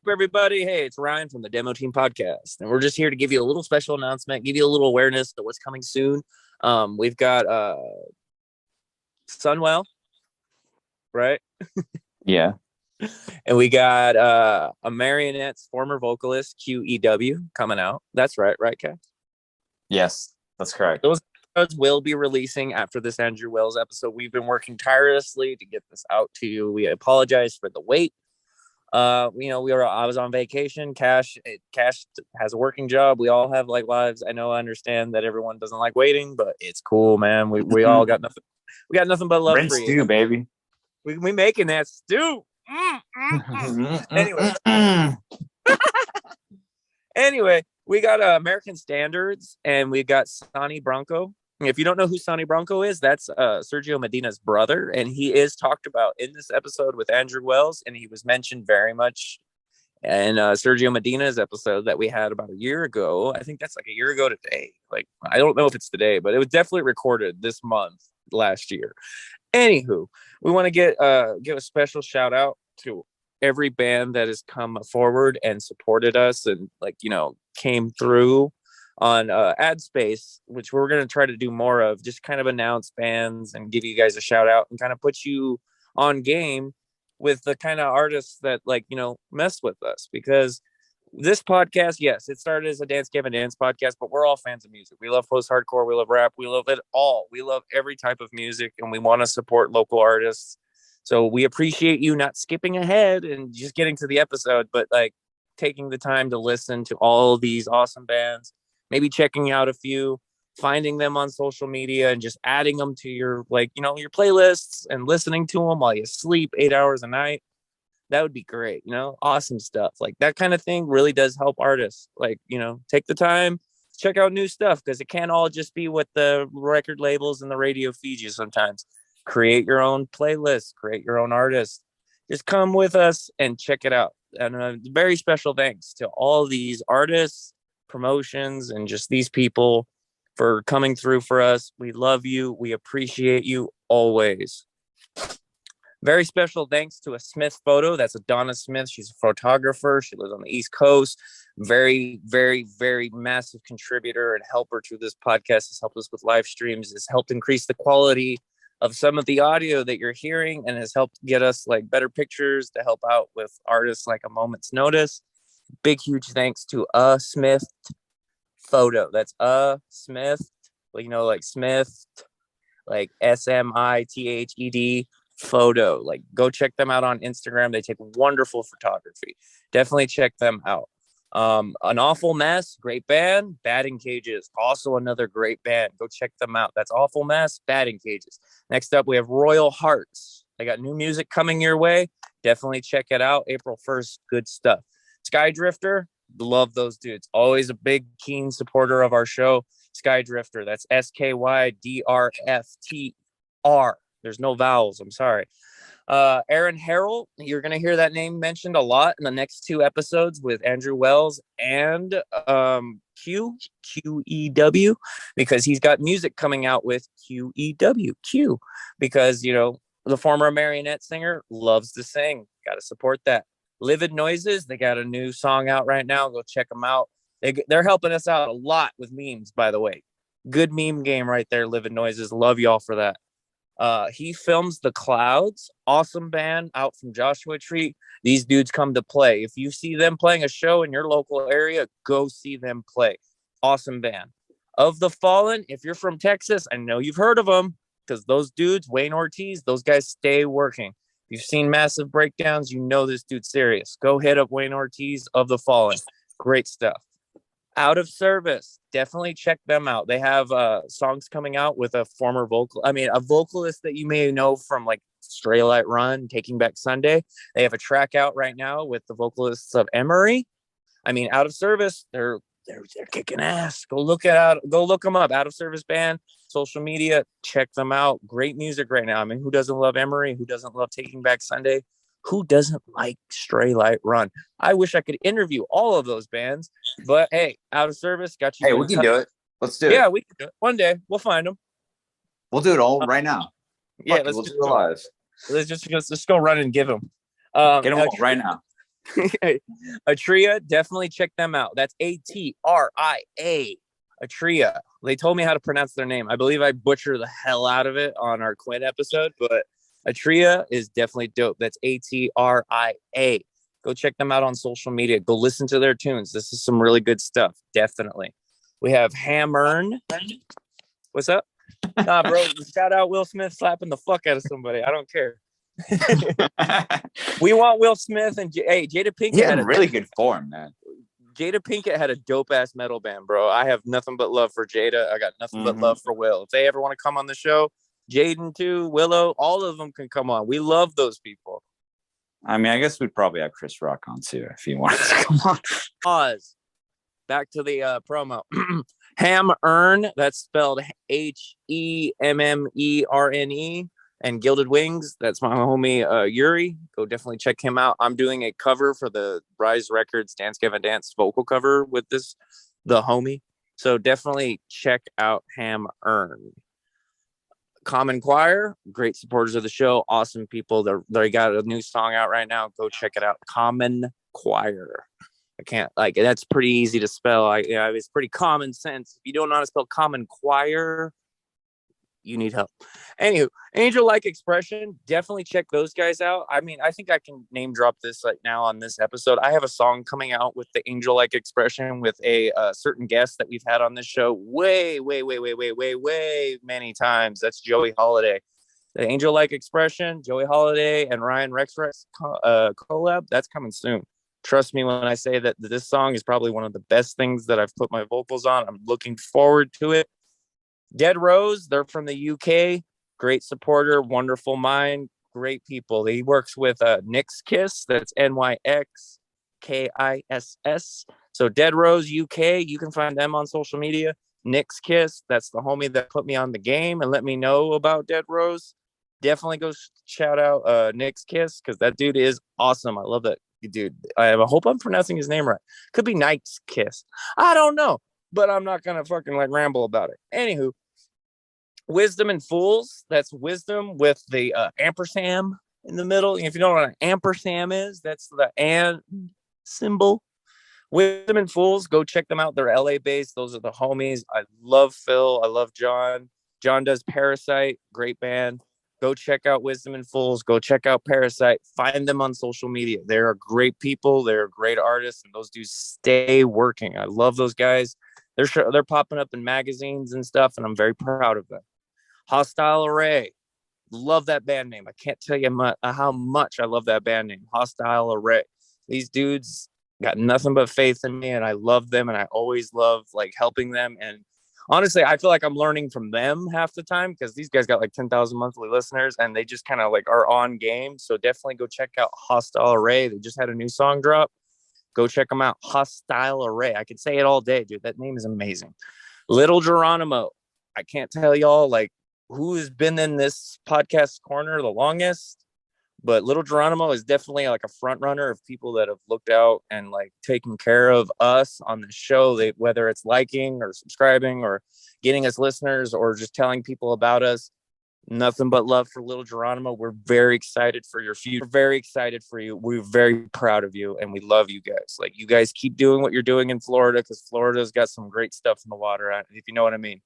everybody? Hey, it's Ryan from the Demo Team Podcast, and we're just here to give you a little special announcement, give you a little awareness of what's coming soon. We've got Sunwell, right? Yeah. And we got a Marionette's former vocalist, QEW, coming out. That's right, Kat? Yes, that's correct. Those episodes will be releasing after this Andrew Wells episode. We've been working tirelessly to get this out to you. We apologize for the wait. I was on vacation. Cash has a working job. We all have lives. I understand that everyone doesn't like waiting, but it's cool, man. We all got nothing. We got nothing but love Rent for you. stew, baby. We making that stew. Anyway, we got American Standards, and we got Sonny Bronco. If you don't know who Sonny Bronco is, that's Sergio Medina's brother, and he is talked about in this episode with Andrew Wells, and he was mentioned very much in Sergio Medina's episode that we had about a year ago. I think that's a year ago today. I don't know if it's today, but it was definitely recorded this month last year. Anywho, we want to give a special shout out to every band that has come forward and supported us and came through on ad space, which we're going to try to do more of, just kind of announce bands and give you guys a shout out and kind of put you on game with the kind of artists that mess with us. Because this podcast, yes, it started as a Gavin Dance podcast, but we're all fans of music. We love post-hardcore, we love rap, we love it all. We love every type of music, and we want to support local artists. So we appreciate you not skipping ahead and just getting to the episode, but taking the time to listen to all these awesome bands, maybe checking out a few, finding them on social media and just adding them to your your playlists and listening to them while you sleep 8 hours a night. That would be great. Awesome stuff. That kind of thing really does help artists. Take the time, check out new stuff, because it can't all just be what the record labels and the radio feed you sometimes. Create your own playlist, create your own artist. Just come with us and check it out. And a very special thanks to all these artists, promotions, and just these people for coming through for us. We love you. We appreciate you always. Very special thanks to a Smith Photo. That's a Donna Smith. She's a photographer. She lives on the East Coast. Very, very, very massive contributor and helper to this podcast. Has helped us with live streams. Has helped increase the quality of some of the audio that you're hearing, and has helped get us better pictures to help out with artists like A Moment's Notice. Big, huge thanks to a Smith Photo. That's a Smith, Smith, SMITHED Photo. Go check them out on Instagram. They take wonderful photography. Definitely check them out. An Awful Mess, great band. Batting Cages, also another great band. Go check them out. That's Awful Mess, Batting Cages. Next up, we have Royal Hearts. They got new music coming your way. Definitely check it out. April 1st, good stuff. Skydrifter, love those dudes. Always a big, keen supporter of our show. Skydrifter, that's SKYDRFTR. There's no vowels, I'm sorry. Aaron Harrell, you're going to hear that name mentioned a lot in the next two episodes with Andrew Wells and QEW, because he's got music coming out with QEW, because, the former Marionette singer loves to sing. Got to support that. Livid Noises, they got a new song out right now. Go check them out. They're helping us out a lot with memes, by the way. Good meme game right there, Livid Noises. Love y'all for that. He films The Clouds, awesome band out from Joshua Tree. These dudes come to play. If you see them playing a show in your local area, go see them play. Awesome band. Of the Fallen, if you're from Texas, I know you've heard of them, because those dudes, Wayne Ortiz, those guys stay working. If you've seen Massive Breakdowns, you know this dude's serious. Go hit up Wayne Ortiz, Of the Fallen. Great stuff. Out of Service, definitely check them out. They have songs coming out with a vocalist that you may know from Stray Light Run, Taking Back Sunday. They have a track out right now with the vocalists of Emery. Out of Service, they're kicking ass. Go look them up. Out of Service band, social media, check them out. Great music right now. Who doesn't love Emery? Who doesn't love Taking Back Sunday? Who doesn't like Stray Light Run? I wish I could interview all of those bands, but hey, Out of Service got you. Hey, we can do it. Let's do it. Yeah, we can do it. One day we'll find them. We'll do it all right now. Yeah, let's do it live. Let's just go run and give them. Get them all right now. Atria, definitely check them out. That's Atria. Atria. They told me how to pronounce their name. I believe I butchered the hell out of it on our Quinn episode, but Atria is definitely dope. That's Atria. Go check them out on social media. Go listen to their tunes. This is some really good stuff. Definitely. We have Hammern. What's up? Nah, bro. Shout out Will Smith slapping the fuck out of somebody. I don't care. We want Will Smith and hey, Jada Pinkett. He had really good form, man. Jada Pinkett had a dope ass metal band, bro. I have nothing but love for Jada. I got nothing but love for Will. If they ever want to come on the show, Jaden too, Willow, all of them can come on. We love those people. I mean, I guess we'd probably have Chris Rock on too if he wanted to come on. Pause. Back to the promo. Hammerne, that's spelled Hemmerne, and Gilded Wings. That's my homie Yuri. Go definitely check him out. I'm doing a cover for the Rise Records Dance Gavin Dance vocal cover with the homie. So definitely check out Hammerne. Common Choir, great supporters of the show, awesome people. They got a new song out right now. Go check it out. Common Choir. I can't that's pretty easy to spell. It's pretty common sense. If you don't know how to spell Common Choir, you need help. Anywho, Angel Like Expression, definitely check those guys out. I mean, I think I can name drop this right now on this episode. I have a song coming out with the Angel Like Expression with a certain guest that we've had on this show way many times. That's Joey Holiday. The Angel Like Expression, Joey Holiday and Ryan Rexrex collab, that's coming soon. Trust me when I say that this song is probably one of the best things that I've put my vocals on. I'm looking forward to it. Dead Rose, they're from the UK. Great supporter, wonderful mind, great people. He works with Nyx Kiss. That's NYXKISS. So Dead Rose UK, you can find them on social media. Nyx Kiss, that's the homie that put me on the game and let me know about Dead Rose. Definitely go shout out Nyx Kiss because that dude is awesome. I love that dude. I hope I'm pronouncing his name right. Could be Nyx Kiss. I don't know, but I'm not gonna fucking ramble about it. Anywho, Wisdom and Fools. That's wisdom with the ampersand in the middle. If you know what an ampersand is, that's the and symbol. Wisdom and Fools. Go check them out. They're LA based. Those are the homies. I love Phil. I love John. John does Parasite. Great band. Go check out Wisdom and Fools. Go check out Parasite. Find them on social media. They're great people. They're great artists, and those dudes stay working. I love those guys. They're popping up in magazines and stuff, and I'm very proud of them. Hostile Array. Love that band name. I can't tell you how much I love that band name. Hostile Array. These dudes got nothing but faith in me, and I love them, and I always love helping them. And honestly, I feel like I'm learning from them half the time because these guys got 10,000 monthly listeners, and they just kind of are on game. So definitely go check out Hostile Array. They just had a new song drop. Go check them out. Hostile Array. I could say it all day, dude. That name is amazing. Little Geronimo. I can't tell y'all who has been in this podcast corner the longest, but Little Geronimo is definitely a front runner of people that have looked out and taken care of us on the show. Whether it's liking or subscribing or getting us listeners or just telling people about us. Nothing but love for Little Geronimo. We're very excited for your future. We're very excited for you. We're very proud of you, and we love you guys. You guys keep doing what you're doing in Florida because Florida's got some great stuff in the water, if you know what I mean.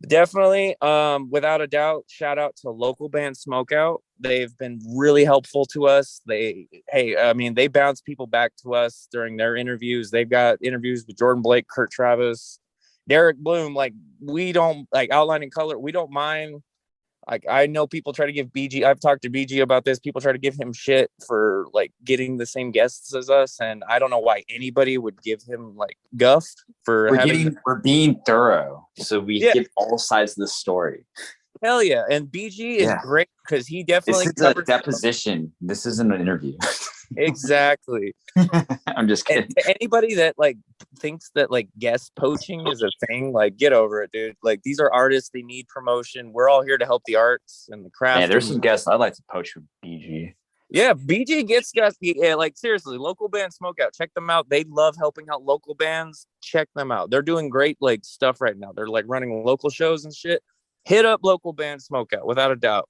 Definitely, without a doubt, shout out to local band Smokeout. They've been really helpful to us. They bounce people back to us during their interviews. They've got interviews with Jordan Blake, Kurt Travis, Derek Bloom. We don't Outlining Color. We don't mind. I know people try to give BG. I've talked to BG about this. People try to give him shit for getting the same guests as us, and I don't know why anybody would give him guff for we're being thorough, so we get all sides of the story. Hell yeah, and BG is great because he definitely this is a deposition. This isn't an interview. Exactly. I'm just kidding. And to anybody that thinks that guest poaching is a thing, get over it, dude. These are artists. They need promotion. We're all here to help the arts and the craft. Yeah, there's some guests I'd like to poach with BG. Yeah, BG gets guys. Yeah, seriously, local band Smokeout. Check them out. They love helping out local bands. Check them out. They're doing great stuff right now. They're running local shows and shit. Hit up local band Smokeout without a doubt.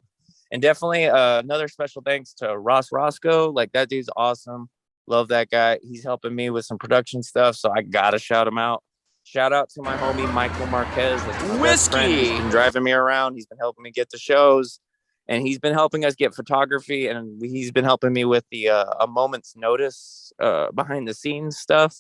And definitely another special thanks to Ross Roscoe. Like, that dude's awesome. Love that guy. He's helping me with some production stuff, so I gotta shout him out. Shout out to my homie Michael Marquez, like my best friend. He's been driving me around. He's been helping me get the shows, and he's been helping us get photography, and he's been helping me with the a moment's notice behind the scenes stuff.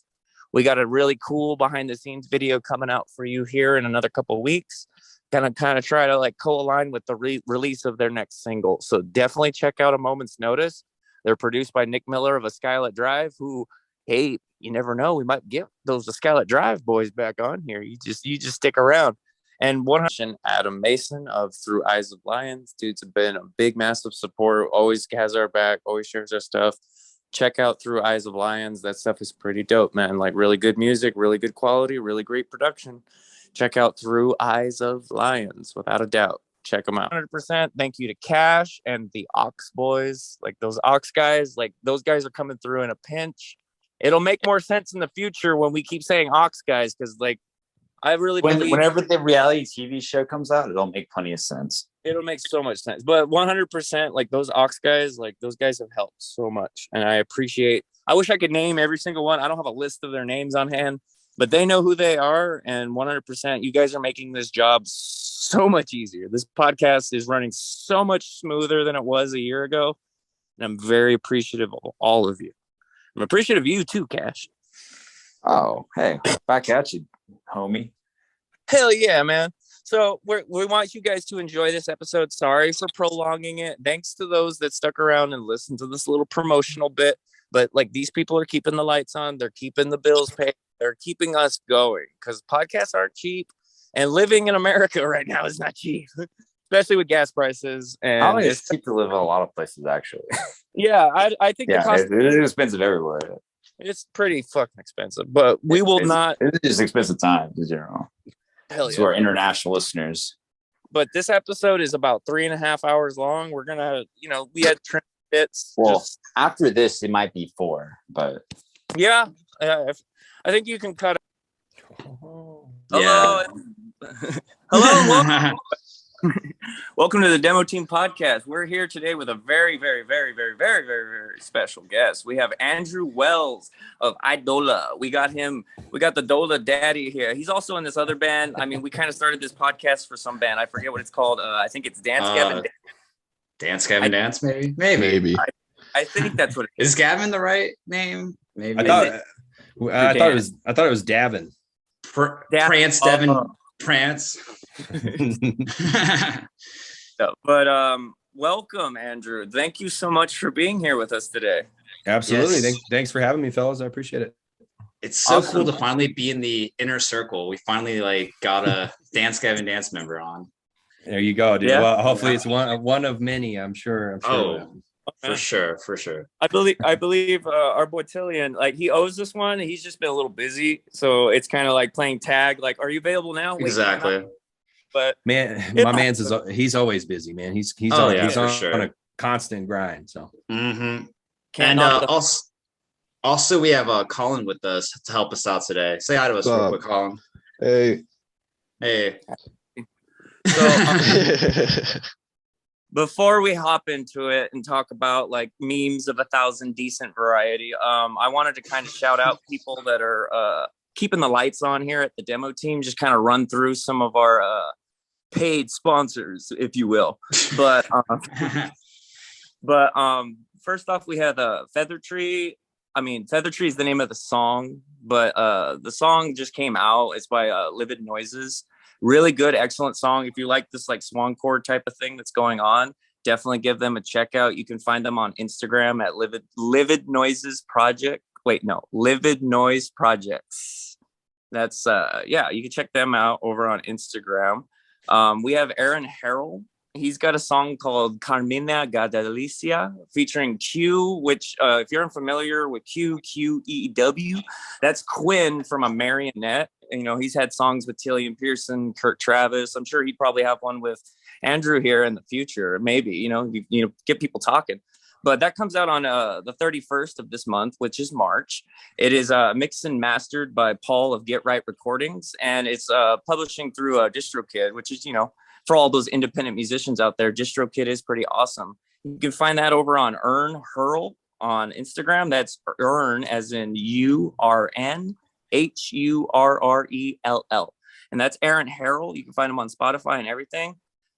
We got a really cool behind the scenes video coming out for you here in another couple of weeks. Gonna kind of try to like co-align with the release of their next single. So definitely check out A Moment's Notice. They're produced by Nick Miller of A Skylet Drive, who, hey, you never know, we might get those Skylet Drive boys back on here. You just stick around. And 100 Adam Mason of Through Eyes of Lions. Dude's been a big, massive support. Always has our back. Always shares our stuff. Check out Through Eyes of Lions. That stuff is pretty dope, man. Like, really good music, really good quality, really great production. Check out Through Eyes of Lions, without a doubt. Check them out. 100%. Thank you to Cash and the Ox boys. Like, those Ox guys, like, those guys are coming through in a pinch. It'll make more sense in the future when we keep saying Ox guys, because, like, I really believe whenever the reality TV show comes out, it'll make plenty of sense. It'll make so much sense. But 100%, like, those Ox guys, like, those guys have helped so much. And I wish I could name every single one. I don't have a list of their names on hand, but they know who they are. And 100%, you guys are making this job so much easier. This podcast is running so much smoother than it was a year ago. And I'm very appreciative of all of you. I'm appreciative of you too, Cash. Oh, hey, back at you, homie. Hell yeah, man. So we want you guys to enjoy this episode. Sorry for prolonging it. Thanks to those that stuck around and listened to this little promotional bit. But, like, these people are keeping the lights on. They're keeping the bills paid. They're keeping us going, because podcasts aren't cheap. And living in America right now is not cheap, especially with gas prices. And it's cheap to live in a lot of places, actually. Yeah, I think the cost it is expensive everywhere. It's pretty fucking expensive, but it's just expensive times in general. Hell yeah. To our international listeners. But this episode is about 3.5 hours long. We're gonna, we had trim bits. Well, after this, it might be 4, but yeah, I think you can cut it. Yeah. Hello. Welcome to the Demo Team Podcast. We're here today with a very, very, very, very, very, very, very special guest. We have Andrew Wells of Eidola. We got the Dola Daddy here. He's also in this other band. I mean, we kind of started this podcast for some band. I forget what it's called. I think it's Dance Gavin Dance. Dance Gavin Dance, maybe? Maybe. I think that's what it is. Is Gavin the right name? Maybe. I thought it was Davin. Prance, Devin, Prance. But welcome, Andrew. Thank you so much for being here with us today. Absolutely. Yes. Thanks for having me, fellas. I appreciate it. It's so cool to finally be in the inner circle. We finally got a Dance Gavin Dance member on. There you go, dude. Yeah. Well, hopefully it's one of many. I'm sure. For sure. I believe our boy Tillian, like, he owes us one. He's just been a little busy, so it's kind of like playing tag. Like, are you available now? Exactly. But man, my man's he's always busy, man. He's on a constant grind. So. Mm-hmm. And also we have Colin with us to help us out today. Say hi to us real quick, Colin. Hey. So before we hop into it and talk about, like, memes of 1,000 decent variety, I wanted to kind of shout out people that are keeping the lights on here at the Demo Team. Just kind of run through some of our paid sponsors, if you will. But first off, we had Feather Tree. I mean, Feather Tree is the name of the song, but the song just came out. It's by Livid Noises. Really good, excellent song. If you like this, like, swancore type of thing that's going on, definitely give them a check out. You can find them on Instagram at Livid Noises Project. Wait, no, Livid Noise Projects. That's you can check them out over on Instagram. We have Aaron Harrell. He's got a song called Carmina Gadalicia featuring Q, which if you're unfamiliar with QEW, that's Quinn from A Marionette. He's had songs with Tillian Pearson, Kurt Travis. I'm sure he'd probably have one with Andrew here in the future. Maybe, get people talking. But that comes out on the 31st of this month, which is March. It is mixed and mastered by Paul of Get Right Recordings, and it's publishing through DistroKid, which is, for all those independent musicians out there, DistroKid is pretty awesome. You can find that over on Earn Hurl on Instagram. That's Earn as in URN HURRELL. And that's Aaron Harrell. You can find him on Spotify and everything.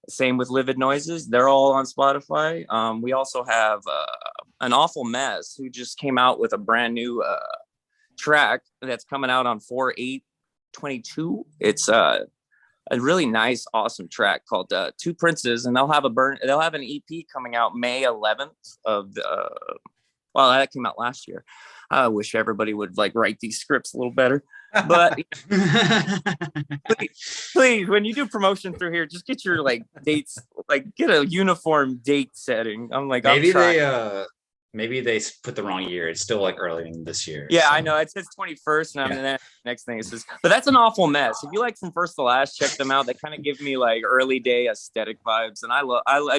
Same with Livid Noises. They're all on Spotify. We also have An Awful Mess, who just came out with a brand new track that's coming out on 4/8/22. It's a really nice, awesome track called Two Princes, and they'll have an EP coming out May 11th of the. Well, that came out last year. I wish everybody would like write these scripts a little better. But please, when you do promotion through here, just get your like dates, like get a uniform date setting. I'm like, maybe they put the wrong year. It's still like early in this year. Yeah, so. I know. It says 21st, and the next thing it says, but that's An Awful Mess. If you like From First to Last, check them out. They kind of give me like early day aesthetic vibes, and I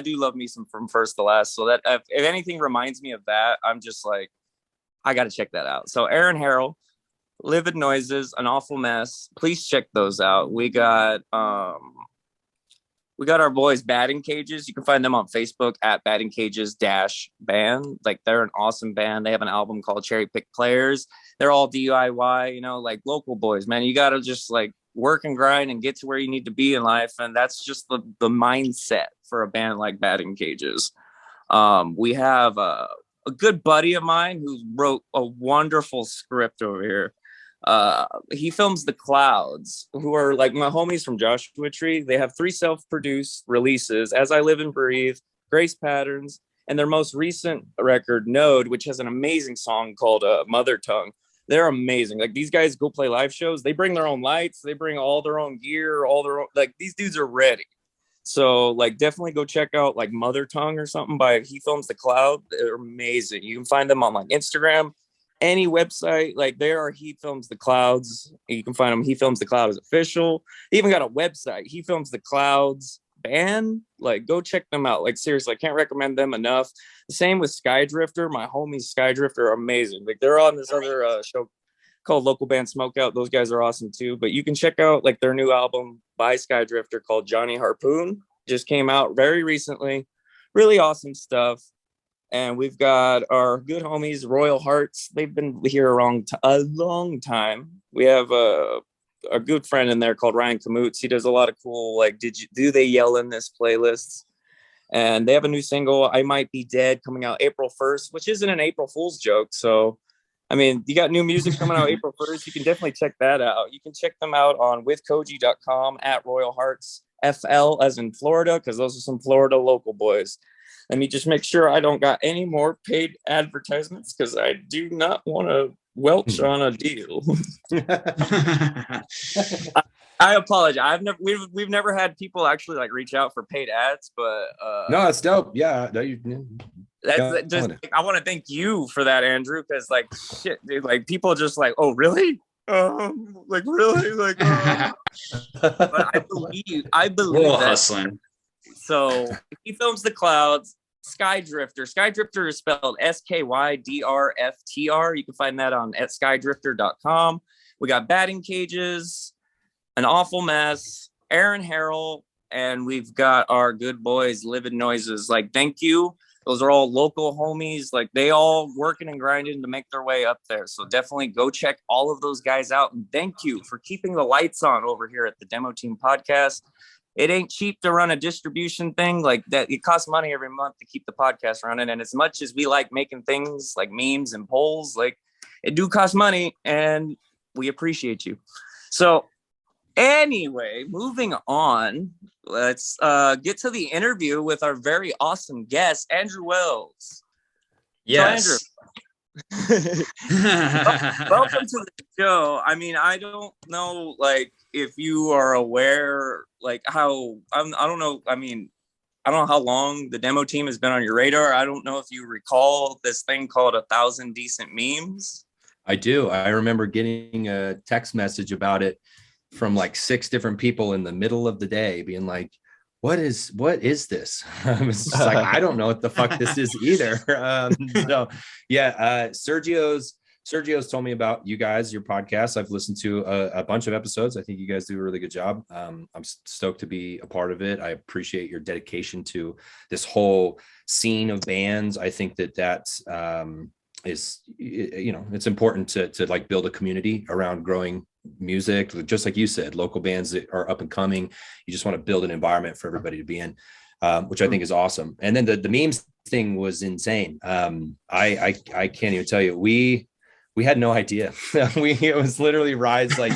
do love me some From First to Last. So that if anything reminds me of that, I'm just like, I got to check that out. So Aaron Harrell, Livid Noises, An Awful Mess. Please check those out. We got our boys Batting Cages. You can find them on Facebook at Batting Cages -band. Like they're an awesome band. They have an album called Cherry Pick Players. They're all DIY, you know, like local boys, man. You got to just like work and grind and get to where you need to be in life. And that's just the mindset for a band like Batting Cages. We have a good buddy of mine who wrote a wonderful script over here. He films The Clouds, who are like my homies from Joshua Tree. They have 3 self-produced releases: As I Live and Breathe, Grace Patterns, and their most recent record, Node, which has an amazing song called Mother Tongue. They're amazing. Like these guys go play live shows. They bring their own lights. They bring all their own gear, like these dudes are ready. So like definitely go check out like Mother Tongue or something by He Films The Cloud. They're amazing. You can find them on like Instagram, any website. Like there are He Films The Clouds. You can find them. He Films The Clouds official. They even got a website, He Films The Clouds band. Like go check them out. Like seriously, I can't recommend them enough. The same with Skydrifter. My homies Skydrifter are amazing. Like they're on this other show called Local Band Smokeout. Those guys are awesome too. But you can check out like their new album by Skydrifter called Johnny Harpoon. Just came out very recently. Really awesome stuff. And we've got our good homies Royal Hearts. They've been here a long time. We have a good friend in there called Ryan Kamutz. He does a lot of cool like do they yell in this playlists. And they have a new single, I Might Be Dead, coming out April 1st, which isn't an April Fool's joke. So I mean, you got new music coming out April 1st. You can definitely check that out. You can check them out on withkoji.com at Royal Hearts FL as in Florida, because those are some Florida local boys. Let me just make sure I don't got any more paid advertisements, because I do not want to welch on a deal. I apologize. We've never had people actually like reach out for paid ads, but no, it's dope. Yeah, no, that's just I want to thank you for that, Andrew, because like shit, dude, like people just like, oh really? Like really? Like but I believe we're that. Hustling. So He Films The Clouds, Skydrifter. Skydrifter is spelled SKYDRFTR. You can find that on at skydrifter.com. We got Batting Cages, An Awful Mess, Aaron Harrell, and we've got our good boys Livid Noises. Like thank you. Those are all local homies. Like they all working and grinding to make their way up there. So definitely go check all of those guys out. And thank you for keeping the lights on over here at the Demo Team Podcast. It ain't cheap to run a distribution thing like that. It costs money every month to keep the podcast running. And as much as we like making things like memes and polls, like it do cost money, and we appreciate you. So anyway, moving on, let's get to the interview with our very awesome guest, Andrew Wells. Yes. So, Andrew, welcome to the show. I mean, I don't know, like, if you are aware, like, how, I don't know. I mean, I don't know how long the Demo Team has been on your radar. I don't know if you recall this thing called 1,000 Decent Memes. I do. I remember getting a text message about it from like 6 different people in the middle of the day being like, what is this? I was just like, I don't know what the fuck this is either. So yeah, Sergio's Sergio's told me about you guys, your podcast. I've listened to a bunch of episodes. I think you guys do a really good job. I'm stoked to be a part of it. I appreciate your dedication to this whole scene of bands. I think that is, you know, it's important to like build a community around growing music. Just like you said, local bands that are up and coming. You just want to build an environment for everybody to be in, which I think is awesome. And then the memes thing was insane. I can't even tell you. We had no idea. It was literally Rise, like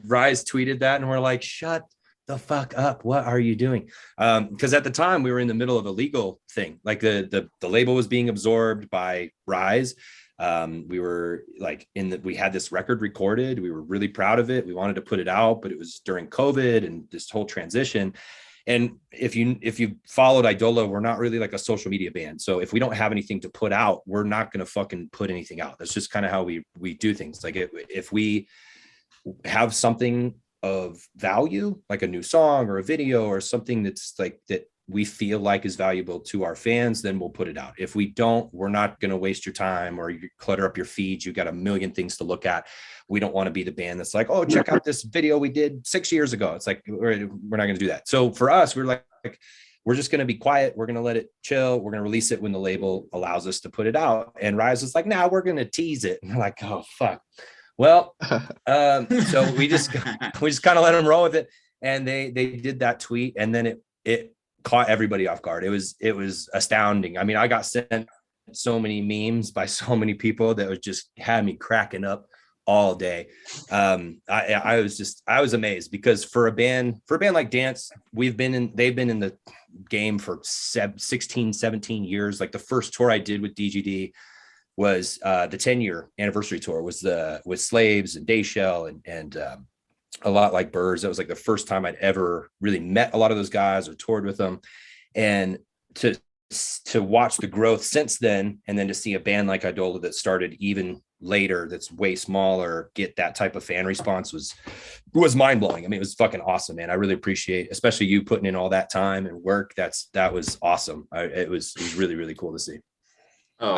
Rise tweeted that, and we're like, shut the fuck up. What are you doing? Because at the time we were in the middle of a legal thing. Like the label was being absorbed by Rise. We were like we had this record recorded. We were really proud of it. We wanted to put it out, but it was during COVID and this whole transition. And if you followed Eidola, we're not really like a social media band. So if we don't have anything to put out, we're not going to fucking put anything out. That's just kind of how we do things. Like if we have something of value, like a new song or a video or something that's like that we feel like is valuable to our fans, then we'll put it out. If we don't, we're not going to waste your time or you clutter up your feeds. You've got a million things to look at. We don't want to be the band that's like, oh, check out this video we did 6 years ago. It's like, we're not going to do that. So for us, we're like, we're just going to be quiet. We're going to let it chill. We're going to release it when the label allows us to put it out. And Rise was like, nah, we're going to tease it. And we're like, oh, fuck. Well, so we just kind of let them roll with it. And they did that tweet. And then it caught everybody off guard. It was astounding. I mean, I got sent so many memes by so many people that was just had me cracking up all day. I was amazed because for a band like Dance, they've been in the game for 16, 17 years. Like the first tour I did with DGD was the 10-year anniversary tour with Slaves and Dayshell and a lot like Birds. That was like the first time I'd ever really met a lot of those guys or toured with them. And to watch the growth since then, and then to see a band like Eidola that started even later, that's way smaller, get that type of fan response was mind-blowing. I mean, it was fucking awesome, man. I really appreciate, especially you putting in all that time and work. That was awesome. It was really, really cool to see. Oh,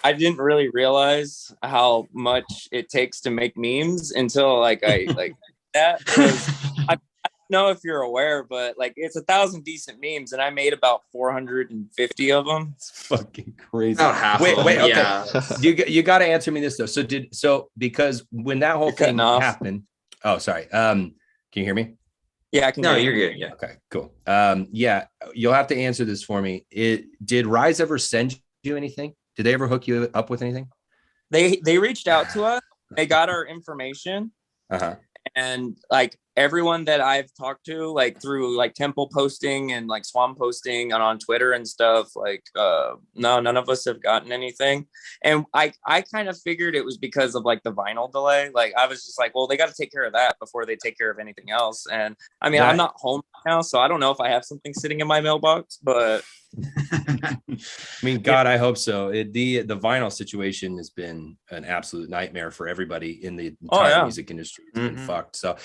I didn't really realize how much it takes to make memes until like that. I don't know if you're aware, but like it's 1,000 decent memes, and I made about 450 of them. It's fucking crazy. Wait, okay. Yeah. You got to answer me this though. So because when that whole thing happened, oh sorry, can you hear me? Yeah, I can. No, you're good. Yeah. Okay, cool. Yeah, you'll have to answer this for me. Did Rise ever send you anything? Did they ever hook you up with anything? They reached out to us. They got our information. And like everyone that I've talked to, like through like Temple posting and like Swan posting on Twitter and stuff, like no, none of us have gotten anything. And I kind of figured it was because of like the vinyl delay. Like I was just like, well, they got to take care of that before they take care of anything else. And I mean, I'm not home now, so I don't know if I have something sitting in my mailbox, but I mean, God, I hope so. The vinyl situation has been an absolute nightmare for everybody in the entire music industry. It's been fucked. So,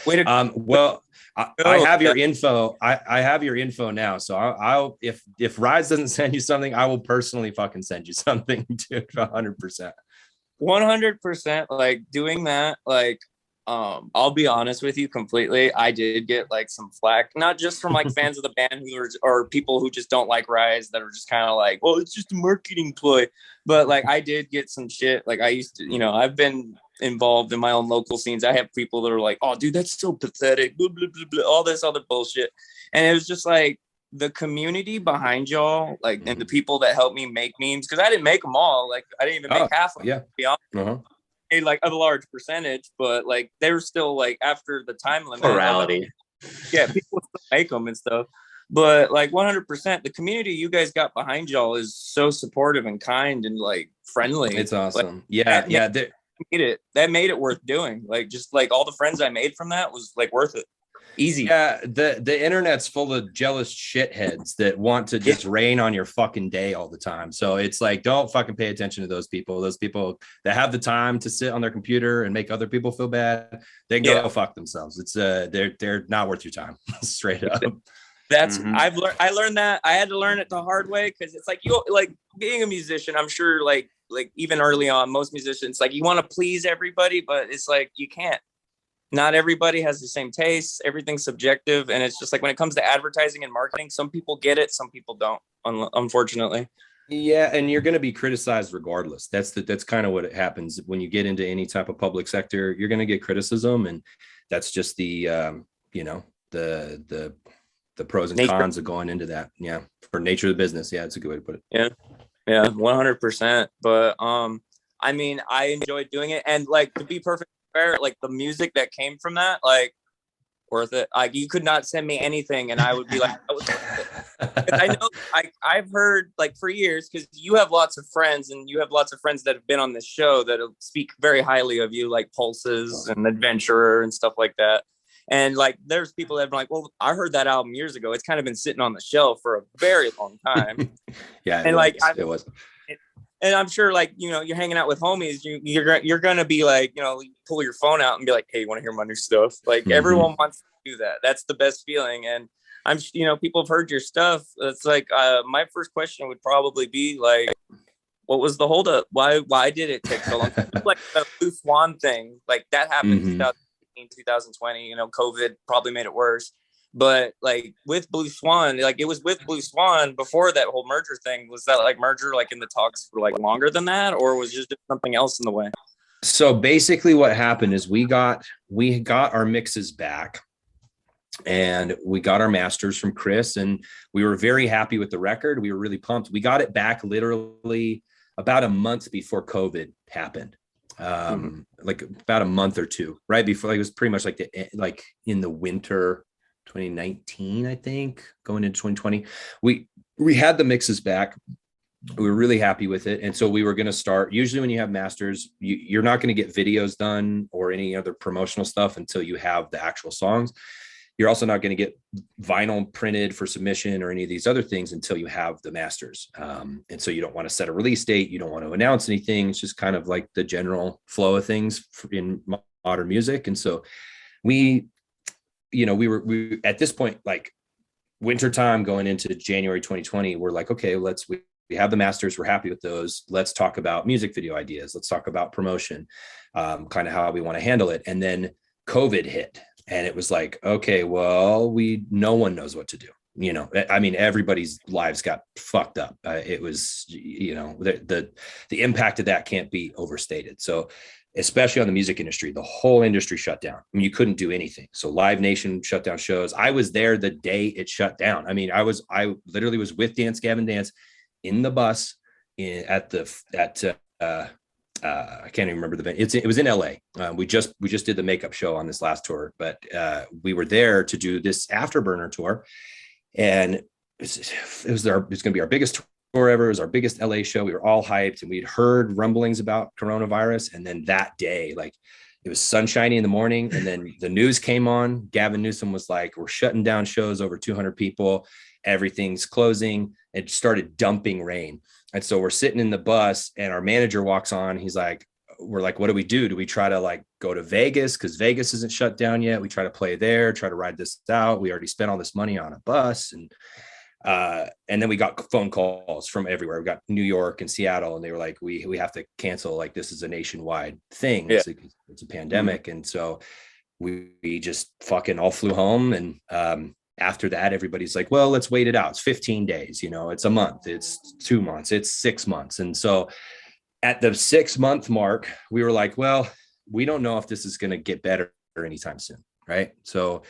well, I have your info. I have your info now. So I'll if Rise doesn't send you something, I will personally fucking send you something, dude. 100%. 100%. Like doing that, like. I'll be honest with you completely. I did get like some flack, not just from like fans of the band or people who just don't like Rise that are just kind of like, well, it's just a marketing ploy. But like I did get some shit. Like I used to, I've been involved in my own local scenes. I have people that are like, oh, dude, that's so pathetic, blah, blah, blah, blah, all this other bullshit. And it was just like the community behind y'all, like, and the people that helped me make memes, because I didn't make them all. Like I didn't even make half of them. Yeah. To be honest. Like a large percentage, but like they're still like after the time limit. Plurality. Yeah, people still make them and stuff. But like 100%, the community you guys got behind y'all is so supportive and kind and like friendly. It's awesome. Like, that made it worth doing. Like just like all the friends I made from that was like worth it. Easy. Yeah, the internet's full of jealous shitheads that want to just rain on your fucking day all the time. So it's like, don't fucking pay attention to those people. Those people that have the time to sit on their computer and make other people feel bad, they can go fuck themselves. It's they're not worth your time. Straight up. That's I learned that. I had to learn it the hard way because it's like you like being a musician. I'm sure like like even early on, most musicians, like you want to please everybody, but it's like you can't. Not everybody has the same taste. Everything's subjective, and it's just like when it comes to advertising and marketing, some people get it, some people don't, unfortunately. Yeah, and you're going to be criticized regardless. That's kind of what it happens when you get into any type of public sector. You're going to get criticism, and that's just the the pros and cons of going into that. Yeah, for nature of the business. Yeah, it's a good way to put it. Yeah, 100%. But I mean, I enjoyed doing it, and like to be perfect fair, like the music that came from that, like worth it. Like you could not send me anything, and I would be like, that was worth it. Because I know, I've heard like for years, because you have lots of friends, and you have lots of friends that have been on this show that speak very highly of you, like Pulses and Adventurer and stuff like that. And like, there's people that have been like, well, I heard that album years ago. It's kind of been sitting on the shelf for a very long time. Yeah, and like it was. And I'm sure, like, you know, you're hanging out with homies, you're gonna be like, you know, pull your phone out and be like, hey, you want to hear my new stuff? Like, everyone wants to do that. That's the best feeling. And I'm, you know, people have heard your stuff. It's like, my first question would probably be like, what was the holdup? Why did it take so long? Like the Blue Swan thing, like that happened in 2020. You know, COVID probably made it worse. But like with Blue Swan, like it was with Blue Swan before that whole merger thing. Was that like merger like in the talks for like longer than that, or was just something else in the way? So basically what happened is we got our mixes back, and we got our masters from Chris, and we were very happy with the record. We were really pumped. We got it back literally about a month before COVID happened. Like about a month or two, right before, like, it was pretty much like in the winter 2019, I think, going into 2020. We had the mixes back. We were really happy with it. And so we were going to start. Usually when you have masters, you're not going to get videos done or any other promotional stuff until you have the actual songs. You're also not going to get vinyl printed for submission or any of these other things until you have the masters. And so you don't want to set a release date. You don't want to announce anything. It's just kind of like the general flow of things in modern music. And so we were at this point, like wintertime going into January 2020, we're like, okay, we have the masters. We're happy with those. Let's talk about music video ideas. Let's talk about promotion, kind of how we want to handle it. And then COVID hit, and it was like, okay, well, no one knows what to do. You know, I mean, everybody's lives got fucked up. It was, you know, the impact of that can't be overstated. So especially on the music industry, the whole industry shut down. I mean, you couldn't do anything. So Live Nation shut down shows. I was there the day it shut down. I mean, I literally was with Gavin Dance in the bus I can't even remember the venue. It was in LA. We just did the makeup show on this last tour, but we were there to do this Afterburner tour, and it's going to be our biggest tour ever. It was our biggest LA show. We were all hyped, and we'd heard rumblings about coronavirus. And then that day, like, it was sunshiny in the morning, and then the news came on. Gavin Newsom was like, we're shutting down shows, over 200 people. Everything's closing. It started dumping rain. And so we're sitting in the bus, and our manager walks on. He's like, we're like, what do we do? Do we try to like go to Vegas? Because Vegas isn't shut down yet. We try to play there, try to ride this out. We already spent all this money on a bus. And then we got phone calls from everywhere. We got New York and Seattle, and they were like, we have to cancel. Like, this is a nationwide thing. Yeah. It's a pandemic. Mm-hmm. And so we just fucking all flew home. And after that, everybody's like, well, let's wait it out. It's 15 days, you know, it's a month, it's 2 months, it's 6 months. And so at the 6 month mark, we were like, well, we don't know if this is going to get better anytime soon. Right. So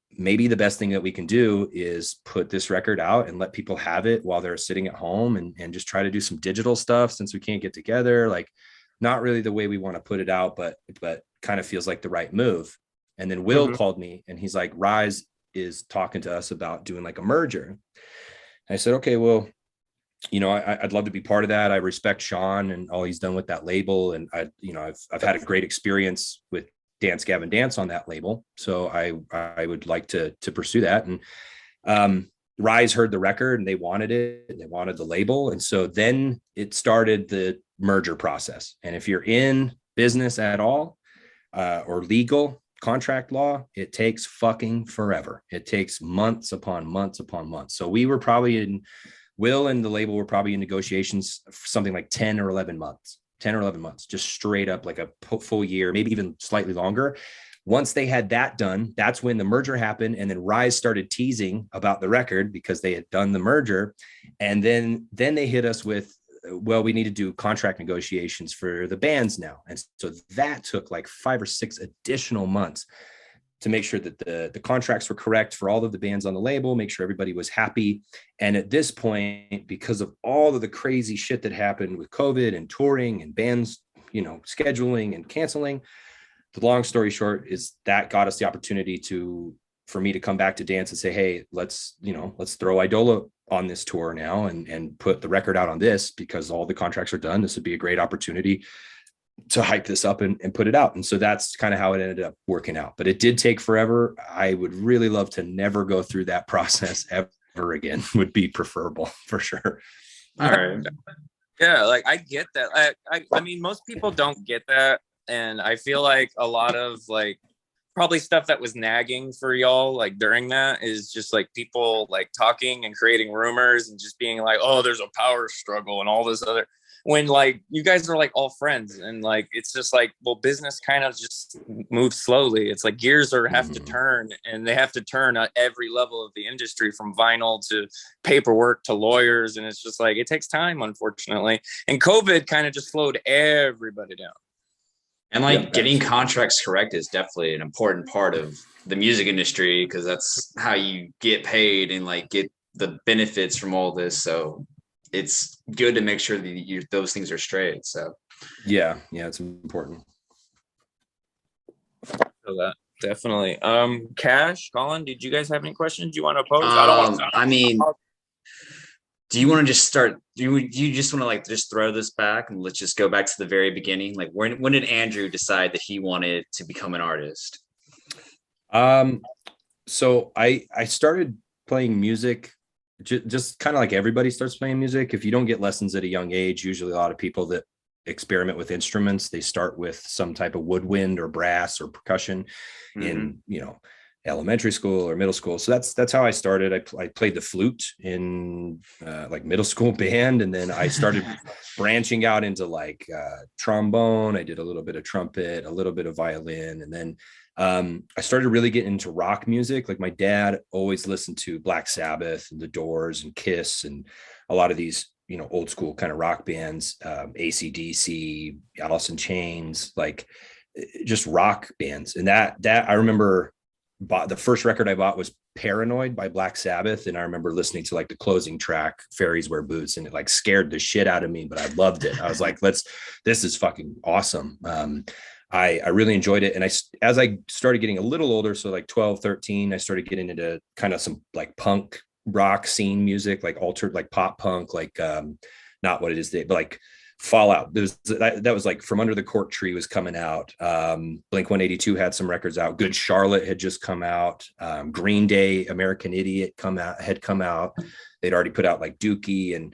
maybe the best thing that we can do is put this record out and let people have it while they're sitting at home, and just try to do some digital stuff, since we can't get together. Like, not really the way we want to put it out, but kind of feels like the right move. And then Will called me, and he's like, Rise is talking to us about doing like a merger. And I said, okay, well, you know, I'd love to be part of that. I respect Sean and all he's done with that label. And I've had a great experience with Gavin Dance on that label. So I would like to pursue that. And Rise heard the record, and they wanted it, and they wanted the label. And so then it started the merger process. And if you're in business at all, or legal contract law, it takes fucking forever. It takes months upon months upon months. So we were probably in Will and the label were probably in negotiations for something like 10 or 11 months, just straight up like a full year, maybe even slightly longer. Once they had that done, that's when the merger happened. And then Rise started teasing about the record because they had done the merger. And then they hit us with, well, we need to do contract negotiations for the bands now. And so that took like 5 or 6 additional months to make sure that the contracts were correct for all of the bands on the label, make sure everybody was happy. And at this point, because of all of the crazy shit that happened with COVID and touring and bands, scheduling and canceling, the long story short is that got us the opportunity for me to come back to Dance and say, hey, let's throw Eidola on this tour now and put the record out on this, because all the contracts are done. This would be a great opportunity to hype this up and put it out. And so that's kind of how it ended up working out. But it did take forever. I would really love to never go through that process ever again. Would be preferable for sure. All right. Yeah, like I get that. I mean, most people don't get that. And I feel like a lot of like probably stuff that was nagging for y'all like during that is just like people like talking and creating rumors and just being like, oh, there's a power struggle and all this other, when like you guys are like all friends, and like it's just like, well, business kind of just moves slowly. It's like gears have to turn, and they have to turn at every level of the industry, from vinyl to paperwork to lawyers, and it's just like it takes time, unfortunately. And COVID kind of just slowed everybody down. And like getting contracts correct is definitely an important part of the music industry, because that's how you get paid and like get the benefits from all this. So it's good to make sure that those things are straight. So yeah, it's important. So that definitely. Cash, Colin, did you guys have any questions you want to pose? I don't want to. I mean, do you want to just start? Do you just want to like just throw this back and let's just go back to the very beginning? Like when did Andrew decide that he wanted to become an artist? So I started playing music just kind of like everybody starts playing music. If you don't get lessons at a young age, usually a lot of people that experiment with instruments, they start with some type of woodwind or brass or percussion in elementary school or middle school. So that's how I started. I played the flute in like middle school band, and then I started branching out into like trombone. I did a little bit of trumpet, a little bit of violin, and then I started really getting into rock music. Like my dad always listened to Black Sabbath and The Doors and Kiss and a lot of these old school kind of rock bands, AC/DC, Alice in Chains, like just rock bands. And that I remember the first record I bought was Paranoid by Black Sabbath. And I remember listening to like the closing track, Fairies Wear Boots, and it like scared the shit out of me, but I loved it. I was like, this is fucking awesome. I really enjoyed it. And as I started getting a little older, so like 12, 13, I started getting into kind of some like punk rock scene music, like altered, like pop punk, like not what it is today, but like Fallout. That was like From Under the Cork Tree was coming out. Blink-182 had some records out. Good Charlotte had just come out. Green Day, American Idiot had come out. They'd already put out like Dookie,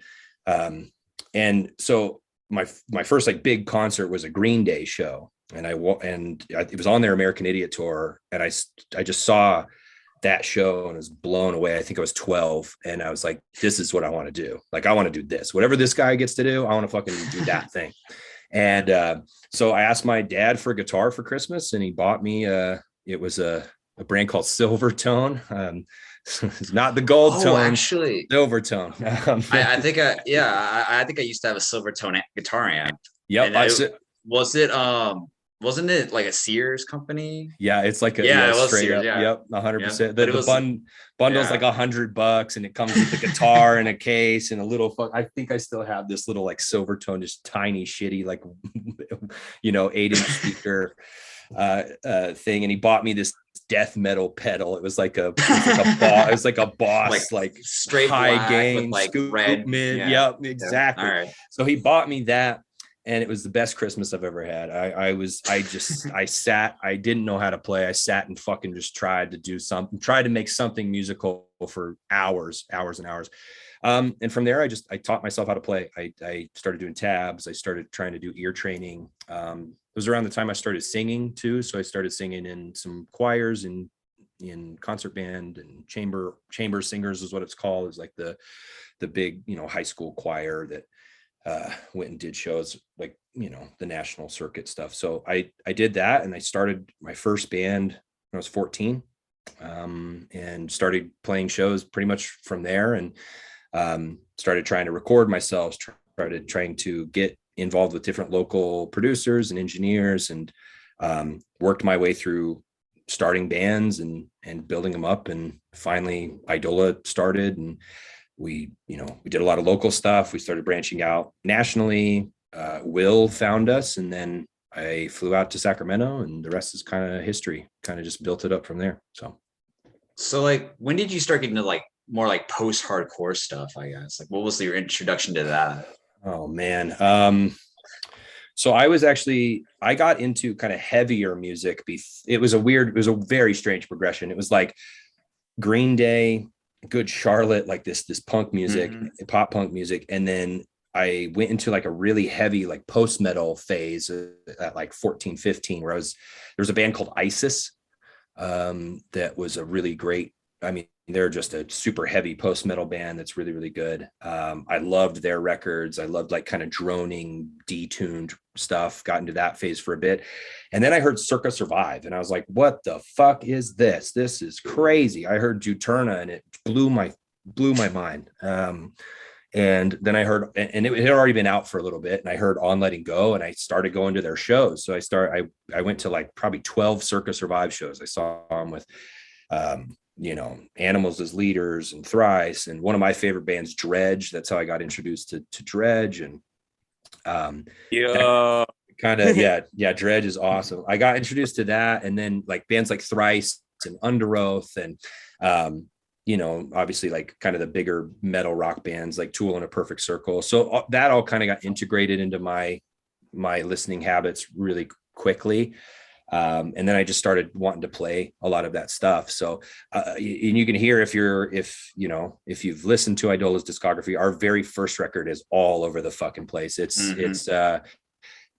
and so my first like big concert was a Green Day show, and it was on their American Idiot tour, and I just saw that show and was blown away. I think I was 12, and I was like, this is what I want to do. Like, I want to do this, whatever this guy gets to do, I want to fucking do that thing. And so I asked my dad for a guitar for Christmas, and he bought me it was a brand called Silvertone. It's not the gold tone, actually Silvertone. I think I used to have a Silvertone guitar amp. Yep. Wasn't it like a Sears company? Yeah, it's like it was straight Sears, up. yeah. Yep, 100%. Yeah. The bundle's like $100, and it comes with the guitar and a case and a little. I think I still have this little like Silvertone, just tiny, shitty, like 8-inch speaker thing. And he bought me this death metal pedal. It was like a Boss, like straight high gain, with like scoop red mid. Yeah. Yep, exactly. All right. So he bought me that. And it was the best Christmas I've ever had. I sat, I didn't know how to play. I sat and fucking just tried to make something musical for hours and hours. And from there, I taught myself how to play. I started doing tabs. I started trying to do ear training. It was around the time I started singing too. So I started singing in some choirs in in concert band and chamber singers is what it's called. It's like the big, high school choir that went and did shows like, the national circuit stuff. So I did that, and I started my first band when I was 14, and started playing shows pretty much from there, and started trying to record myself, started trying to get involved with different local producers and engineers, and worked my way through starting bands and building them up. And finally Eidola started, and we did a lot of local stuff. We started branching out nationally. Will found us, and then I flew out to Sacramento, and the rest is kind of history. Kind of just built it up from there. So like, when did you start getting to like more like post-hardcore stuff, I guess? Like, what was your introduction to that? Oh man. So I got into kind of heavier music. It was a very strange progression. It was like Green Day, Good Charlotte, like this punk music, pop punk music. And then I went into like a really heavy, like post-metal phase at like 14, 15, where there was a band called ISIS, that was a really great, they're just a super heavy post-metal band that's really, really good. I loved their records. I loved like kind of droning, detuned stuff. Got into that phase for a bit. And then I heard Circa Survive, and I was like, what the fuck is this? This is crazy. I heard Juturna, and it blew my mind. And then I heard, and it had already been out for a little bit, and I heard On Letting Go, and I started going to their shows. So I went to like probably 12 Circa Survive shows. I saw them with, Animals as Leaders and Thrice, and one of my favorite bands, Dredge. That's how I got introduced to Dredge. And Dredge is awesome. I got introduced to that, and then like bands like Thrice and Under Oath, and obviously like kind of the bigger metal rock bands like Tool and A Perfect Circle. So that all kind of got integrated into my listening habits really quickly. And then I just started wanting to play a lot of that stuff. So, and you can hear if you've listened to Eidola's discography, our very first record is all over the fucking place. I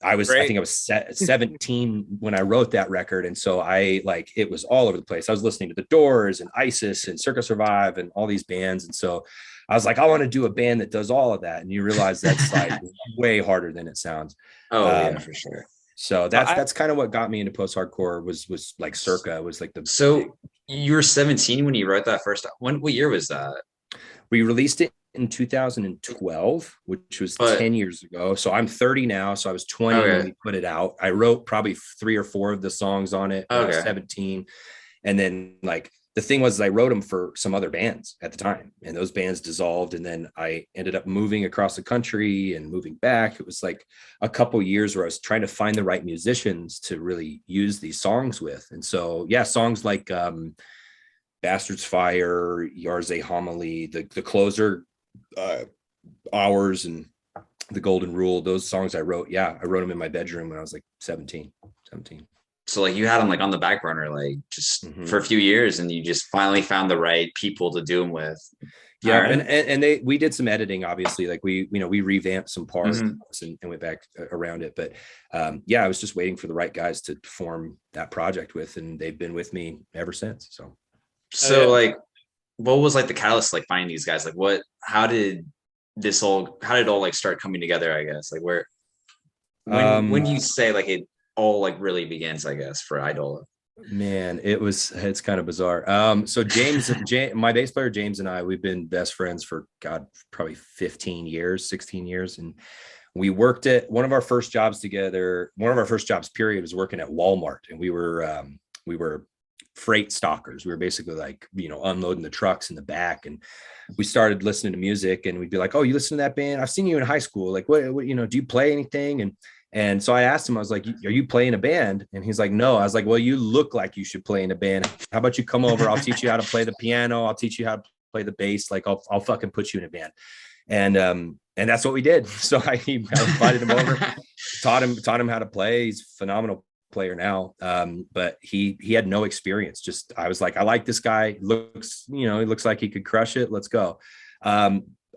think I was 17 when I wrote that record. And so it was all over the place. I was listening to The Doors and ISIS and Circa Survive and all these bands. And so I was like, I want to do a band that does all of that. And you realize that's like way harder than it sounds. Oh yeah, for sure. So that's kind of what got me into post-hardcore was like Circa was like the. So you were 17 when you wrote that first. What year was that? We released it in 2012, which was 10 years ago. So I'm 30 now. So I was 20 when we put it out. I wrote probably 3 or 4 of the songs on it when I was 17. And then like the thing was I wrote them for some other bands at the time, and those bands dissolved. And then I ended up moving across the country and moving back. It was like a couple years where I was trying to find the right musicians to really use these songs with. And so, songs like Bastard's Fire, Yarze Homily, the Closer, Hours, and The Golden Rule, those songs I wrote them in my bedroom when I was like 17. So like you had them like on the back burner, like just for a few years, and you just finally found the right people to do them with. Yeah. Right. And we did some editing, obviously, like we revamped some parts and went back around it. But I was just waiting for the right guys to form that project with, and they've been with me ever since. So like, what was like the catalyst, like finding these guys? Like how did it all like start coming together, I guess? Like when you say like it all like really begins, I guess, for Eidola? Man, it's kind of bizarre. So my bass player James and I, we've been best friends for probably 16 years. And we worked at one of our first jobs together. One of our first jobs period was working at Walmart, and we were freight stalkers. We were basically like, unloading the trucks in the back, and we started listening to music, and we'd be like, oh, you listen to that band? I've seen you in high school. Like, what do you play anything? And so I asked him, I was like, are you playing a band? And he's like, no. I was like, well, you look like you should play in a band. How about you come over? I'll teach you how to play the piano. I'll teach you how to play the bass. Like I'll fucking put you in a band. And that's what we did. So I invited him over, taught him how to play. He's a phenomenal player now. But he had no experience. Just, I was like, I like this guy. He looks like he could crush it. Let's go.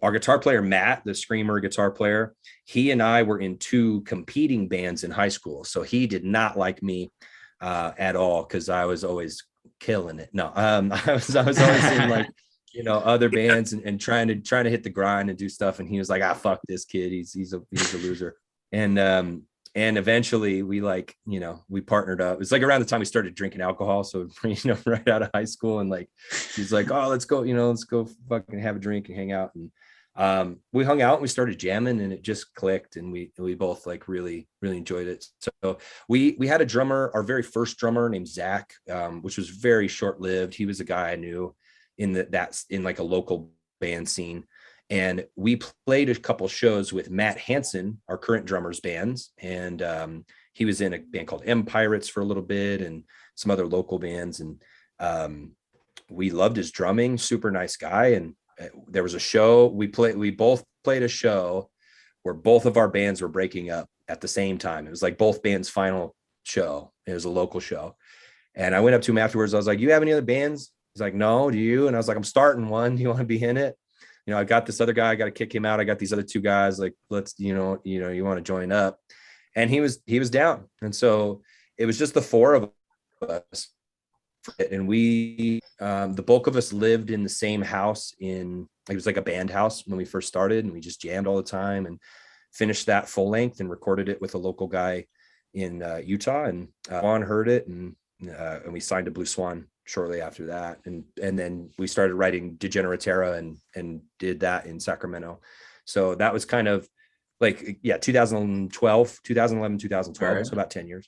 Our guitar player, Matt, the screamer guitar player, he and I were in 2 competing bands in high school. So he did not like me at all, because I was always killing it. No, I was always in like, you know, other bands and trying to hit the grind and do stuff. And he was like, fuck this kid. He's a loser. And eventually we like, you know, we partnered up. It's like around the time we started drinking alcohol. So, you know, right out of high school. And like, he's like, oh, let's go fucking have a drink and hang out. And we hung out and we started jamming and it just clicked. And we both like really, really enjoyed it. So we had a drummer, our very first drummer named Zach, which was very short lived. He was a guy I knew in like a local band scene. And we played a couple shows with Matt Hansen, our current drummer's bands. And he was in a band called M Pirates for a little bit and some other local bands. And we loved his drumming, super nice guy. And there was a show we both played a show where both of our bands were breaking up at the same time. It was like both bands' final show. It was a local show. And I went up to him afterwards. I was like, you have any other bands? He's like, no, do you? And I was like, I'm starting one. Do you want to be in it? You know, I got this other guy, I got to kick him out. I got these other two guys, like, let's, you want to join up. And he was down. And so it was just the four of us. And we, the bulk of us lived in the same house it was like a band house when we first started, and we just jammed all the time and finished that full length and recorded it with a local guy in Utah. And Swan heard it and we signed to Blue Swan shortly after that. And then we started writing Degeneratera and did that in Sacramento. So that was kind of like, 2011, 2012, right. So about 10 years.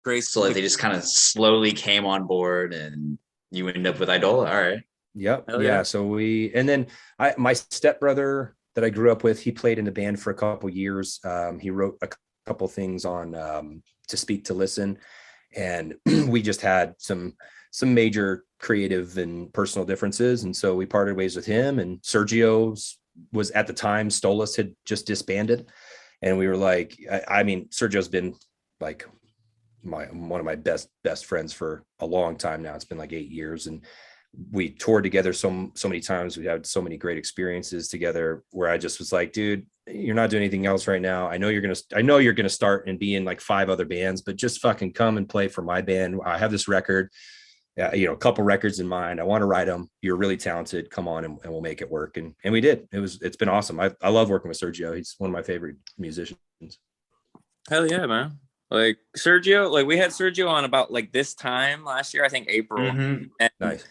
Great. So like they just kind of slowly came on board and you ended up with Eidola. All right. Yep. Yeah. So my stepbrother that I grew up with, he played in the band for a couple years. He wrote a couple things on To Speak to Listen. And we just had some major creative and personal differences. And so we parted ways with him, and Sergio was at the time, Stolas had just disbanded. And we were like, I mean, Sergio's been like one of my best friends for a long time now. It's been like 8 years. And we toured together so many times. We had so many great experiences together where I just was like, dude, you're not doing anything else right now. I know you're going to start and be in like 5 other bands, but just fucking come and play for my band. I have this record, a couple records in mind. I want to write them. You're really talented. Come on and we'll make it work. And we did. It's been awesome. I love working with Sergio. He's one of my favorite musicians. Hell yeah, man. Like Sergio, like we had Sergio on about like this time last year, I think April. Mm-hmm. And nice.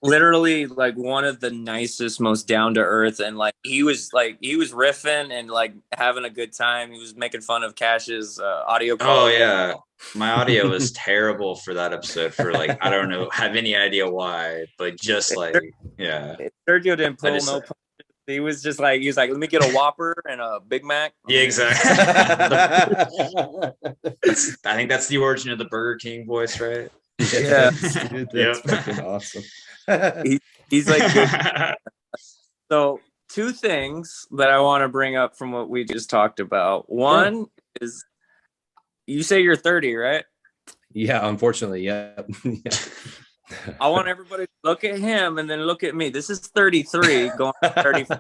Literally like one of the nicest, most down to earth, and like he was riffing and like having a good time. He was making fun of Cash's audio quality. Oh yeah, my audio was terrible for that episode. For like I don't know, have any idea why, but just like Sergio didn't pull no punches. He was like, let me get a Whopper and a Big Mac. Yeah, exactly. I think that's the origin of the Burger King voice, right? Yeah, dude, that's fucking awesome. He's like good. So 2 things that I want to bring up from what we just talked about. One is, you say you're 30, right? Yeah, unfortunately, yeah. I want everybody to look at him and then look at me. This is 33 going to 34.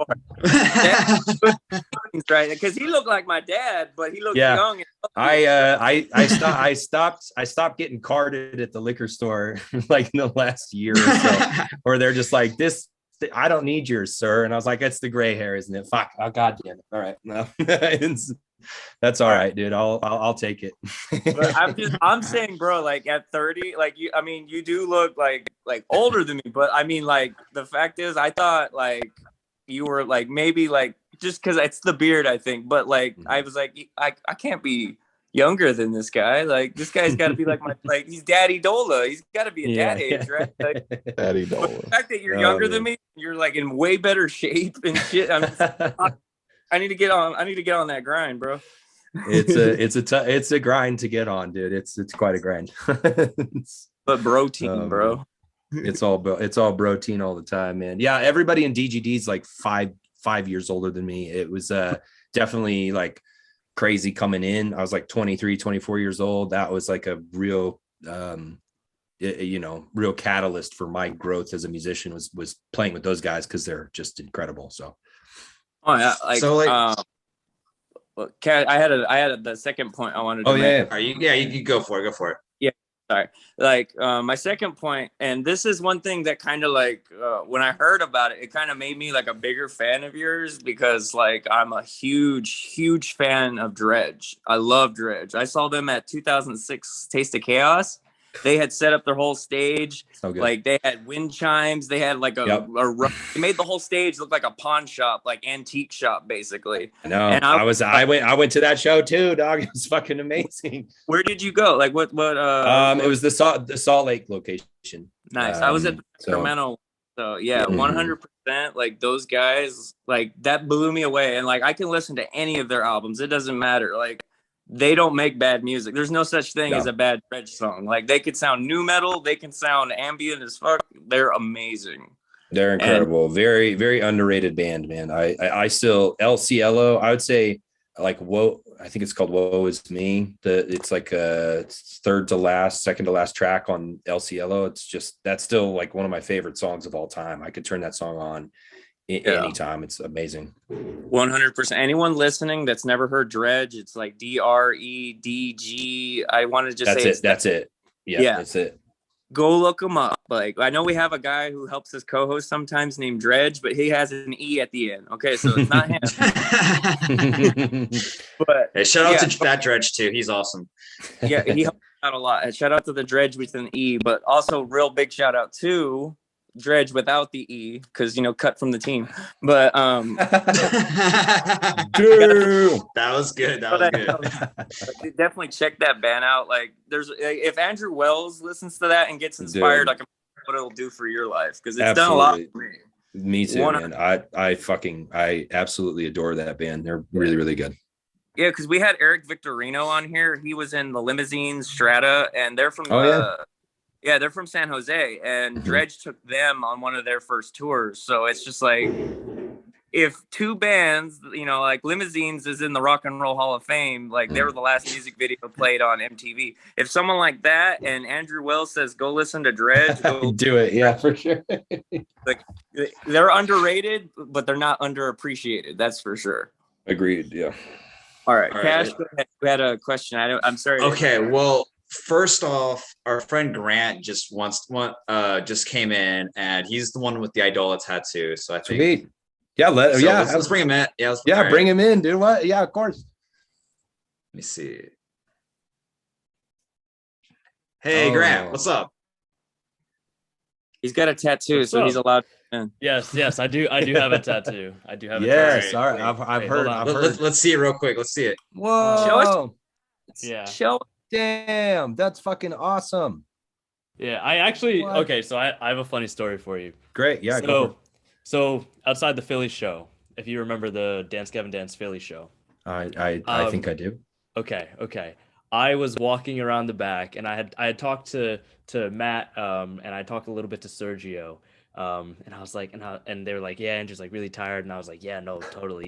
Right? Because he looked like my dad, but he looked young. I stopped getting carded at the liquor store like in the last year or so, where they're just like, this, I don't need yours, sir. And I was like, it's the gray hair, isn't it? Fuck. Oh, God damn it. All right. No. That's all right, dude. I'll take it. But I'm saying, bro, like at 30, like you do look like older than me, but I mean, like the fact is, I thought like you were like maybe like just because it's the beard, I think, but like I was like, I can't be younger than this guy. Like this guy's got to be like he's Daddy Dola. He's got to be a dad age, right? Like, Daddy Dola. The fact that you're younger than me, you're like in way better shape and shit. I need to get on that grind, bro. It's a grind to get on, dude. It's quite a grind. But bro team, bro. It's all bro teen all the time, man. Yeah, everybody in DGD is like five years older than me. It was definitely like crazy coming in. I was like 23, 24 years old. That was like a real real catalyst for my growth as a musician was playing with those guys because they're just incredible. So Kat, I had the second point I wanted to make. You go for it. Yeah. Sorry. Like my second point, and this is one thing that kind of like when I heard about it, it kind of made me like a bigger fan of yours because like I'm a huge fan of Dredge. I love Dredge. I saw them at 2006 Taste of Chaos. They had set up their whole stage. So good. Like they had wind chimes. They had like they made the whole stage look like a pawn shop, like antique shop, basically. I know. And I went to that show too, dog. It was fucking amazing. Where did you go? Like what? It was the Salt Lake location. Nice. I was at Sacramento. So yeah, 100%. Like those guys, like that blew me away. And like I can listen to any of their albums. It doesn't matter. Like they don't make bad music. There's no such thing as a bad Dredge song. Like they could sound new metal, they can sound ambient as fuck. They're amazing. They're incredible. Very, very underrated band, man. I still El Cielo, I would say like Whoa, I think it's called Woe Is Me. It's like a second to last track on El Cielo. It's just that's still like one of my favorite songs of all time. I could turn that song on anytime. It's amazing. 100%. Anyone listening that's never heard Dredge, it's like DREDG. I want to just say that's it. Yeah, that's it. Go look them up. Like I know we have a guy who helps us co-host sometimes named Dredge, but he has an E at the end. Okay, so it's not him. But hey, shout out to that Dredge too. He's awesome. Yeah, he helped out a lot. Shout out to the Dredge with an E, but also real big shout out to Dredge without the E, because cut from the team. But that was good. Definitely check that band out. Like if Andrew Wells listens to that and gets inspired, I can what it'll do for your life, because it's done a lot for me. Me too, man. I absolutely adore that band. They're really, really good. Yeah, because we had Eric Victorino on here. He was in the Limousine Strata, and they're from they're from San Jose, and Dredge took them on one of their first tours. So it's just like, if two bands, like Limousines is in the Rock and Roll Hall of Fame, like they were the last music video played on MTV. If someone like that and Andrew Wells says, go listen to Dredge, go do it. Yeah, for sure. Like they're underrated, but they're not underappreciated. That's for sure. Agreed. Yeah. All right. Cash, go ahead. We had a question. I'm sorry. Okay. Well, first off, our friend Grant just came in, and he's the one with the Eidola tattoo. So I think, sweet. Yeah, let's bring him in. Bring him in, dude. What? Yeah, of course. Let me see. Hey, Grant, what's up? He's got a tattoo, so he's allowed. Yes, I do have a tattoo. I do have a tattoo. Yes, all right. I've heard. Let's see it real quick. Let's see it. Whoa. Yeah. Damn, that's fucking awesome. Yeah, I actually so I have a funny story for you. Great. Yeah. So outside the Philly show, if you remember the Gavin Dance Philly show. I think I do. Okay. I was walking around the back, and I had talked to Matt, and I talked a little bit to Sergio. And I was like, and they were like, yeah, Andrew's like really tired, and I was like, yeah, no, totally.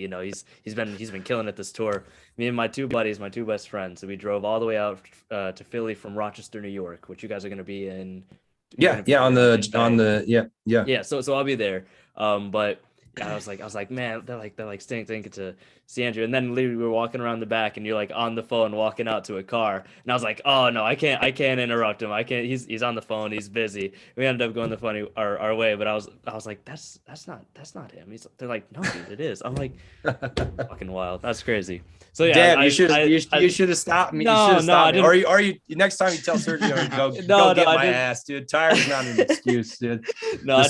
He's been killing it this tour. Me and my two buddies, my two best friends, so we drove all the way out to Philly from Rochester, New York, which you guys are going to be in. Yeah. So I'll be there. But I was like, man, they're like thinking to see Andrew, and then literally we were walking around the back, and you're like on the phone walking out to a car, and I was like, oh no, I can't interrupt him. I can't. He's on the phone. He's busy. We ended up going the funny our way, but I was like, that's not him. They're like, no, dude, it is. I'm like, fucking wild. That's crazy. So yeah, damn, you should have stopped me. No, I didn't. Or you next time you tell Sergio, go get my ass, dude. Tired's not an excuse, dude. No, I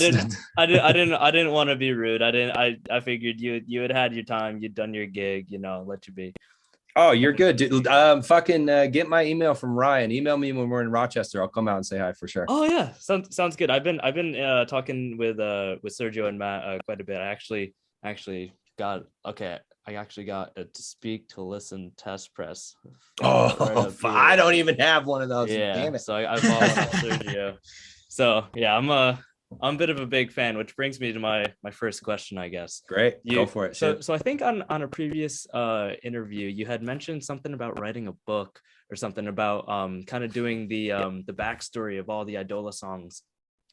didn't want to be rude. I figured you had your time, you'd done your gig, let you be. Oh, you're good, dude. Get my email from Ryan. Email me when we're in Rochester. I'll come out and say hi for sure. Oh yeah, sounds good. I've been talking with Sergio and Matt quite a bit. I actually got a to speak to listen test press. I don't even have one of those. Yeah, damn it. So I followed Sergio. So yeah, I'm a bit of a big fan, which brings me to my first question, I guess. Great, go for it. So I think on a previous interview, you had mentioned something about writing a book or something about kind of doing the backstory of all the Eidola songs,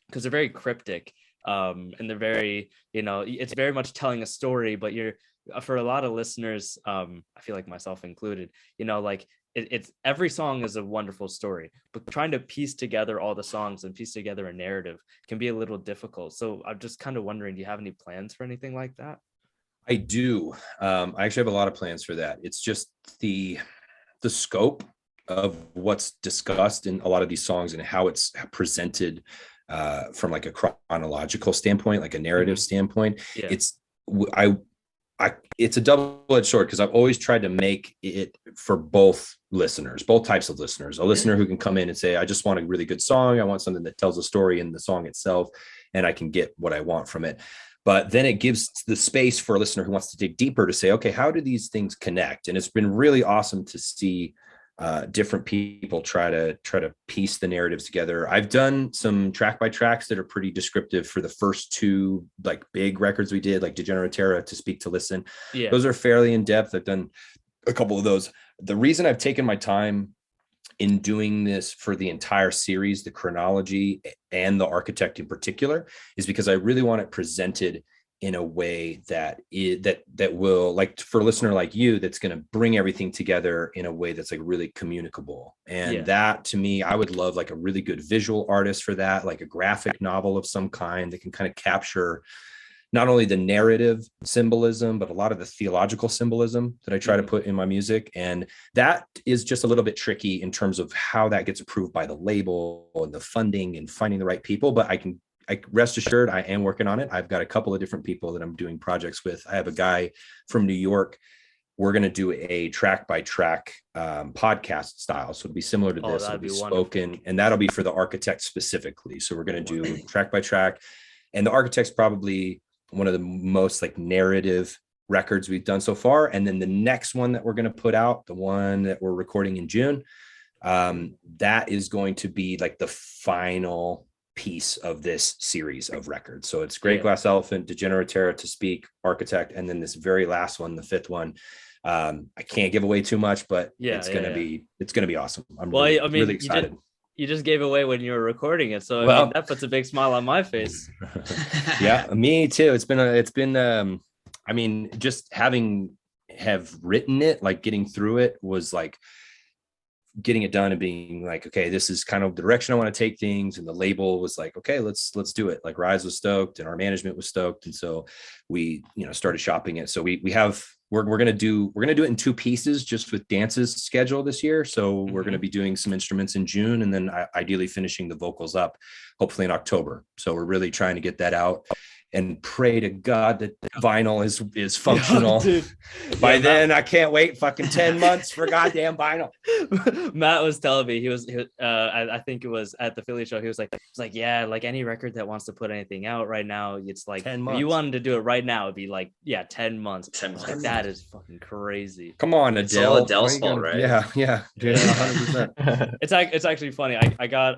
because they're very cryptic, and they're very, it's very much telling a story, but you're, for a lot of listeners, I feel like myself included, like it's every song is a wonderful story, but trying to piece together all the songs and piece together a narrative can be a little difficult. So I'm just kind of wondering, do you have any plans for anything like that? I do. I actually have a lot of plans for that. It's just the scope of what's discussed in a lot of these songs and how it's presented from like a chronological standpoint, like a narrative standpoint. Yeah. It's a double-edged sword because I've always tried to make it for both listeners, both types of listeners. A listener who can come in and say, I just want a really good song. I want something that tells a story in the song itself, and I can get what I want from it. But then it gives the space for a listener who wants to dig deeper to say, okay, how do these things connect? And it's been really awesome to see different people try to piece the narratives together. I've done some track by tracks that are pretty descriptive for the first two like big records we did, like Degenerate Terra, To Speak to Listen. Yeah. Those are fairly in depth. I've done a couple of those. The reason I've taken my time in doing this for the entire series, the chronology and the architect in particular, is because I really want it presented in a way that will, like, for a listener like you, that's going to bring everything together in a way that's like really communicable. And that, to me, I would love like a really good visual artist for that, like a graphic novel of some kind that can kind of capture not only the narrative symbolism, but a lot of the theological symbolism that I try to put in my music. And that is just a little bit tricky in terms of how that gets approved by the label and the funding and finding the right people. But I rest assured, I am working on it. I've got a couple of different people that I'm doing projects with. I have a guy from New York. We're going to do a track by track podcast style. So it'll be similar to this. It'll be spoken, and that'll be for the architect specifically. So we're going to do track by track, and the architect's probably one of the most like narrative records we've done so far. And then the next one that we're going to put out, the one that we're recording in June, that is going to be like the final piece of this series of records. So it's Great Glass Elephant, Degenerate Terra, To Speak, Architect, and then this very last one, the fifth one. I can't give away too much, but it's going to be awesome. I'm really excited. You just gave away when you were recording it, so I mean, that puts a big smile on my face. Yeah, me too. It's been I mean, just have written it, like getting through it was like getting it done and being like, okay, this is kind of the direction I want to take things. And the label was like, okay, let's do it. Like Rise was stoked and our management was stoked. And so we, started shopping it. So we're going to do it in two pieces, just with Dance's schedule this year. So we're going to be doing some instruments in June, and then ideally finishing the vocals up, hopefully in October. So we're really trying to get that out and pray to God that vinyl is functional. By then, I can't wait fucking 10 months for goddamn vinyl. Matt was telling me, he was I think it was at the Philly show. He was like, yeah, like any record that wants to put anything out right now, it's like 10 months. If you wanted to do it right now, it'd be like, 10 months. 10 months. Like, that is fucking crazy. Come on, Adele. It's all Adele's fault, right? Yeah, 100%. It's actually funny. I got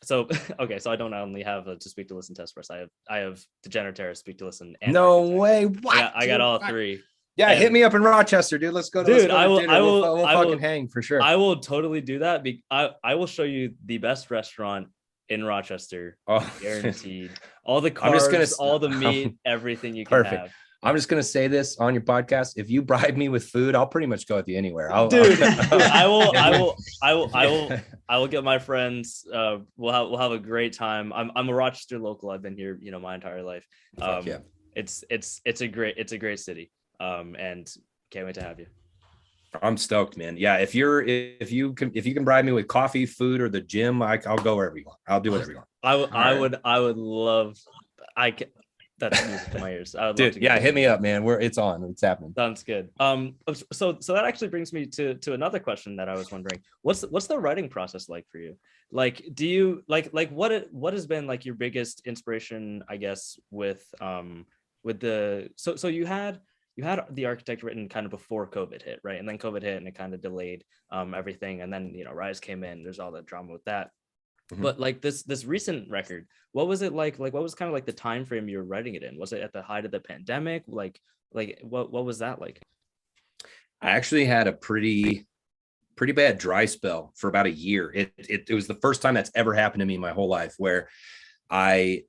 so I don't only have a To Speak to Listen test first. I have Degenerate Terra, Speak to Listen, and no way. What? I got all three. Yeah, hit me up in Rochester, dude. Let's go to dinner. We'll fucking hang for sure. I will totally do that. I will show you the best restaurant in Rochester. Oh, guaranteed. All the carbs, all the meat, everything you can have. I'm just gonna say this on your podcast. If you bribe me with food, I'll pretty much go with you anywhere. I will get my friends. We'll have a great time. I'm a Rochester local. I've been here, my entire life. It's a great city. And can't wait to have you. I'm stoked, man. Yeah, if you can bribe me with coffee, food, or the gym, I'll go wherever you want. I'll do whatever you want. I would love. That's music to my ears. Dude, hit me up, man. It's on. It's happening. Sounds good. So that actually brings me to another question that I was wondering. What's the writing process like for you? Like, do you like what has been like your biggest inspiration, I guess, with the so you had the Architect written kind of before COVID hit, right? And then COVID hit and it kind of delayed everything. And then Rise came in. There's all that drama with that. Mm-hmm. But like this recent record, what was it like? Like, what was kind of like the time frame you were writing it in? Was it at the height of the pandemic? Like what was that like? I actually had a pretty bad dry spell for about a year. It was the first time that's ever happened to me in my whole life, where I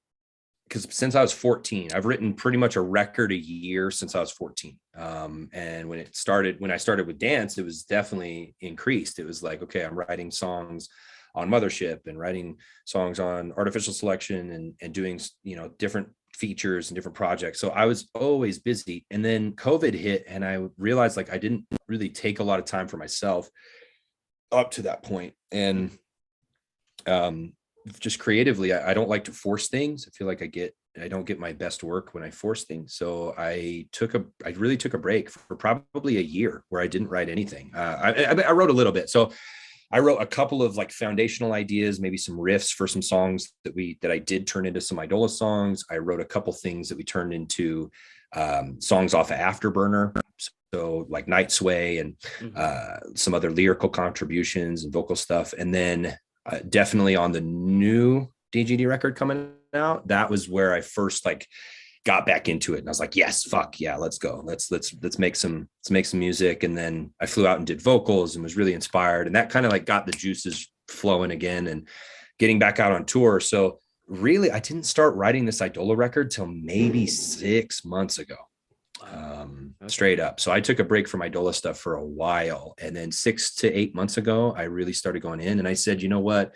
because since I was 14, I've written pretty much a record a year since I was 14. And when I started with dance, it was definitely increased. It was like, okay, I'm writing songs on Mothership and writing songs on artificial selection and doing, different features and different projects. So I was always busy. And then COVID hit and I realized like I didn't really take a lot of time for myself up to that point. And just creatively, I don't like to force things. I feel like I don't get my best work when I force things. So I really took a break for probably a year where I didn't write anything. I wrote a little bit. So I wrote a couple of like foundational ideas, maybe some riffs for some songs that I did turn into some Eidola songs. I wrote a couple things that we turned into songs off of Afterburner. So like Night Sway and some other lyrical contributions and vocal stuff. And then definitely on the new DGD record coming out, that was where I first like got back into it. And I was like, yes, fuck yeah, let's go. Let's make some music. And then I flew out and did vocals and was really inspired. And that kind of like got the juices flowing again and getting back out on tour. So really, I didn't start writing this Eidola record till maybe 6 months ago. Straight up. So I took a break from Eidola stuff for a while. And then 6 to 8 months ago, I really started going in and I said, you know what?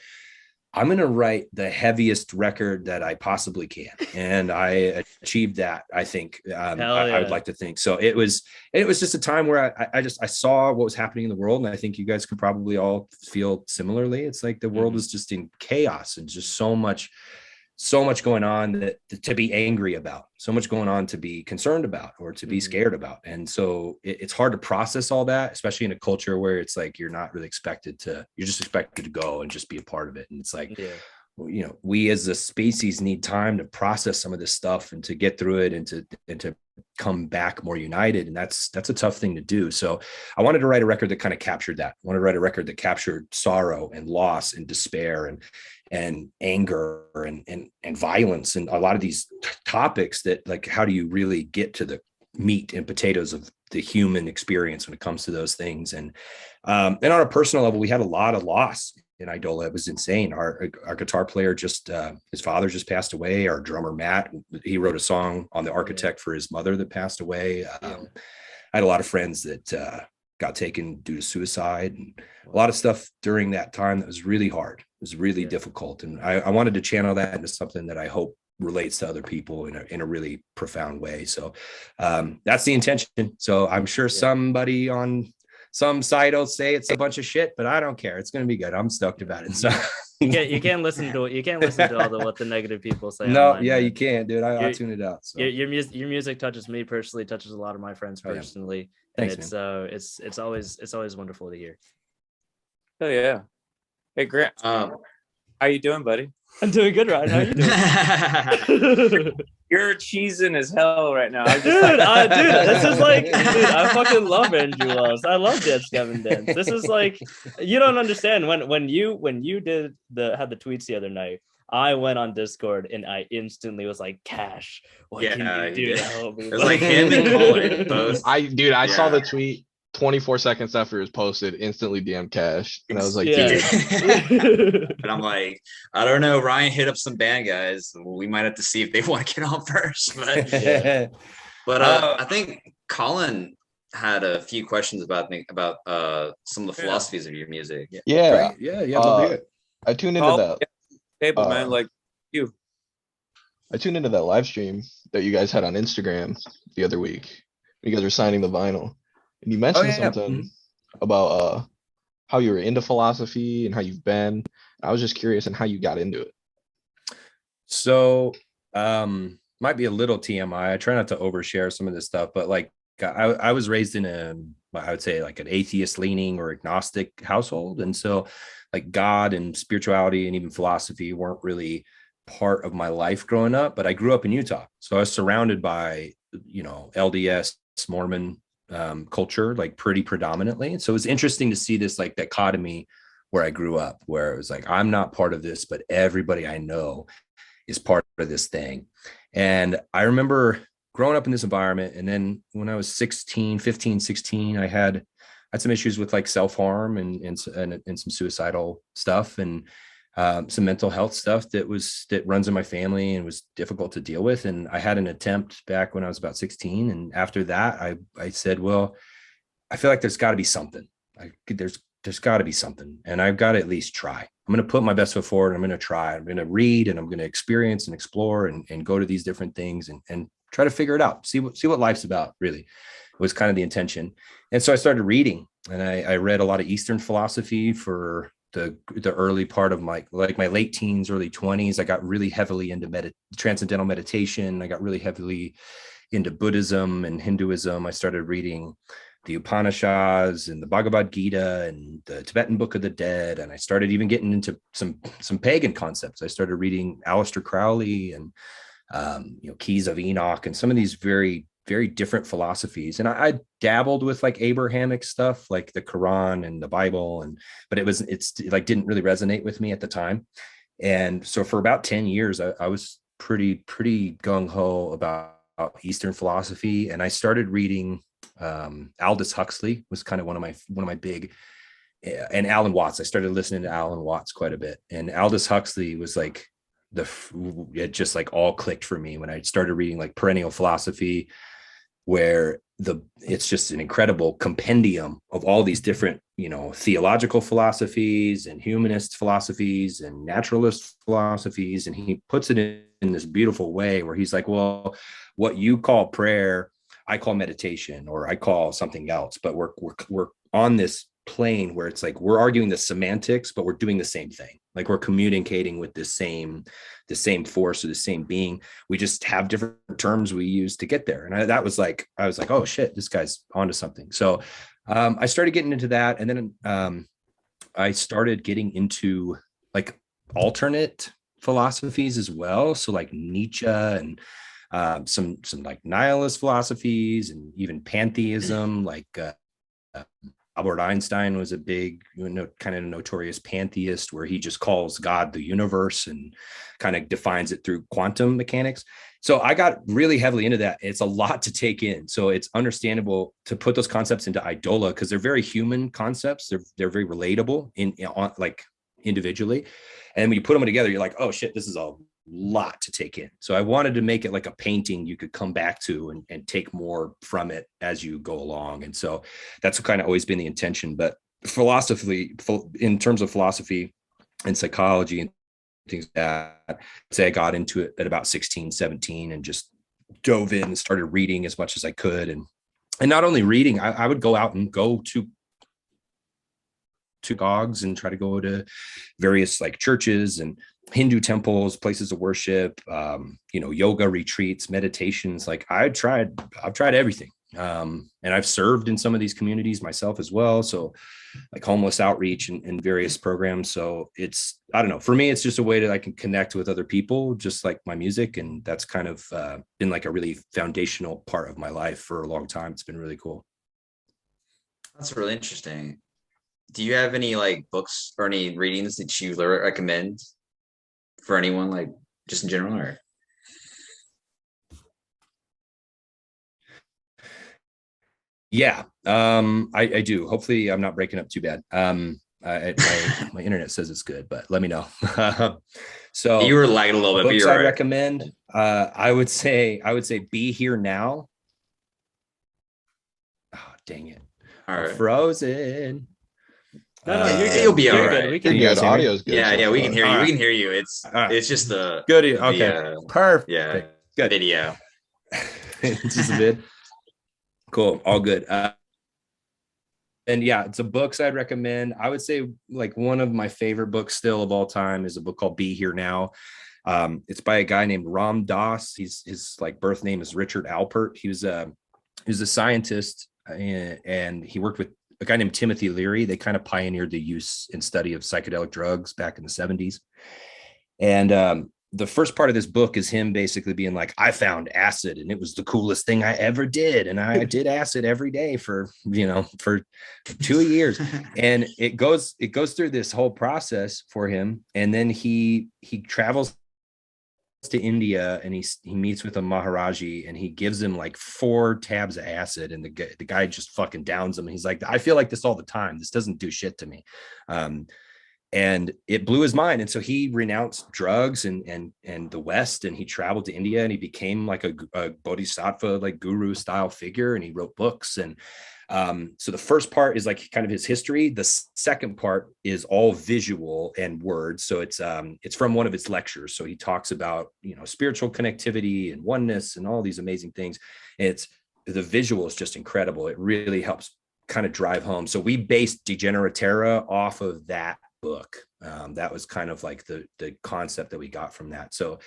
I'm going to write the heaviest record that I possibly can. And I achieved that. I think I would like to think so. It was just a time where I saw what was happening in the world. And I think you guys could probably all feel similarly. It's like the world is just in chaos and just so much going on to be angry about, so much going on to be concerned about or to be scared about. And so it's hard to process all that, especially in a culture where it's like, you're just expected to go and just be a part of it. And it's like, we as a species need time to process some of this stuff and to get through it and to come back more united. And that's a tough thing to do. So I wanted to write a record that kind of captured that. I wanted to write a record that captured sorrow and loss and despair and anger and violence and a lot of these topics that like, how do you really get to the meat and potatoes of the human experience when it comes to those things? And on a personal level, we had a lot of loss in Eidola. It was insane. Our guitar player his father just passed away. Our drummer, Matt, he wrote a song on the Architect for his mother that passed away. I had a lot of friends that got taken due to suicide and a lot of stuff during that time that was really hard. It was really difficult. And I wanted to channel that into something that I hope relates to other people in a really profound way. So that's the intention. So I'm sure somebody on some side will say it's a bunch of shit, but I don't care. It's going to be good. I'm stoked about it. So you can't listen to all what the negative people say. No, online, you can't, dude. I'll tune it out. So. Your music touches me personally, touches a lot of my friends personally. Thanks, and it's always wonderful to hear. Oh yeah. Hey Grant, how you doing, buddy? I'm doing good, Ryan. How you doing? You're cheesing as hell right now. Dude, this is like, I fucking love Andrew Wells. I love Gavin Dance. This is like, you don't understand when you had the tweets the other night. I went on Discord and I instantly was like, Cash, what can you do to help me? It was like him and Colin both. I saw the tweet 24 seconds after it was posted, instantly DM Cash. And I was like, dude. And I'm like, I don't know. Ryan hit up some band guys. We might have to see if they want to get on first. But I think Colin had a few questions about some of the philosophies of your music. Yeah. Yeah. I tuned into that. Table, man, like you. I tuned into that live stream that you guys had on Instagram the other week. You guys were signing the vinyl. And you mentioned something about how you were into philosophy and how you've been. I was just curious on how you got into it. So might be a little TMI. I try not to overshare some of this stuff, but like I was raised in I would say like an atheist leaning or agnostic household. And so like God and spirituality and even philosophy weren't really part of my life growing up, but I grew up in Utah. So I was surrounded by, LDS Mormon culture, like pretty predominantly. And so it was interesting to see this like dichotomy where I grew up, where it was like, I'm not part of this, but everybody I know is part of this thing. And I remember growing up in this environment. And then when I was 15, 16, I had some issues with like self-harm and some suicidal stuff. And some mental health stuff that runs in my family and was difficult to deal with. And I had an attempt back when I was about 16. And after that, I said, well, I feel like there's got to be something. There's got to be something, and I've got to at least try. I'm going to put my best foot forward. I'm going to try. I'm going to read, and I'm going to experience and explore and go to these different things and try to figure it out. See what life's about. Really, was kind of the intention. And so I started reading, and I read a lot of Eastern philosophy for the early part of my late teens, early 20s. I got really heavily into transcendental meditation. I got really heavily into Buddhism and Hinduism. I started reading the Upanishads and the Bhagavad Gita and the Tibetan Book of the Dead. And I started even getting into some pagan concepts. I started reading Aleister Crowley and, Keys of Enoch and some of these very, very different philosophies. And I dabbled with like Abrahamic stuff, like the Quran and the Bible. But it's like, didn't really resonate with me at the time. And so for about 10 years, I was pretty gung ho about Eastern philosophy. And I started reading Aldous Huxley was kind of one of my big, and Alan Watts. I started listening to Alan Watts quite a bit, and Aldous Huxley was like it just like all clicked for me when I started reading like Perennial Philosophy, where it's just an incredible compendium of all these different, theological philosophies and humanist philosophies and naturalist philosophies. And he puts it in this beautiful way where he's like, well, what you call prayer, I call meditation, or I call something else, but we're on this plane where it's like, we're arguing the semantics, but we're doing the same thing. Like we're communicating with the same force or the same being. We just have different terms we use to get there. And I was like, oh shit, this guy's onto something. So I started getting into that. And then I started getting into like alternate philosophies as well. So like Nietzsche and some like nihilist philosophies and even pantheism, like Albert Einstein was a big, kind of notorious pantheist, where he just calls God the universe and kind of defines it through quantum mechanics. So I got really heavily into that. It's a lot to take in. So it's understandable to put those concepts into Eidola because they're very human concepts. They're very relatable like individually. And when you put them together, you're like, oh shit, this is a lot to take in. So I wanted to make it like a painting you could come back to and take more from it as you go along. And so that's kind of always been the intention. But philosophy, in terms of philosophy and psychology and things like that, I'd say I got into it at about 16, 17 and just dove in and started reading as much as I could. And not only reading, I would go out and go to gogs and try to go to various like churches and Hindu temples, places of worship, yoga retreats, meditations. Like I've tried everything. And I've served in some of these communities myself as well. So like homeless outreach and various programs. So it's, I don't know, for me, it's just a way that I can connect with other people, just like my music. And that's kind of been like a really foundational part of my life for a long time. It's been really cool. That's really interesting. Do you have any like books or any readings that you recommend for anyone, like just in general? Or yeah, I do. Hopefully I'm not breaking up too bad. My internet says it's good, but let me know. So you were lagging a little bit, but you're I right. recommend, I would say Be Here Now. Oh, dang it. All right. Frozen. No, you're good. You'll be all You're right. good. We You're can good. Audio's good. Yeah, we can hear you. All right. We can hear you. It's right. it's just the good. Okay. Perfect. Yeah. Good. Video. It's just a bit. Cool. All good. And yeah, it's a books I'd recommend. I would say like one of my favorite books still of all time is a book called Be Here Now. It's by a guy named Ram Dass. His like birth name is Richard Alpert. He was a scientist and he worked with a guy named Timothy Leary. They kind of pioneered the use and study of psychedelic drugs back in the 70s. And the first part of this book is him basically being like, I found acid and it was the coolest thing I ever did. And I did acid every day for 2 years. And it goes through this whole process for him. And then he travels to India and he meets with a Maharaji and he gives him like 4 tabs of acid. And the guy just fucking downs him. And he's like, I feel like this all the time. This doesn't do shit to me. and it blew his mind. And so he renounced drugs and the West, and he traveled to India, and he became like a bodhisattva, like guru style figure, and he wrote books. And so the first part is like kind of his history. The second part is all visual and words. So it's from one of his lectures. So he talks about, spiritual connectivity and oneness and all these amazing things. The visual is just incredible. It really helps kind of drive home. So we based Degeneratera off of that book. That was kind of like the concept that we got from that. So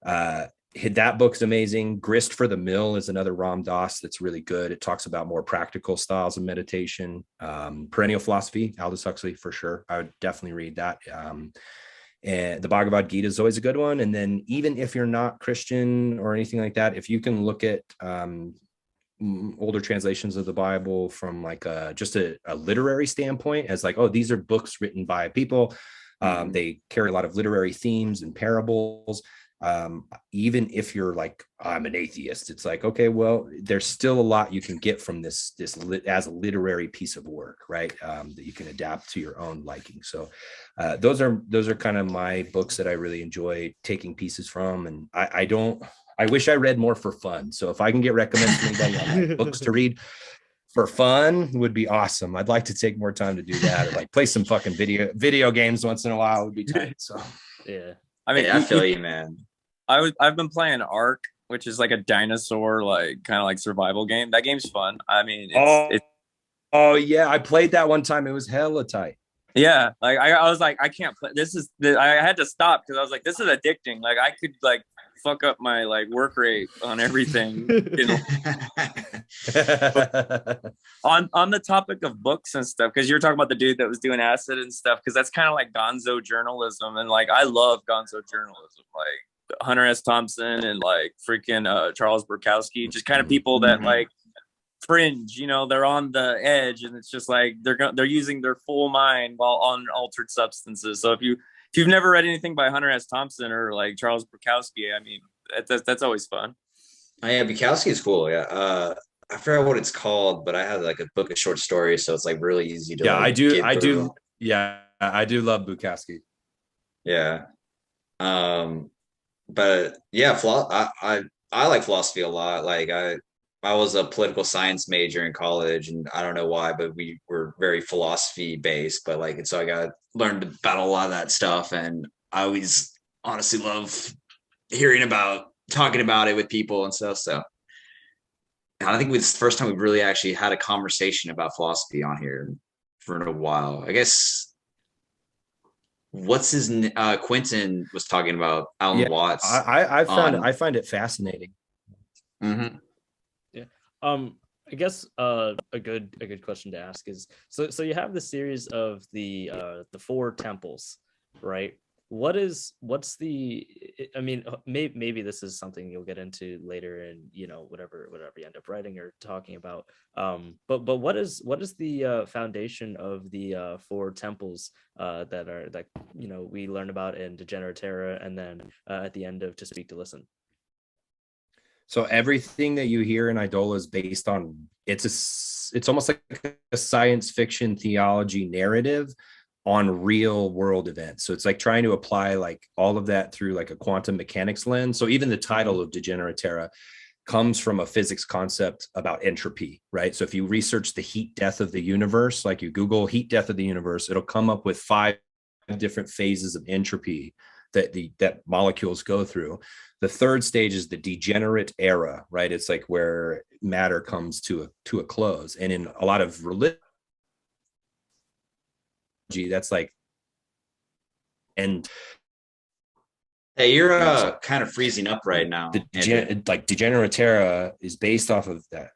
that book's amazing. Grist for the Mill is another Ram Dass that's really good. It talks about more practical styles of meditation. Perennial Philosophy, Aldous Huxley, for sure. I would definitely read that. And the Bhagavad Gita is always a good one. And then even if you're not Christian or anything like that, if you can look at older translations of the Bible from like just a literary standpoint, as like, oh, these are books written by people. They carry a lot of literary themes and parables. Even if you're like, I'm an atheist, it's like, okay, well, there's still a lot you can get from this as a literary piece of work, right? That you can adapt to your own liking. So those are kind of my books that I really enjoy taking pieces from. And I wish I read more for fun. So if I can get recommended to anybody on like books to read for fun, would be awesome. I'd like to take more time to do that, or like play some fucking video games once in a while would be tight. So yeah. I mean, I feel you, man. I've been playing Ark, which is like a dinosaur, like kind of like survival game. That game's fun. I mean, oh yeah, I played that one time. It was hella tight. Yeah, like I was like, I can't play. I had to stop because I was like, this is addicting. Like I could like fuck up my like work rate on everything. On the topic of books and stuff, because you're talking about the dude that was doing acid and stuff, because that's kind of like gonzo journalism, and like I love gonzo journalism, like Hunter S. Thompson and like freaking Charles Bukowski, just kind of people that like fringe, they're on the edge, and it's just like they're using their full mind while on altered substances. So if you've never read anything by Hunter S. Thompson or like Charles Bukowski, I mean, that's always fun. Oh yeah, Bukowski is cool. Yeah, I forgot what it's called, but I have like a book of short stories, so it's like really easy to. Yeah, like, I do. Yeah, I do love Bukowski. Yeah, but yeah, I like philosophy a lot. Like I was a political science major in college, and I don't know why, but we were very philosophy based. But like, and so I got learned about a lot of that stuff, and I always honestly love talking about it with people and stuff. So I think it's the first time we've really actually had a conversation about philosophy on here for a while. I guess Quentin was talking about Alan Watts. I find it fascinating. Mm-hmm. Yeah. I guess a good question to ask is, so you have the series of the four temples, right? What's the, I mean, maybe this is something you'll get into later in, whatever you end up writing or talking about. But what is the foundation of the four temples that we learn about in Degeneratera, and then at the end of To Speak to Listen? So everything that you hear in Eidola is based on, it's almost like a science fiction theology narrative on real world events. So it's like trying to apply like all of that through like a quantum mechanics lens. So even the title of Degeneratera comes from a physics concept about entropy, right? So if you research the heat death of the universe, like you Google heat death of the universe, it'll come up with 5 different phases of entropy that molecules go through. The third stage is the degenerate era, right? It's like where matter comes to a close. And in a lot of religion, that's like, and hey, you're kind of freezing up right now. Like Degeneratera is based off of that.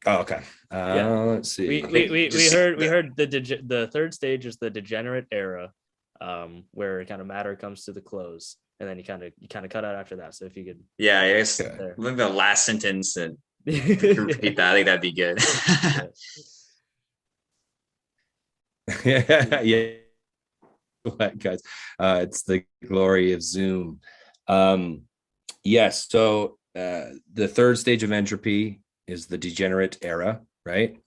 Oh, okay. Let's see. We heard the third stage is the degenerate era, where kind of matter comes to the close, and then you kind of cut out after that. So if you could, yeah, I guess maybe the last sentence and repeat that. I think that'd be good. Yeah. What, guys? It's the glory of Zoom. Yes. So the third stage of entropy is the degenerate era, right?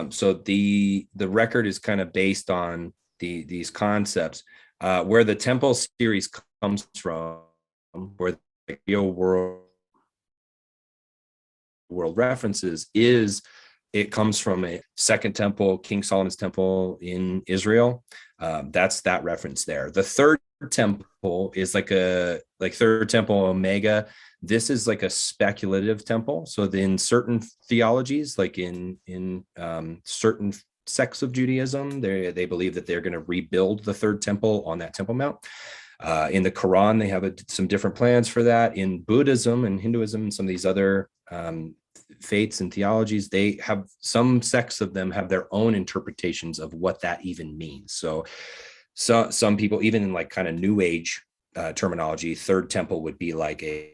So the record is kind of based on these concepts. Where the temple series comes from, where the real world references is, it comes from a second temple, King Solomon's temple in Israel. That's that reference there. The third temple is like third temple Omega. This is like a speculative temple. So in certain theologies, like in certain sects of Judaism, they believe that they're going to rebuild the third temple on that Temple Mount. In the Quran, they have some different plans for that. In Buddhism and Hinduism and some of these other faiths and theologies, they have, some sects of them have their own interpretations of what that even means. So some people, even in like kind of New Age terminology, third temple would be like a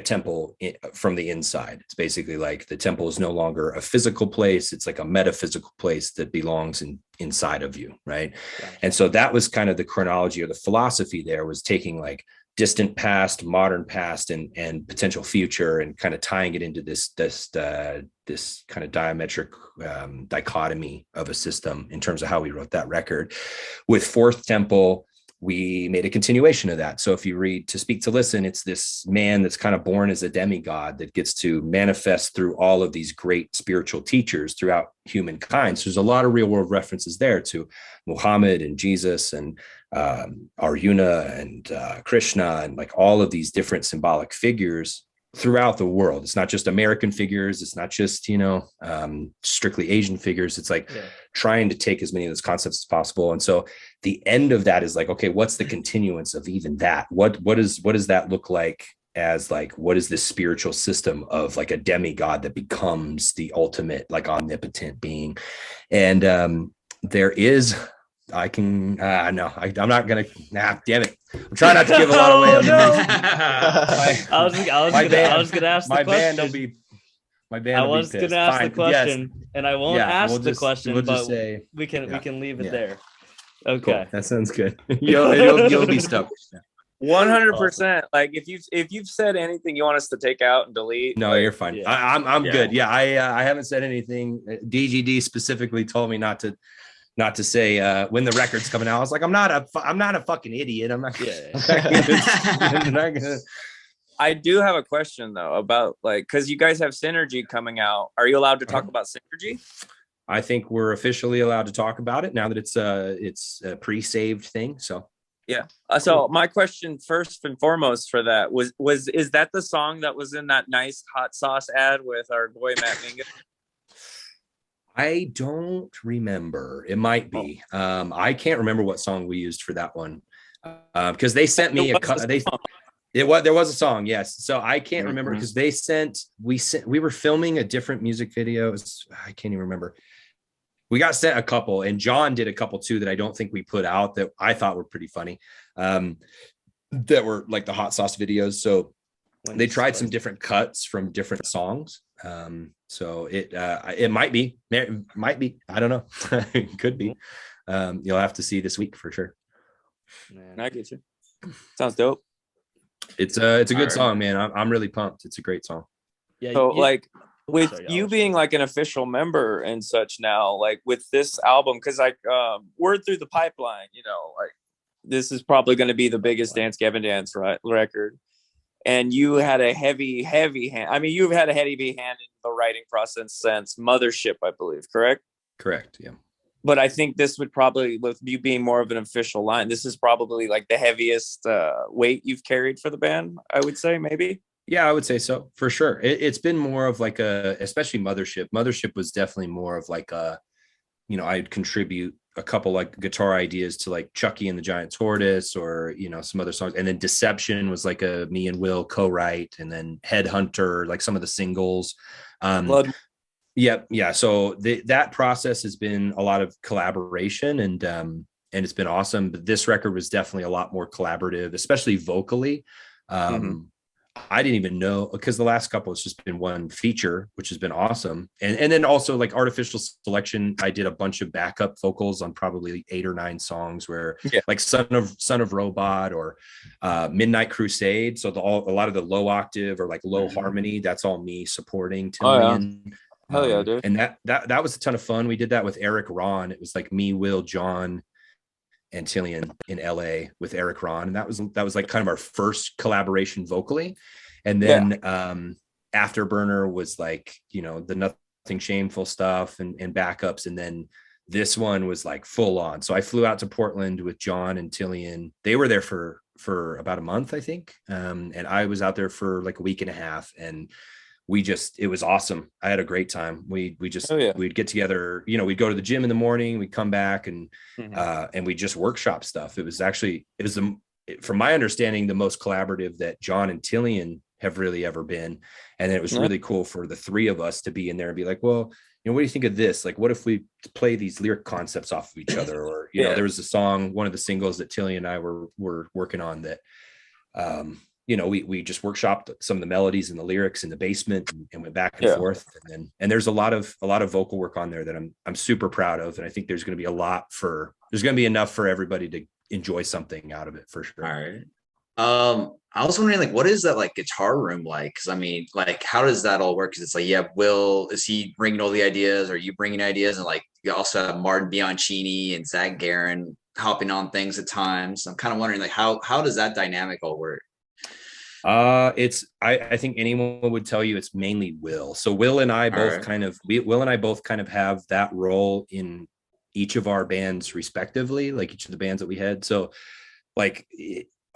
temple from the inside. It's basically like the temple is no longer a physical place. It's like a metaphysical place that belongs inside of you, right? Gotcha. And so that was kind of the chronology or the philosophy there, was taking like distant past, modern past, and potential future, and kind of tying it into this kind of diametric dichotomy of a system in terms of how we wrote that record. With Fourth Temple, we made a continuation of that. So if you read To Speak to Listen, it's this man that's kind of born as a demigod that gets to manifest through all of these great spiritual teachers throughout humankind. So there's a lot of real world references there to Muhammad and Jesus and Arjuna and Krishna, and like all of these different symbolic figures throughout the world. It's not just American figures. It's not just, strictly Asian figures. It's like trying to take as many of those concepts as possible. And so the end of that is like, okay, what's the continuance of even that? What does that look like as like, what is this spiritual system of like a demigod that becomes the ultimate, like omnipotent being? And there is, I'm not going to, damn it. I'm trying not to give a lot away. I was going to ask the question. I was going to ask the question, and I won't ask the question, but we can leave it there. Okay. Cool. That sounds good. You'll be stoked. 100%. Like if you've said anything you want us to take out and delete. No, you're fine. Yeah. I'm good. Yeah. I haven't said anything. DGD specifically told me not to say when the record's coming out. I was like, I'm not a fucking idiot. I'm not gonna. I do have a question though about like, because you guys have Synergy coming out. Are you allowed to talk about Synergy? I think we're officially allowed to talk about it now that it's a pre-saved thing. So yeah. So my question first and foremost for that is that the song that was in that nice hot sauce ad with our boy Matt Mingus? I don't remember. It might be. I can't remember what song we used for that one because they sent me there was a song, yes. So I can't remember because we were filming a different music video. I can't even remember. We got sent a couple, and John did a couple too that I don't think we put out that I thought were pretty funny. That were like the hot sauce videos. So they tried some different cuts from different songs. So it might be, I don't know. It could be. You'll have to see this week for sure. Man, I get you. Sounds dope. It's a good song, man. I'm really pumped. It's a great song. Yeah. So like with you being like an official member and such now, like with this album, because like word through the pipeline, like this is probably going to be the biggest Gavin Dance record. And you had a heavy hand. I mean, you've had a heavy hand in the writing process since Mothership, I believe, correct? Correct, yeah. But I think this would probably, with you being more of an official line, this is probably like the heaviest weight you've carried for the band, I would say, maybe. Yeah, I would say so, for sure. It's been more of like especially Mothership. Mothership was definitely more of like I'd contribute a couple like guitar ideas to like Chucky and the Giant Tortoise or some other songs, and then Deception was like a me and Will co-write, and then Headhunter, like some of the singles. Yeah. So that process has been a lot of collaboration, and it's been awesome. But this record was definitely a lot more collaborative, especially vocally. I didn't even know, because the last couple has just been one feature, which has been awesome. And then also like Artificial Selection, I did a bunch of backup vocals on probably 8 or 9 songs where like Son of Robot or Midnight Crusade. So a lot of the low octave or like low harmony, that's all me supporting Tillman. Hell yeah, dude. And that was a ton of fun. We did that with Eric Ron. It was like me, Will, John, Tillian in LA with Eric Ron. And that was like kind of our first collaboration vocally. And then Afterburner was like, you know, the Nothing Shameful stuff and backups. And then this one was like full on. So I flew out to Portland with John and Tillian. They were there for about a month, I think. And I was out there for like a week and a half, and it was awesome. I had a great time. We'd get together, you know, we'd go to the gym in the morning, we'd come back and we just workshop stuff. It was from my understanding, the most collaborative that John and Tillian have really ever been. And it was really cool for the three of us to be in there and be like, well, you know, what do you think of this? Like, what if we play these lyric concepts off of each other? Or, you know, there was a song, one of the singles that Tillian and I were working on that, you know, we just workshopped some of the melodies and the lyrics in the basement and went back and forth. And there's a lot of vocal work on there that I'm super proud of. And I think there's going to be enough for everybody to enjoy something out of it for sure. All right. I was wondering, like, what is that like guitar room like? Because I mean, like, how does that all work? Because it's like, Will, is he bringing all the ideas? Are you bringing ideas? And like, you also have Martin Bianchini and Zach Guerin hopping on things at times. I'm kind of wondering, like, how does that dynamic all work? I think anyone would tell you it's mainly Will. So Will and I both kind of have that role in each of our bands respectively, like each of the bands that we had. So like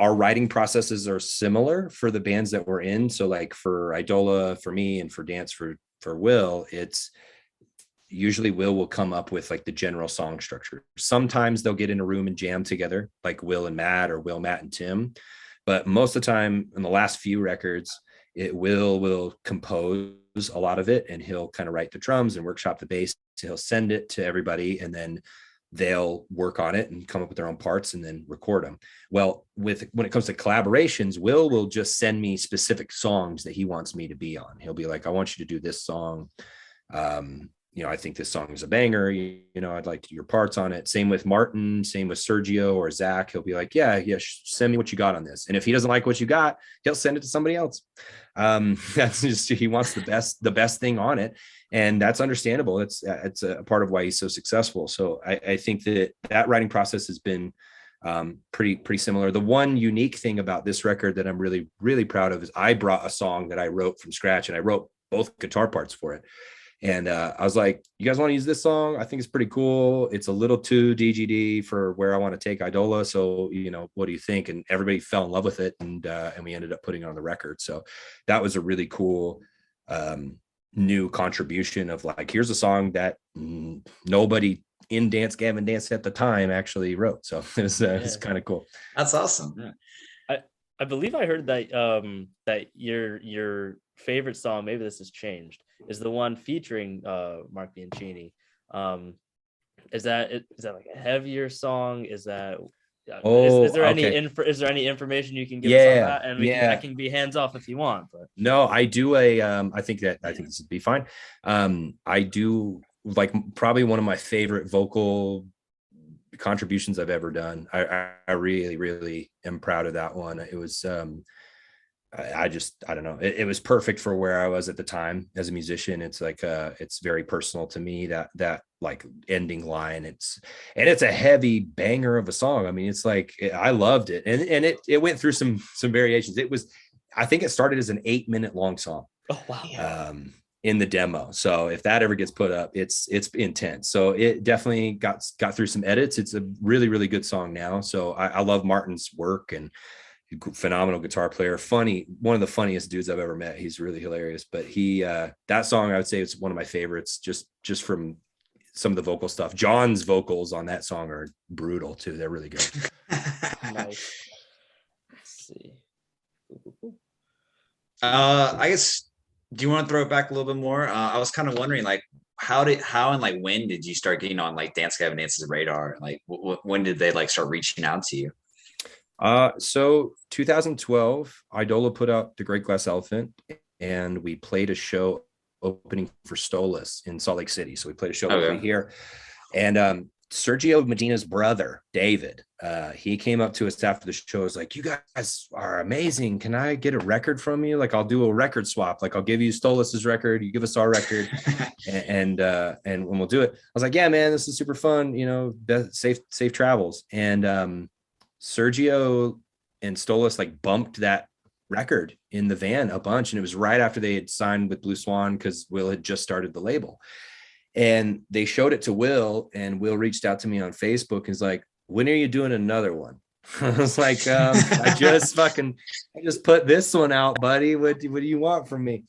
our writing processes are similar for the bands that we're in. So like for Eidola, for me, and for Dance for Will, it's usually will come up with like the general song structure. Sometimes they'll get in a room and jam together, like Will and Matt, or Will, Matt and Tim. But most of the time in the last few records, will compose a lot of it, and he'll kind of write the drums and workshop the bass. So he'll send it to everybody, and then they'll work on it and come up with their own parts and then record them. Well, when it comes to collaborations, will just send me specific songs that he wants me to be on. He'll be like, I want you to do this song. You know, I think this song is a banger. You know, I'd like to do your parts on it. Same with Martin, same with Sergio or Zach. He'll be like, yeah, send me what you got on this. And if he doesn't like what you got, he'll send it to somebody else. That's just, he wants the best thing on it. And that's understandable. It's a part of why he's so successful. So I think that writing process has been pretty similar. The one unique thing about this record that I'm really, really proud of is I brought a song that I wrote from scratch, and I wrote both guitar parts for it. And I was like, you guys want to use this song? I think it's pretty cool. It's a little too DGD for where I want to take Eidola. So, you know, what do you think? And everybody fell in love with it. And we ended up putting it on the record. So that was a really cool new contribution of like, here's a song that nobody in Gavin Dance at the time actually wrote. So it's kind of cool. That's awesome. Yeah. I believe I heard that that your favorite song, maybe this has changed, is the one featuring Mark Bianchini. Is that like a heavier song? Is that is there any information you can give us on that? And I can be hands off if you want. But no, I do I think this would be fine. I do like probably one of my favorite vocal contributions I've ever done. I really, really am proud of that one. It was I don't know. It was perfect for where I was at the time as a musician. It's like it's very personal to me, that like ending line. It's a heavy banger of a song. I mean, it's like I loved it, and it went through some variations. I think it started as an 8-minute long song. Oh wow. In the demo. So if that ever gets put up, it's intense. So it definitely got through some edits. It's a really, really good song now. So I love Martin's work, and phenomenal guitar player. Funny, one of the funniest dudes I've ever met. He's really hilarious. But that song, I would say, it's one of my favorites, just from some of the vocal stuff. John's vocals on that song are brutal too. They're really good. Nice. Let's see. I guess, do you want to throw it back a little bit more? I was kind of wondering, like, how and like when did you start getting on like Gavin Dance's radar? Like, when did they like start reaching out to you? So 2012, Eidola put out The Great Glass Elephant, and we played a show opening for Stolas in Salt Lake City. So we played a show locally here, and Sergio Medina's brother, David, he came up to us after the show. Was like, "You guys are amazing. Can I get a record from you? Like, I'll do a record swap. Like, I'll give you Stolas's record, you give us our record, and we'll do it." I was like, "Yeah, man, this is super fun. You know, safe travels." And Sergio and Stolas like bumped that record in the van a bunch, and it was right after they had signed with Blue Swan because Will had just started the label. And they showed it to Will, and Will reached out to me on Facebook and was like, "When are you doing another one?" I was like, I just put this one out, buddy. What do you want from me?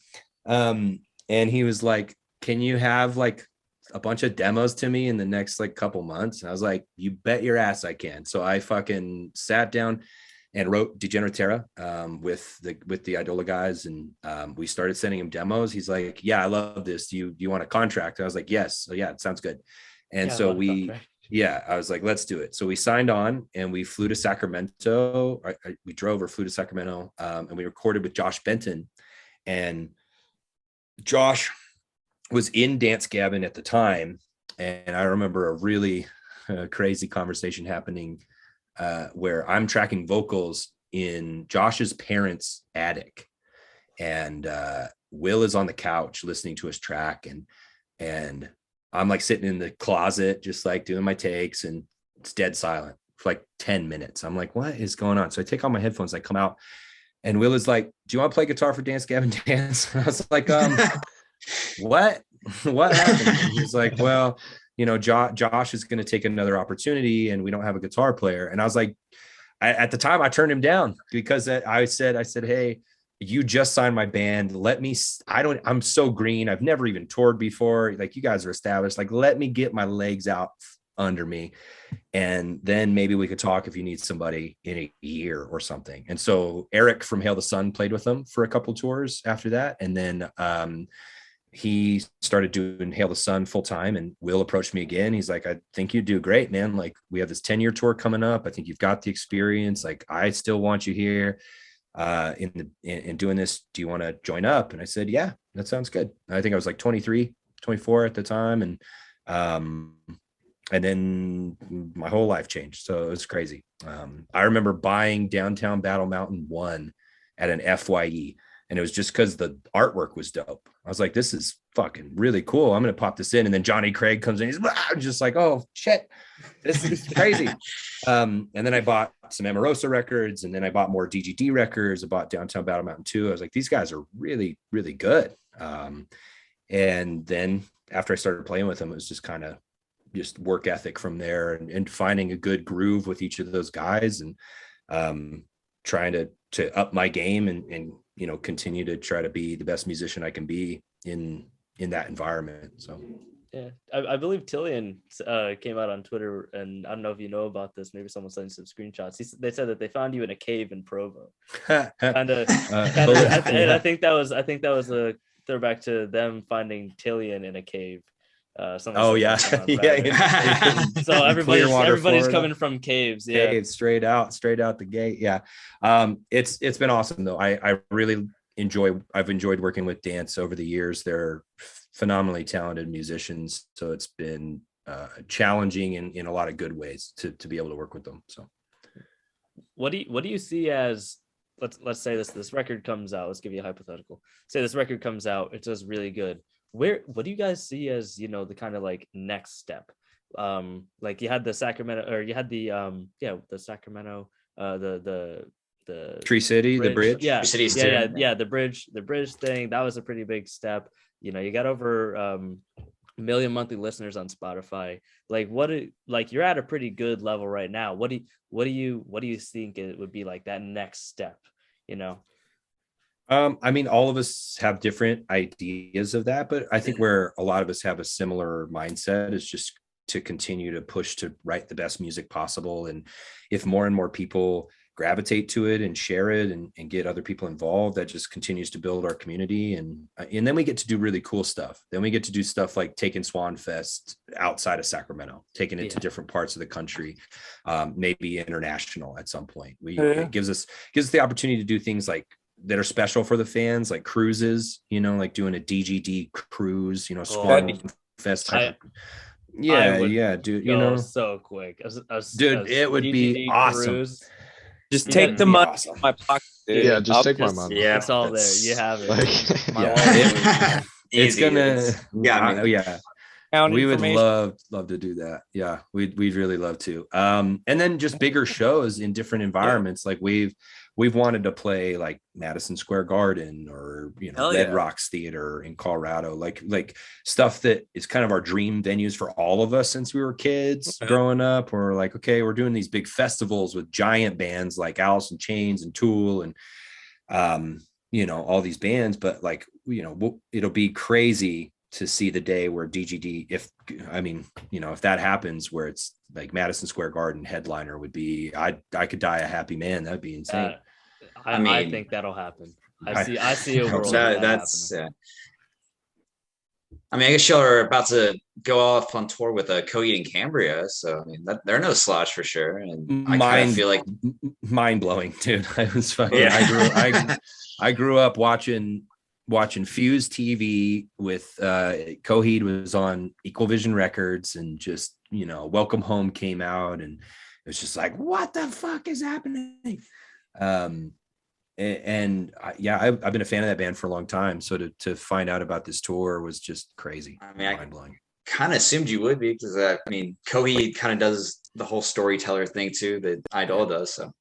And he was like, "Can you have like a bunch of demos to me in the next like couple months?" And I was like, "You bet your ass I can." So I fucking sat down and wrote Degeneratera with the Eidola guys, and we started sending him demos. He's like, "Yeah, I love this. Do you want a contract?" I was like, "Yes." So yeah, it sounds good. And so I was like, "Let's do it." So we signed on, and we flew to Sacramento. We drove or flew to Sacramento, and we recorded with Josh Benton. And Josh was in Dance Gavin at the time, and I remember a really crazy conversation happening where I'm tracking vocals in Josh's parents' attic, and Will is on the couch listening to his track, and I'm like sitting in the closet just like doing my takes, and it's dead silent for like 10 minutes. I'm like, what is going on? So I take all my headphones, I come out, and Will is like, "Do you want to play guitar for Dance Gavin Dance?" And I was like, what happened? And he's like, "Well, you know, Josh is going to take another opportunity, and we don't have a guitar player." And I was like, at the time I turned him down because I said, "Hey, you just signed my band. I'm so green. I've never even toured before. Like, you guys are established. Like, let me get my legs out under me. And then maybe we could talk if you need somebody in a year or something." And so Eric from Hail the Sun played with them for a couple tours after that. And then, he started doing Hail the Sun full time, and Will approached me again. He's like, "I think you do great, man. Like, we have this 10-year tour coming up. I think you've got the experience. Like, I still want you here in doing this. Do you want to join up?" And I said, "Yeah, that sounds good." I think I was like 23, 24 at the time. And then my whole life changed. So it was crazy. I remember buying Downtown Battle Mountain 1 at an FYE. And it was just because the artwork was dope. I was like, "This is fucking really cool. I'm going to pop this in." And then Johnny Craig comes in. He's just like, "Oh shit, this is crazy." And then I bought some Amorosa records, and then I bought more DGD records. I bought Downtown Battle Mountain 2. I was like, these guys are really, really good. And then after I started playing with them, it was just kind of just work ethic from there, and finding a good groove with each of those guys, and trying to up my game and you know, continue to try to be the best musician I can be in that environment. So yeah, I believe Tillian came out on Twitter, and I don't know if you know about this. Maybe someone sent some screenshots. They said that they found you in a cave in Provo. And I think that was a throwback to them finding Tillian in a cave. Oh yeah, yeah. So everybody's coming from caves. Yeah, caves, straight out the gate. Yeah, it's been awesome though. I really I've enjoyed working with Dance over the years. They're phenomenally talented musicians, so it's been challenging in a lot of good ways to be able to work with them. So, what do you see as, let's say this record comes out? Let's give you a hypothetical. Say this record comes out, it does really good. What do you guys see as, you know, the kind of like next step? Like you had the Sacramento, or you had the Sacramento, the Tree City, bridge. the bridge. Yeah, Tree City's the bridge thing. That was a pretty big step. You know, you got over 1 million monthly listeners on Spotify. Like you're at a pretty good level right now. What do you think it would be like that next step, you know? I mean, all of us have different ideas of that, but I think where a lot of us have a similar mindset is just to continue to push to write the best music possible. And if more and more people gravitate to it and share it and get other people involved, that just continues to build our community. And then we get to do really cool stuff. Then we get to do stuff like taking Swanfest outside of Sacramento, taking it to different parts of the country, maybe international at some point. It gives us the opportunity to do things like that are special for the fans, like cruises, you know, like doing a DGD cruise, you know, Swanfest type. Yeah, dude. You know, so quick. Dude, it would be awesome. Just take the money awesome. from my pocket, dude. Yeah, just I'll take my money. Yeah, It's all there. You have it. Like, My yeah, it's gonna. got me. Yeah, count we would information. love to do that. Yeah, we'd really love to. And then just bigger shows in different environments. Like we've wanted to play like Madison Square Garden or Red Rocks Theater in Colorado, like stuff that is kind of our dream venues for all of us since we were kids growing up. We're like, okay, we're doing these big festivals with giant bands like Alice in Chains and Tool and all these bands, but like it'll be crazy to see the day where DGD, if that happens, where it's like Madison Square Garden headliner would be, I could die a happy man. That'd be insane. I think that'll happen. I see a world that's I mean, I guess y'all are about to go off on tour with Coheed and Cambria, so I mean, they're no slouch for sure. And I kind of feel like mind blowing, dude. I was fucking. Yeah. I grew up watching Fuse TV with Coheed was on Equal Vision Records, and just Welcome Home came out, and it was just like, what the fuck is happening? I've been a fan of that band for a long time. So to find out about this tour was just crazy. I mean, mind blowing. Kind of assumed you would be, because Coheed kind of does the whole storyteller thing too that Eidola does. So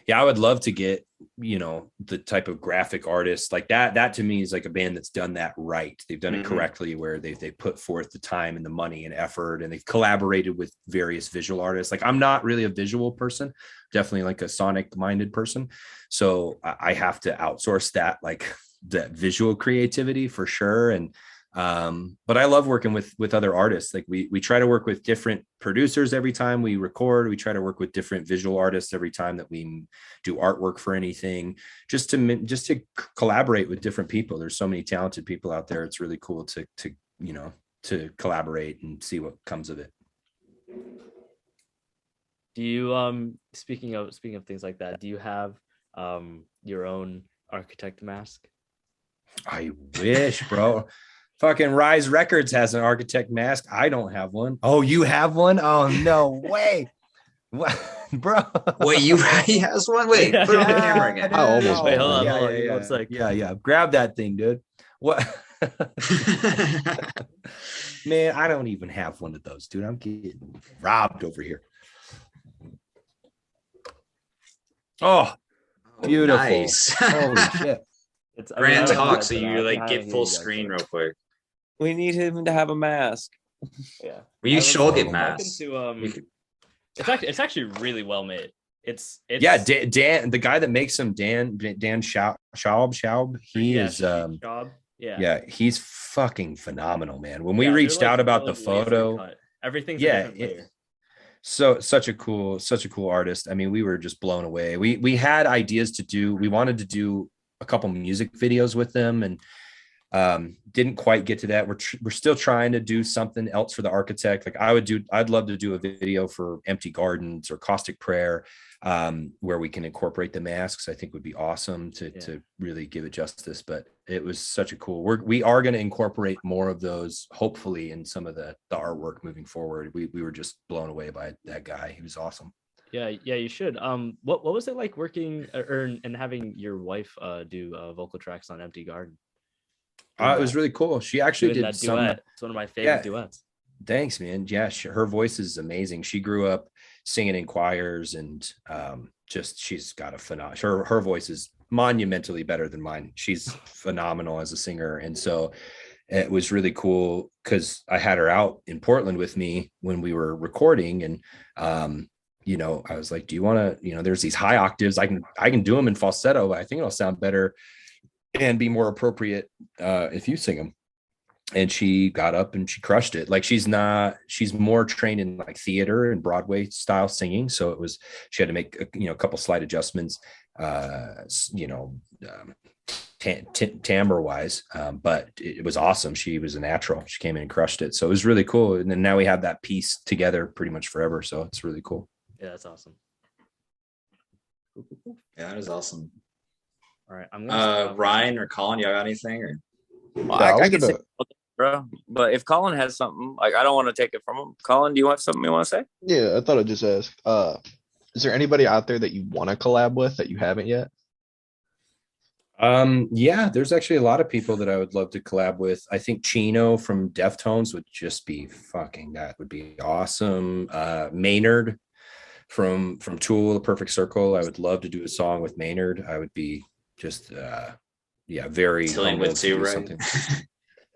yeah, I would love to get the type of graphic artist like that. That to me is like a band that's done that right. They've done it correctly, where they put forth the time and the money and effort, and they've collaborated with various visual artists. Like, I'm not really a visual person, definitely like a sonic minded person, so I have to outsource that, like that visual creativity for sure. And but I love working with other artists. Like we try to work with different producers every time we record. We try to work with different visual artists every time that we do artwork for anything, just to collaborate with different people. There's so many talented people out there. It's really cool to collaborate and see what comes of it. Do you speaking of things like that, do you have your own architect mask? I wish, bro. Fucking Rise Records has an architect mask. I don't have one. Oh, you have one? Oh, no way. What, bro? Wait, he has one? Wait, put it on the camera again. I almost Wait, hold on. Yeah. Looks like... yeah. Grab that thing, dude. What? Man, I don't even have one of those, dude. I'm getting robbed over here. Oh, beautiful. Nice. Holy shit. Grand talk, so you like get full screen real quick. We need him to have a mask. Yeah. You should all get masks. It's actually really well made. It's Dan, the guy that makes them, Dan Schaub. He is yeah, he's fucking phenomenal, man. When we reached out about the photo, everything's such a cool artist. I mean, we were just blown away. We had ideas we wanted to do a couple music videos with them, and didn't quite get to that. We're still trying to do something else for the architect. Like I'd love to do a video for Empty Gardens or Caustic Prayer, where we can incorporate the masks. I think would be awesome to really give it justice. But it was such a cool. We are going to incorporate more of those, hopefully, in some of the artwork moving forward. We were just blown away by that guy. He was awesome. Yeah, you should. What was it like working and having your wife do vocal tracks on Empty Garden? It was really cool. She actually did that some duet. It's one of my favorite duets. Thanks, man. Yeah, her voice is amazing. She grew up singing in choirs, and she's got a phenomenal. Her voice is monumentally better than mine. She's phenomenal as a singer, and so it was really cool because I had her out in Portland with me when we were recording, and I was like, do you want to, there's these high octaves. I can do them in falsetto, but I think it'll sound better and be more appropriate if you sing them. And she got up and she crushed it. Like she's more trained in like theater and Broadway style singing. So she had to make a couple slight adjustments, timbre wise. But it was awesome. She was a natural. She came in and crushed it. So it was really cool. And then now we have that piece together pretty much forever. So it's really cool. Yeah, that's awesome. Yeah, that is awesome. All right, I'm gonna Ryan or Colin, you got anything? Or I can say bro. But if Colin has something, like, I don't want to take it from him. Colin, do you have something you want to say? Yeah, I thought I'd just ask. Is there anybody out there that you want to collab with that you haven't yet? Yeah, there's actually a lot of people that I would love to collab with. I think Chino from Deftones would just be fucking, that would be awesome. Maynard from Tool, The Perfect Circle. I would love to do a song with Maynard. I would be just very Tillian would too, right? something.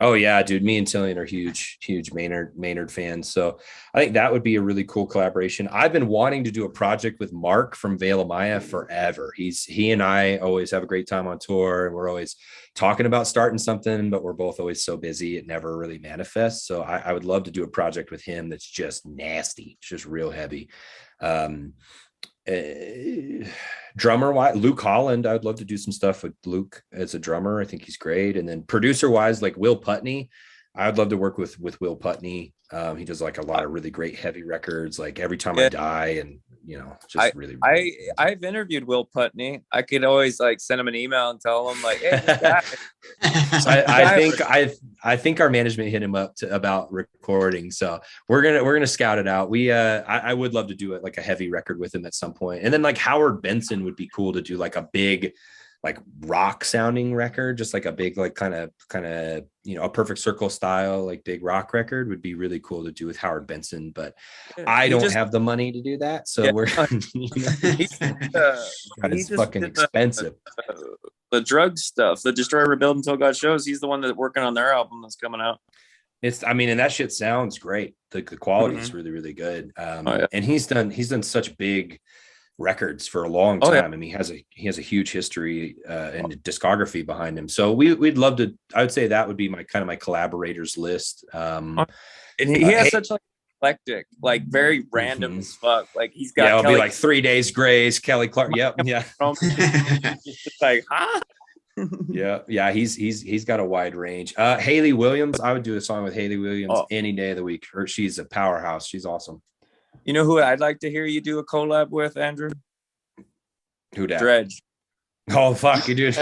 Oh yeah, dude. Me and Tillian are huge Maynard fans. So I think that would be a really cool collaboration. I've been wanting to do a project with Mark from Veil Maya forever. He and I always have a great time on tour, and we're always talking about starting something, but we're both always so busy it never really manifests. So I would love to do a project with him that's just nasty. It's just real heavy. Drummer wise, Luke Holland, I'd love to do some stuff with Luke as a drummer. I think he's great. And then producer wise, like Will Putney, I would love to work with Will Putney. He does like a lot of really great heavy records, like Every Time I Die, and just really. I've interviewed Will Putney. I could always like send him an email and tell him like, hey, this guy. I think our management hit him up about recording, so we're gonna scout it out. I would love to do it like a heavy record with him at some point, and then like Howard Benson would be cool to do like a big like rock sounding record, just like a big like kind of a Perfect Circle style like big rock record would be really cool to do with Howard Benson, but I don't have the money to do that, so we're it's fucking expensive. The drug stuff, the Destroy Rebuild Until God Shows, he's the one that's working on their album that's coming out. And that shit sounds great. The quality is really, really good. And he's done such big records for a long time. I mean, he has a huge history and discography behind him. So we'd love to. I would say that would be my collaborators list. And he has such like eclectic, like very random as fuck. Like he's got it'll be like 3 Days Grace, Kelly Clark. Yep, yeah. It's like, huh? yeah. He's got a wide range. Haley Williams, I would do a song with Haley Williams any day of the week. She's a powerhouse. She's awesome. You know who I'd like to hear you do a collab with, Andrew? Who dat? Dredge. Oh fuck you, dude!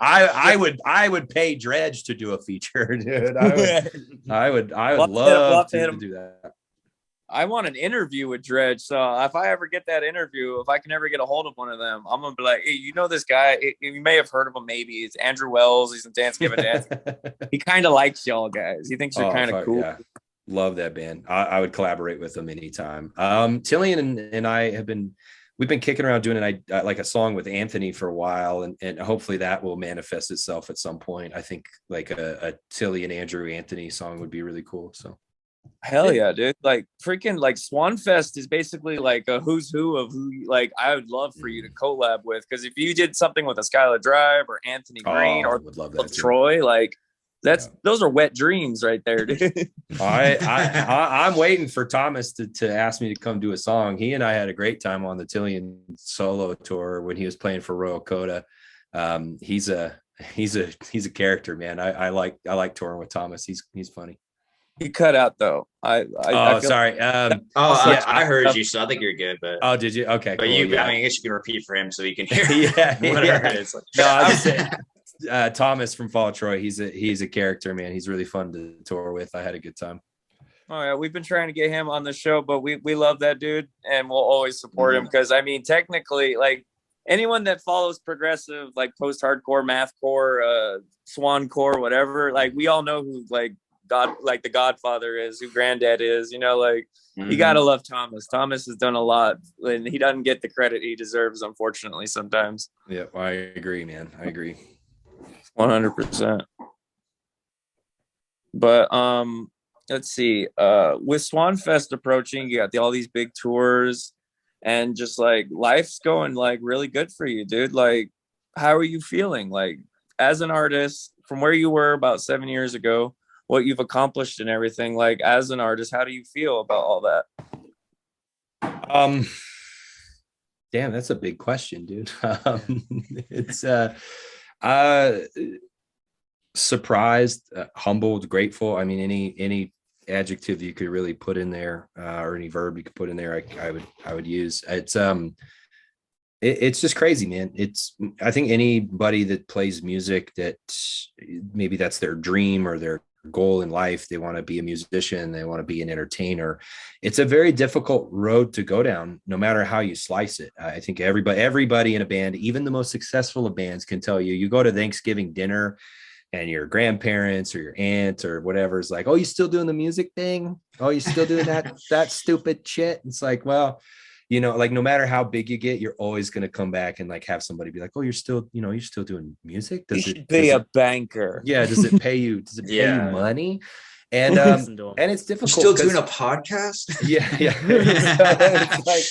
I would pay Dredge to do a feature, dude. I would love to do that. I want an interview with Dredge. So if I ever get that interview, if I can ever get a hold of one of them, I'm gonna be like, hey, you know this guy? You may have heard of him. Maybe it's Andrew Wells. He's in Gavin Dance. He kind of likes y'all guys. He thinks you're kind of cool. Yeah. Love that band. I would collaborate with them anytime. Tillian and I we've been kicking around doing like a song with Anthony for a while, and hopefully that will manifest itself at some point. I think like a Tillian Andrew Anthony song would be really cool. So hell yeah, dude. Like freaking like Swanfest is basically like a who's who of who like I would love for you to collab with, because if you did something with a Skylar Drive or Anthony Green or would love that Troy, like those are wet dreams right there, dude. I'm waiting for Thomas to ask me to come do a song. He and I had a great time on the Tillian solo tour when he was playing for Royal Coda. He's a character, man. I like touring with Thomas. He's funny. He cut out though. I sorry. I heard you, so I think you're good. But did you? Okay, but cool, I mean, I guess you can repeat for him so he can hear. Whatever it is. No, I was saying. Thomas from Fall Troy, he's a character, man. He's really fun to tour with. I had a good time. Oh yeah, we've been trying to get him on the show, but we love that dude and we'll always support him, because I mean technically like anyone that follows progressive like post-hardcore, mathcore, swancore, whatever, like we all know who like the Godfather is, who Granddad is, like you gotta love Thomas. Thomas has done a lot and he doesn't get the credit he deserves, unfortunately, sometimes. Yeah, I agree, man. I agree 100%. But let's see, with Swanfest approaching, you got all these big tours and just like life's going like really good for you, dude. Like how are you feeling like as an artist from where you were about 7 years ago, what you've accomplished and everything? Like as an artist, how do you feel about all that? Damn, that's a big question, dude. It's surprised, humbled, grateful. I mean, any adjective you could really put in there, or any verb you could put in there, I would use. It's just crazy, man. I think anybody that plays music that maybe that's their dream or their goal in life. They want to be a musician. They want to be an entertainer. It's a very difficult road to go down, no matter how you slice it. I think everybody in a band, even the most successful of bands, can tell you, you go to Thanksgiving dinner and your grandparents or your aunt or whatever is like, oh, you still doing the music thing? Oh, you still doing that stupid shit? It's like, well, you know, like no matter how big you get, you're always going to come back and like have somebody be like, oh, you're still doing music. Does it be a banker? Yeah. Does it pay you? Does it pay you money? And it's difficult. You're still doing a podcast? Yeah. It's like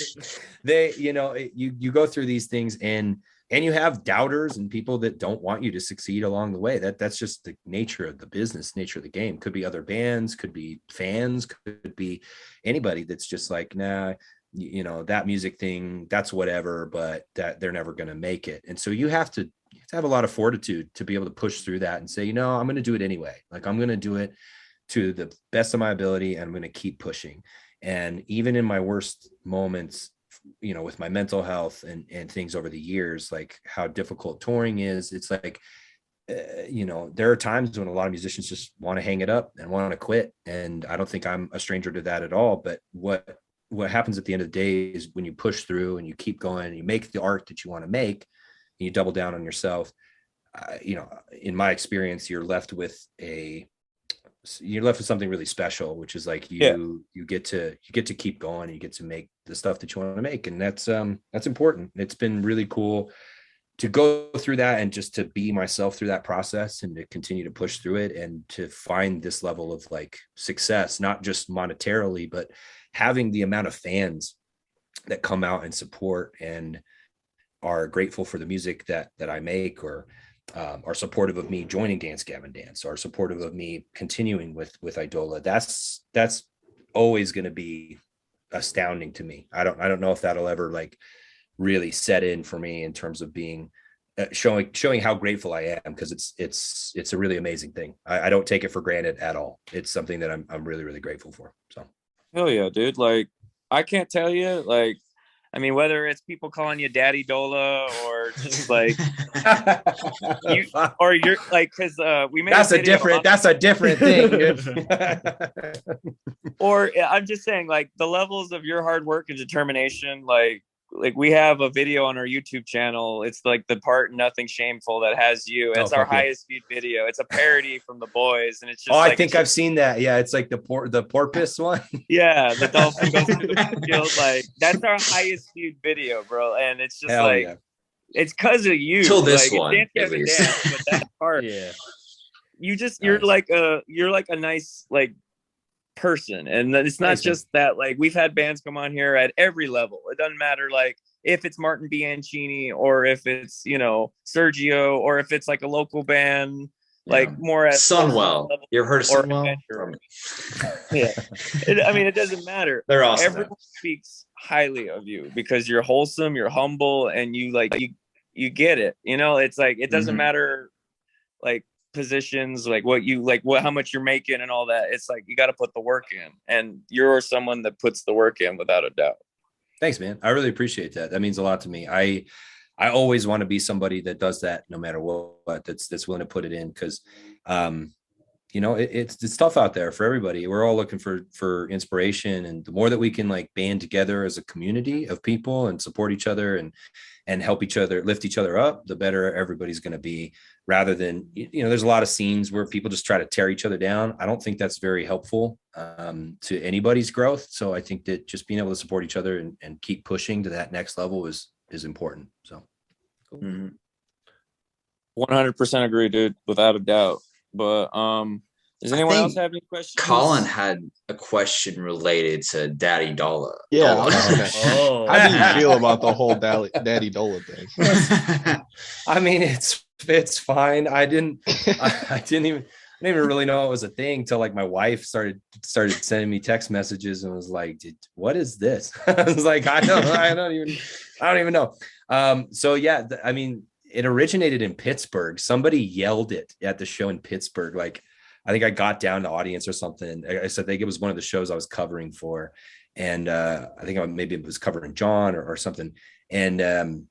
they, you know, you go through these things and you have doubters and people that don't want you to succeed along the way. That's just the nature of the business, nature of the game. Could be other bands, could be fans, could be anybody that's just like, nah, you know, that music thing, that's whatever, but that they're never going to make it. And so you have to have a lot of fortitude to be able to push through that and say, you know, I'm going to do it anyway. Like I'm going to do it to the best of my ability, and I'm going to keep pushing. And even in my worst moments, you know, with my mental health and things over the years, like how difficult touring is, it's like, you know, there are times when a lot of musicians just want to hang it up and want to quit. And I don't think I'm a stranger to that at all. But what happens at the end of the day is when you push through and you keep going and you make the art that you want to make and you double down on yourself, you know, in my experience, you're left with something really special, which is like you get to keep going and you get to make the stuff that you want to make. And that's important. It's been really cool to go through that and just to be myself through that process and to continue to push through it and to find this level of like success, not just monetarily, but having the amount of fans that come out and support and are grateful for the music that I make, or are supportive of me joining Gavin Dance, are supportive of me continuing with Eidola. That's always going to be astounding to me. I don't know if that'll ever like really set in for me in terms of being showing how grateful I am, because it's a really amazing thing. I don't take it for granted at all. It's something that I'm really, really grateful for. So hell yeah, dude. Like I can't tell you, like, I mean, whether it's people calling you Daddy Dola or just like you're like, because we made that's a different thing. Or I'm just saying, like, the levels of your hard work and determination, like we have a video on our YouTube channel. It's like the part Nothing Shameful that has you. It's our highest viewed video. It's a parody from The Boys, and it's just I think I've seen that. Yeah, it's like the porpoise one. Yeah, the dolphin goes through the field. Like that's our highest viewed video, bro. And it's just it's because of you. Till this like, one, at least. Dance, but that part, you're like a nice like person, and it's not just that. Like we've had bands come on here at every level. It doesn't matter like if it's Martin Bianchini or if it's, you know, Sergio, or if it's like a local band like more at Sunwell. You ever heard of Sunwell? I mean, it doesn't matter. They're awesome. Everyone speaks highly of you because you're wholesome, you're humble, and you like you get it. You know, it's like it doesn't matter like positions, like how much you're making and all that. It's like you got to put the work in, and you're someone that puts the work in without a doubt. Thanks, man. I really appreciate that. That means a lot to me. I always want to be somebody that does that no matter what, that's willing to put it in, because you know, it's tough out there for everybody. We're all looking for inspiration, and the more that we can like band together as a community of people and support each other and help each other, lift each other up, the better everybody's going to be, rather than, you know, there's a lot of scenes where people just try to tear each other down. I don't think that's very helpful to anybody's growth. So I think that just being able to support each other and keep pushing to that next level is important. So 100% agree, dude, without a doubt. But does anyone else have any questions? Colin had a question related to Daddy Dola. Yeah. How do you feel about the whole Daddy Dola thing? I mean, it's fine. I didn't even really know it was a thing till like my wife started sending me text messages and was like, what is this? I was like, I don't even know. So yeah, I mean, it originated in Pittsburgh. Somebody yelled it at the show in Pittsburgh. Like, I think I got down to audience or something. I think it was one of the shows I was covering for. And I think maybe it was covering John or something. And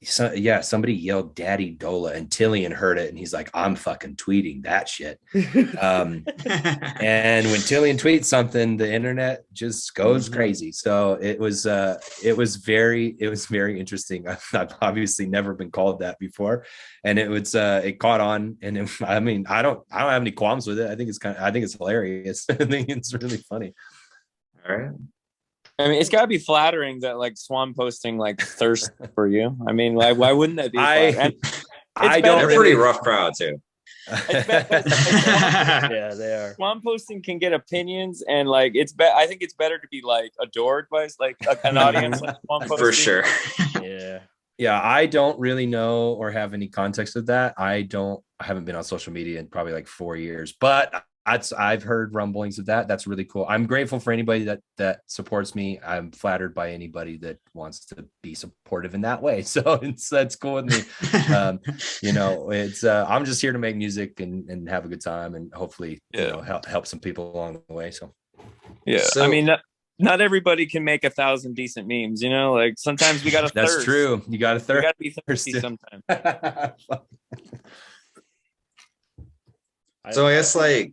somebody yelled "Daddy Dola," and Tillian heard it, and he's like, "I'm fucking tweeting that shit." And when Tillian tweets something, the internet just goes crazy. So it was very interesting. I've obviously never been called that before, and it caught on. And I don't have any qualms with it. I think it's hilarious. I think it's really funny. All right. I mean, it's got to be flattering that like Swan posting like thirst for you. I mean, like, why wouldn't that be? I don't. They're pretty rough crowd too. Yeah, they are. Swan posting can get opinions, and like I think it's better to be like adored by like an audience like Swan posting. For sure. Yeah, I don't really know or have any context of that. I haven't been on social media in probably like 4 years, but I've heard rumblings of that. That's really cool. I'm grateful for anybody that supports me. I'm flattered by anybody that wants to be supportive in that way. So that's cool with me. I'm just here to make music and have a good time, and hopefully, help some people along the way. So, yeah. So, I mean, not everybody can make 1,000 decent memes. Like sometimes we got to. That's true. You got to thirst. You got to be thirsty sometimes. So I guess like,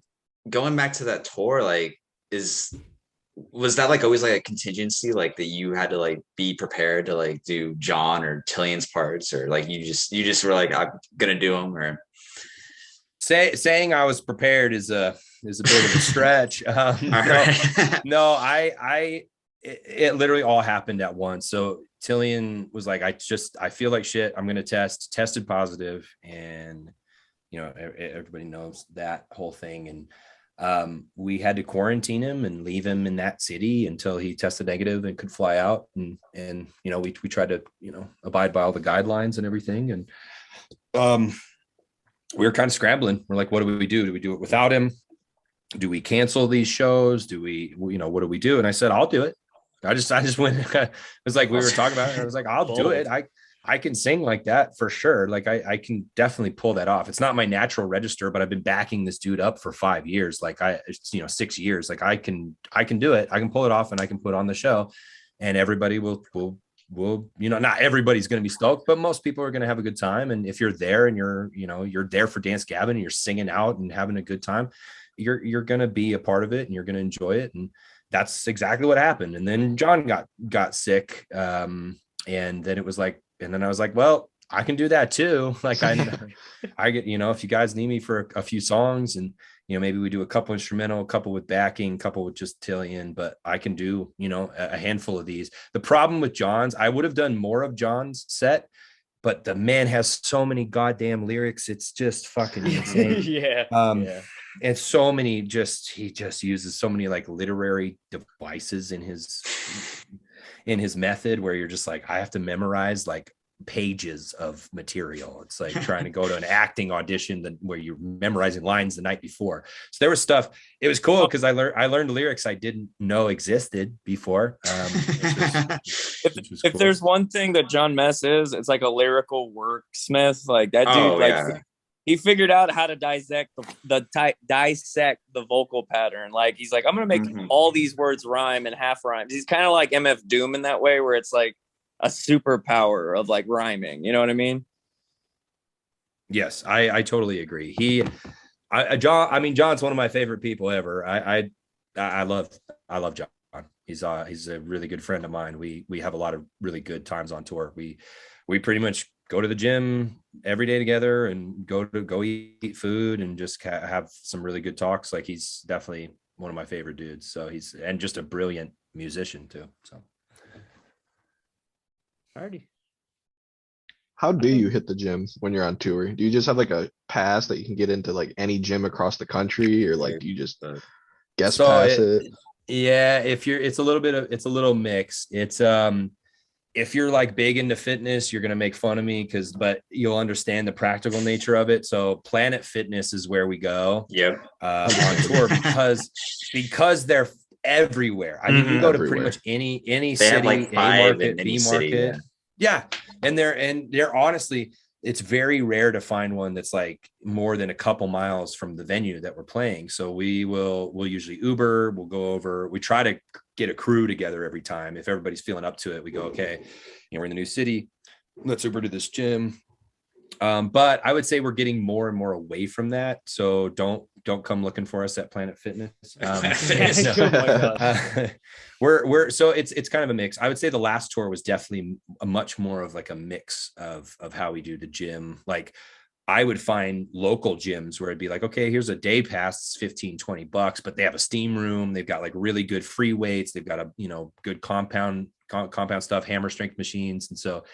going back to that tour, like, was that like always like a contingency, like that you had to like be prepared to like do John or Tillian's parts, or like you just were like, I'm gonna do them? Or saying I was prepared is a bit of a stretch. It literally all happened at once. So Tillian was like, I feel like shit. I'm gonna tested positive, and everybody knows that whole thing. And we had to quarantine him and leave him in that city until he tested negative and could fly out. And we tried to, abide by all the guidelines and everything. And we were kind of scrambling. We're like, what do we do? Do we do it without him? Do we cancel these shows? Do we, what do we do? And I said, I'll do it. I just went, it was like, we were talking about it. And I was like, I'll do it. I can sing like that for sure. Like I can definitely pull that off. It's not my natural register, but I've been backing this dude up for 5 years. Like 6 years. Like I can do it. I can pull it off, and I can put on the show, and everybody will, not everybody's going to be stoked, but most people are going to have a good time. And if you're there and you're there for Dance Gavin and you're singing out and having a good time, you're going to be a part of it, and you're going to enjoy it. And that's exactly what happened. And then John got sick. And then it was like, and then I was like, well, I can do that too. Like I get, if you guys need me for a few songs, and, maybe we do a couple instrumental, a couple with backing, a couple with just Tillian, but I can do, a handful of these. The problem with John's, I would have done more of John's set, but the man has so many goddamn lyrics. It's just fucking insane. Yeah. And so many he just uses so many like literary devices in his method, where you're just like, I have to memorize like pages of material. It's like trying to go to an acting audition where you're memorizing lines the night before. So there was stuff. It was cool because I learned lyrics I didn't know existed before. If there's one thing that John Mess is, it's like a lyrical wordsmith. Like that dude, he figured out how to dissect the vocal pattern. Like he's like, I'm gonna make all these words rhyme and half rhymes. He's kind of like MF Doom in that way, where it's like a superpower of like rhyming. You know what I mean? Yes, I totally agree. John's one of my favorite people ever. I love John. He's a really good friend of mine. We have a lot of really good times on tour. We pretty much go to the gym every day together and go eat food and just have some really good talks. Like he's definitely one of my favorite dudes. So and just a brilliant musician too. So. Alrighty. How do you hit the gym when you're on tour? Do you just have like a pass that you can get into like any gym across the country, or like do you just guest pass it? Yeah, it's a little mixed. It's if you're like big into fitness, you're going to make fun of me but you'll understand the practical nature of it. So Planet Fitness is where we go. Yep. On tour because they're everywhere. I mean, you go to pretty much any they city, have like A market, in B city, market. Yeah. And they're honestly, it's very rare to find one that's like more than a couple miles from the venue that we're playing. So we'll usually Uber, we'll go over, we try to get a crew together every time. If everybody's feeling up to it, we go, okay, we're in the new city. let's Uber to this gym. But I would say we're getting more and more away from that. So don't come looking for us at Planet Fitness. We're so it's kind of a mix. I would say the last tour was definitely a much more of like a mix of how we do the gym. Like I would find local gyms where it'd be like, okay, here's a day pass, it's $15-20, but they have a steam room. They've got like really good free weights. They've got good compound stuff, hammer strength machines. And so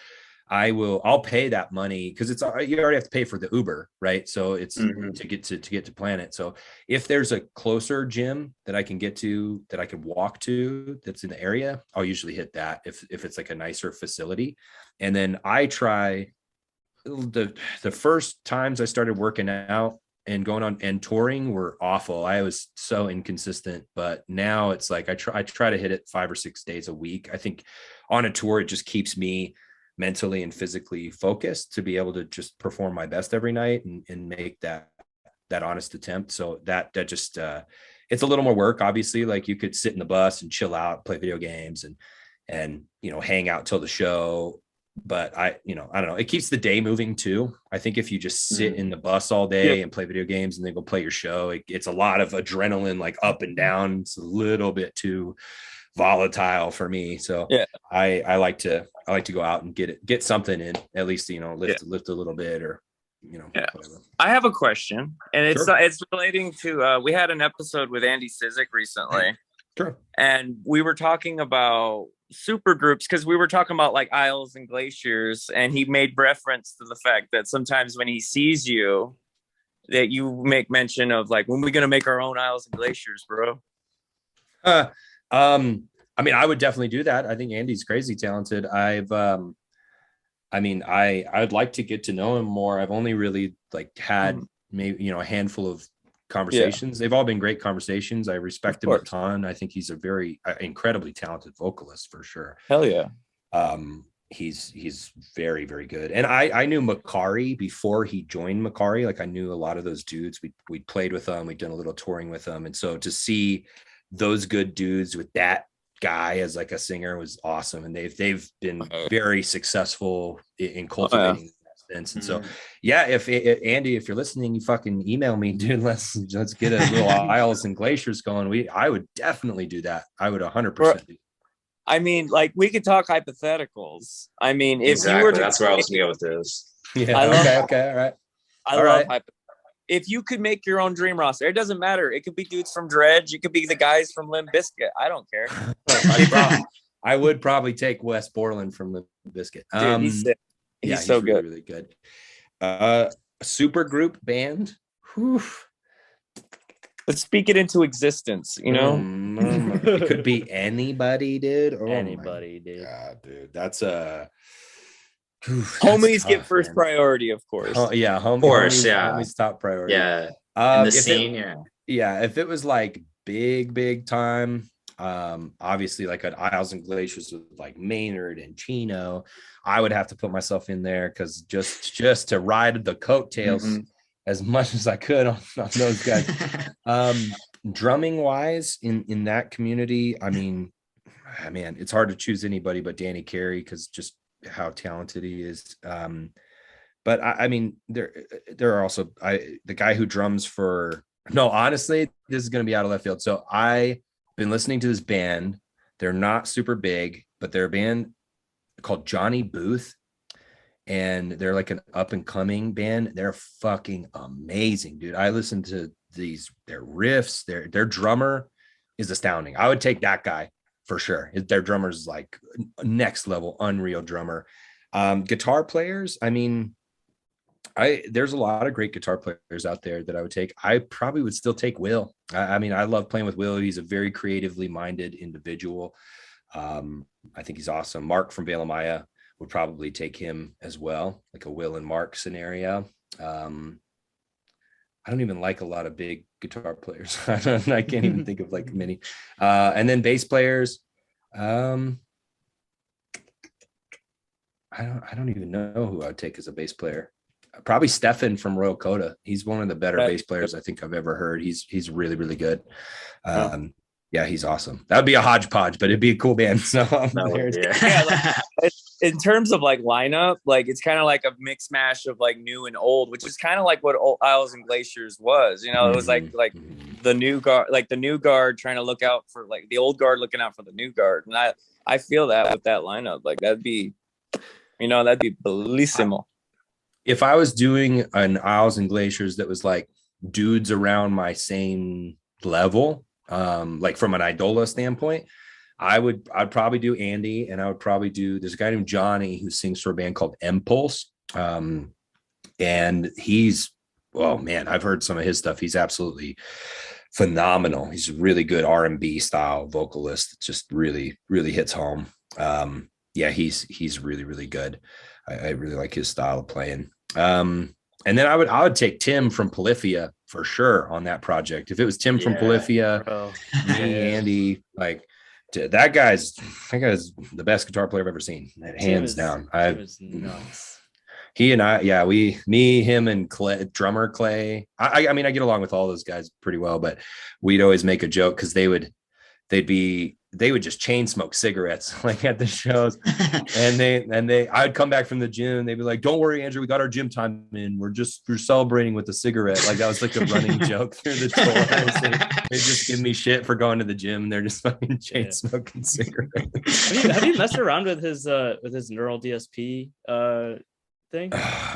I'll pay that money because you already have to pay for the Uber, right? So it's to get to Planet. So if there's a closer gym that I can get to, that I can walk to, that's in the area, I'll usually hit that if it's like a nicer facility. And then I try the first times I started working out and going on and touring were awful. I was so inconsistent, but now it's like I try to hit it 5 or 6 days a week. I think on a tour, it just keeps me mentally and physically focused to be able to just perform my best every night and make that honest attempt. So that just it's a little more work, obviously. Like you could sit in the bus and chill out, play video games and hang out till the show. But I don't know, it keeps the day moving too. I think if you just sit in the bus all day and play video games and then go play your show, it's a lot of adrenaline, like up and down. It's a little bit too volatile for me. So I like to go out and get something in, at least, lift a little bit or, whatever. I have a question, and it's relating to, we had an episode with Andy Sizik recently. Sure. And we were talking about supergroups because we were talking about like aisles and glaciers, and he made reference to the fact that sometimes when he sees you, that you make mention of like, when we're going to make our own aisles and glaciers, bro. I mean, I would definitely do that. I think Andy's crazy talented. I'd like to get to know him more. I've only really like had maybe, a handful of conversations. They've all been great conversations. I respect him a ton. I think he's a very incredibly talented vocalist for sure. Hell yeah. He's very, very good. And I knew Makari before he joined Makari. Like I knew a lot of those dudes. We played with them. We'd done a little touring with them. And so to see those good dudes with that guy as like a singer was awesome. And they've been very successful in cultivating that sense. And so, if Andy, if you're listening, you fucking email me, dude, let's get a little aisles and glaciers going. I would definitely do that. I would 100% do that. I mean, like we could talk hypotheticals. I mean, if you were to, that's where I was going to go with this. Yeah. Okay. All right. I love hypotheticals. If you could make your own dream roster, it doesn't matter. It could be dudes from Dredge. It could be the guys from Limp Bizkit. I don't care. I would probably take Wes Borland from Limp Bizkit. Dude, he's sick. He's so good. Really good. A super group band. Whew. Let's speak it into existence, It could be anybody, dude. Anybody, dude. Yeah, dude. That's a... Homies get first priority, of course. Homies top priority. Yeah. In the scene, if it was like big time, obviously like an Isles and Glaciers with like Maynard and Chino, I would have to put myself in there because just to ride the coattails as much as I could on those guys. Drumming wise in that community, I mean, man, it's hard to choose anybody but Danny Carey because just how talented he is. But I mean, there are also the guy who drums for. No, honestly, this is going to be out of left field. So I've been listening to this band. They're not super big, but they're a band called Johnny Booth, and they're like an up and coming band. They're fucking amazing, dude. I listened to their riffs. Their drummer is astounding. I would take that guy for sure. Their drummer's like next level, unreal drummer. Guitar players, I mean, there's a lot of great guitar players out there that I would take. I probably would still take Will. I mean, I love playing with Will. He's a very creatively minded individual. I think he's awesome. Mark from Bela Maya would probably take him as well, like a Will and Mark scenario. I don't even like a lot of big guitar players. I can't even think of like many. And then bass players. I don't even know who I would take as a bass player. Probably Stefan from Royal Coda. He's one of the better bass players I think I've ever heard. He's really, really good. Yeah, he's awesome. That would be a hodgepodge, but it'd be a cool band. So in terms of like lineup, like it's kind of like a mix mash of like new and old, which is kind of like what old Isles and Glaciers was. You know, it was like the new guard trying to look out for like the old guard looking out for the new guard, and I feel that with that lineup, like that'd be bellissimo. If I was doing an Isles and Glaciers that was like dudes around my same level, like from an Eidola standpoint, I'd probably do Andy, and I would probably do, there's a guy named Johnny who sings for a band called Impulse. And he's, well, man, I've heard some of his stuff. He's absolutely phenomenal. He's a really good R&B style vocalist. It just really, really hits home. Yeah, he's really, really good. I really like his style of playing. And then I would take Tim from Polyphia for sure on that project. If it was Tim from Polyphia, me, Andy, like that guy's the best guitar player I've ever seen, hands down. He and I, him and Clay, drummer Clay. I mean, I get along with all those guys pretty well, but we'd always make a joke because they would just chain smoke cigarettes like at the shows. and I'd come back from the gym. They'd be like, "Don't worry, Andrew, we got our gym time in. We're celebrating with a cigarette." Like that was like a running joke through the tour. They just give me shit for going to the gym. They're just fucking chain smoking cigarettes. Have you messed around with his neural DSP thing?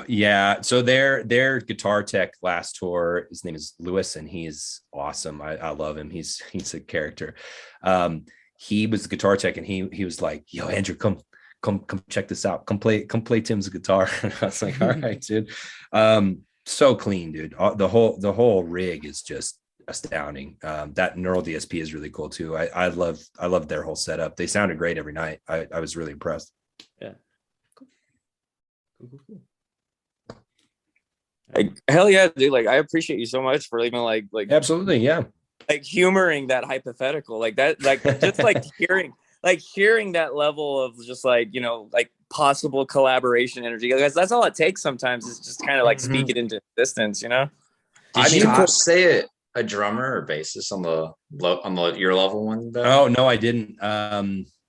Yeah. So their guitar tech last tour, his name is Lewis, and he's awesome. I love him. He's a character. He was the guitar tech, and he was like, "Yo, Andrew, come check this out. Come play Tim's guitar." And I was like, "All right, dude." So clean, dude. The whole rig is just astounding. That neural DSP is really cool too. I love their whole setup. They sounded great every night. I was really impressed. Yeah. Cool. Like hell yeah, dude. Like I appreciate you so much for even like absolutely, yeah. Like humoring that hypothetical, like that, like just like hearing that level of just like, you know, like possible collaboration energy. Because that's all it takes sometimes is just kind of like speak it into existence, you know. Did you say it a drummer or bassist on the your level one though? Oh no, I didn't.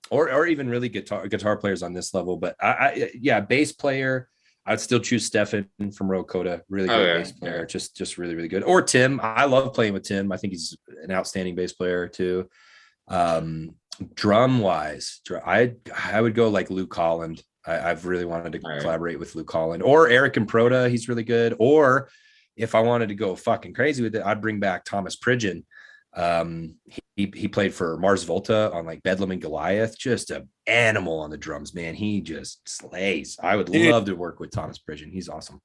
Or even really guitar players on this level, but I bass player. I'd still choose Stefan from Rokota, really good bass player, just really, really good. Or Tim. I love playing with Tim. I think he's an outstanding bass player too. Drum wise, I would go like Luke Holland. I've really wanted to collaborate with Luke Holland or Eric and Proda. He's really good. Or if I wanted to go fucking crazy with it, I'd bring back Thomas Pridgeon. He played for Mars Volta on like Bedlam and Goliath, just an animal on the drums, man. He just slays. I would love to work with Thomas Pridgeon. He's awesome.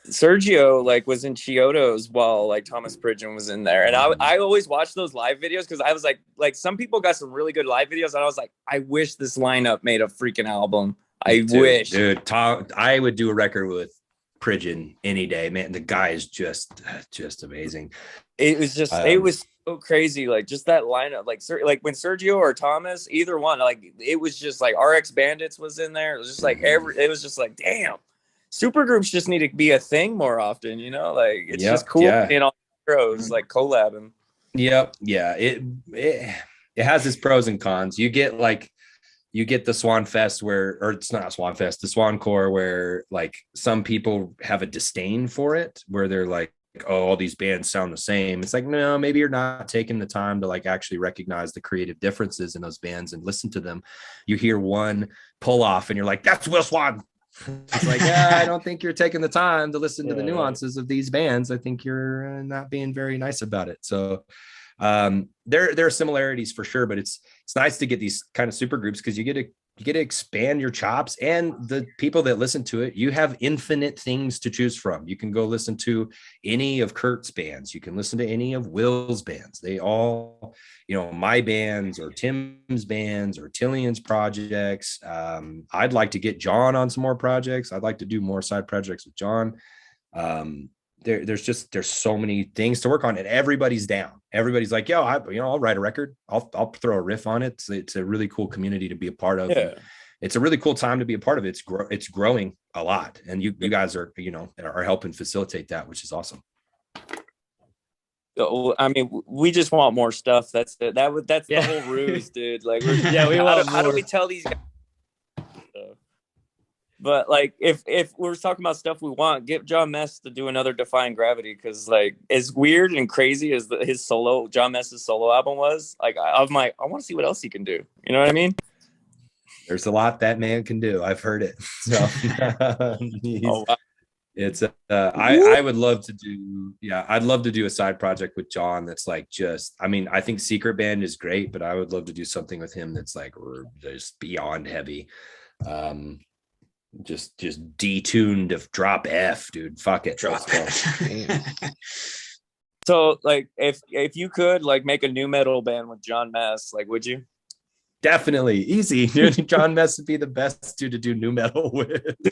Sergio like was in Chiodos while like Thomas Pridgeon was in there, and I always watch those live videos because I was like some people got some really good live videos, and I was like, I wish this lineup made a freaking album. I wish, dude. I would do a record with Pridgeon any day, man. The guy is just amazing. It was just it was so crazy, like just that lineup, like when Sergio or Thomas, either one, like it was just like RX Bandits was in there. It was just like it was just like, damn, supergroups just need to be a thing more often, you know, like it's just cool in all heroes like collabing. Yeah, it has its pros and cons. You get the Swanfest or it's not Swanfest, the Swancore, where like some people have a disdain for it, where they're like, oh, all these bands sound the same. It's like, no, maybe you're not taking the time to like actually recognize the creative differences in those bands and listen to them. You hear one pull off and you're like, that's Will Swan. It's like, I don't think you're taking the time to listen to the nuances of these bands. I think you're not being very nice about it. So there are similarities for sure, but it's nice to get these kind of super groups because you get to expand your chops, and the people that listen to it, you have infinite things to choose from. You can go listen to any of Kurt's bands. You can listen to any of Will's bands. They all, my bands or Tim's bands or Tillian's projects. I'd like to get John on some more projects. I'd like to do more side projects with John. There's so many things to work on, and everybody's down. Everybody's like, yo, I'll write a record. I'll throw a riff on it. It's a really cool community to be a part of. Yeah. It's a really cool time to be a part of it. It's growing a lot, and you guys are helping facilitate that, which is awesome. I mean, we just want more stuff. That's it. That's the whole ruse, dude. Like, we want. How do we tell these guys? But like, if we're talking about stuff we want, get John Mess to do another Defying Gravity, because like, as weird and crazy as his solo John Mess's solo album was, like, I'm like, I want to see what else he can do. You know what I mean? There's a lot that man can do. I've heard it. So Wow. it's I would love to do, I'd love to do a side project with John that's like, just, I mean, I think Secret Band is great, but I would love to do something with him that's like just beyond heavy. Just detuned of drop F, dude. Fuck it. Drop F. So like, if you could like make a new metal band with John Mess, like, would you? Definitely. Easy. John Mess would be the best dude to do new metal with. He'd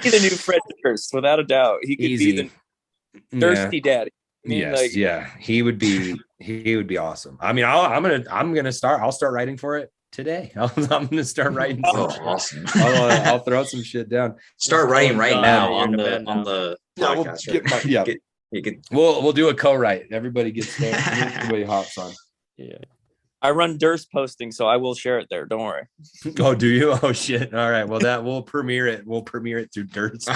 be the new Fred Durst, without a doubt. He could Easy. be the thirsty daddy. I mean, yes, like, yeah. He would be awesome. I mean, I'll start writing for it today. I'm gonna start writing. Awesome. I'll throw some shit down. Start writing right now on the podcast. We'll do a co-write. Everybody gets there. Everybody hops on. Yeah. I run Durst posting, so I will share it there. Don't worry. Oh, do you? Oh shit. All right. Well, that we'll premiere it. We'll premiere it through Durst.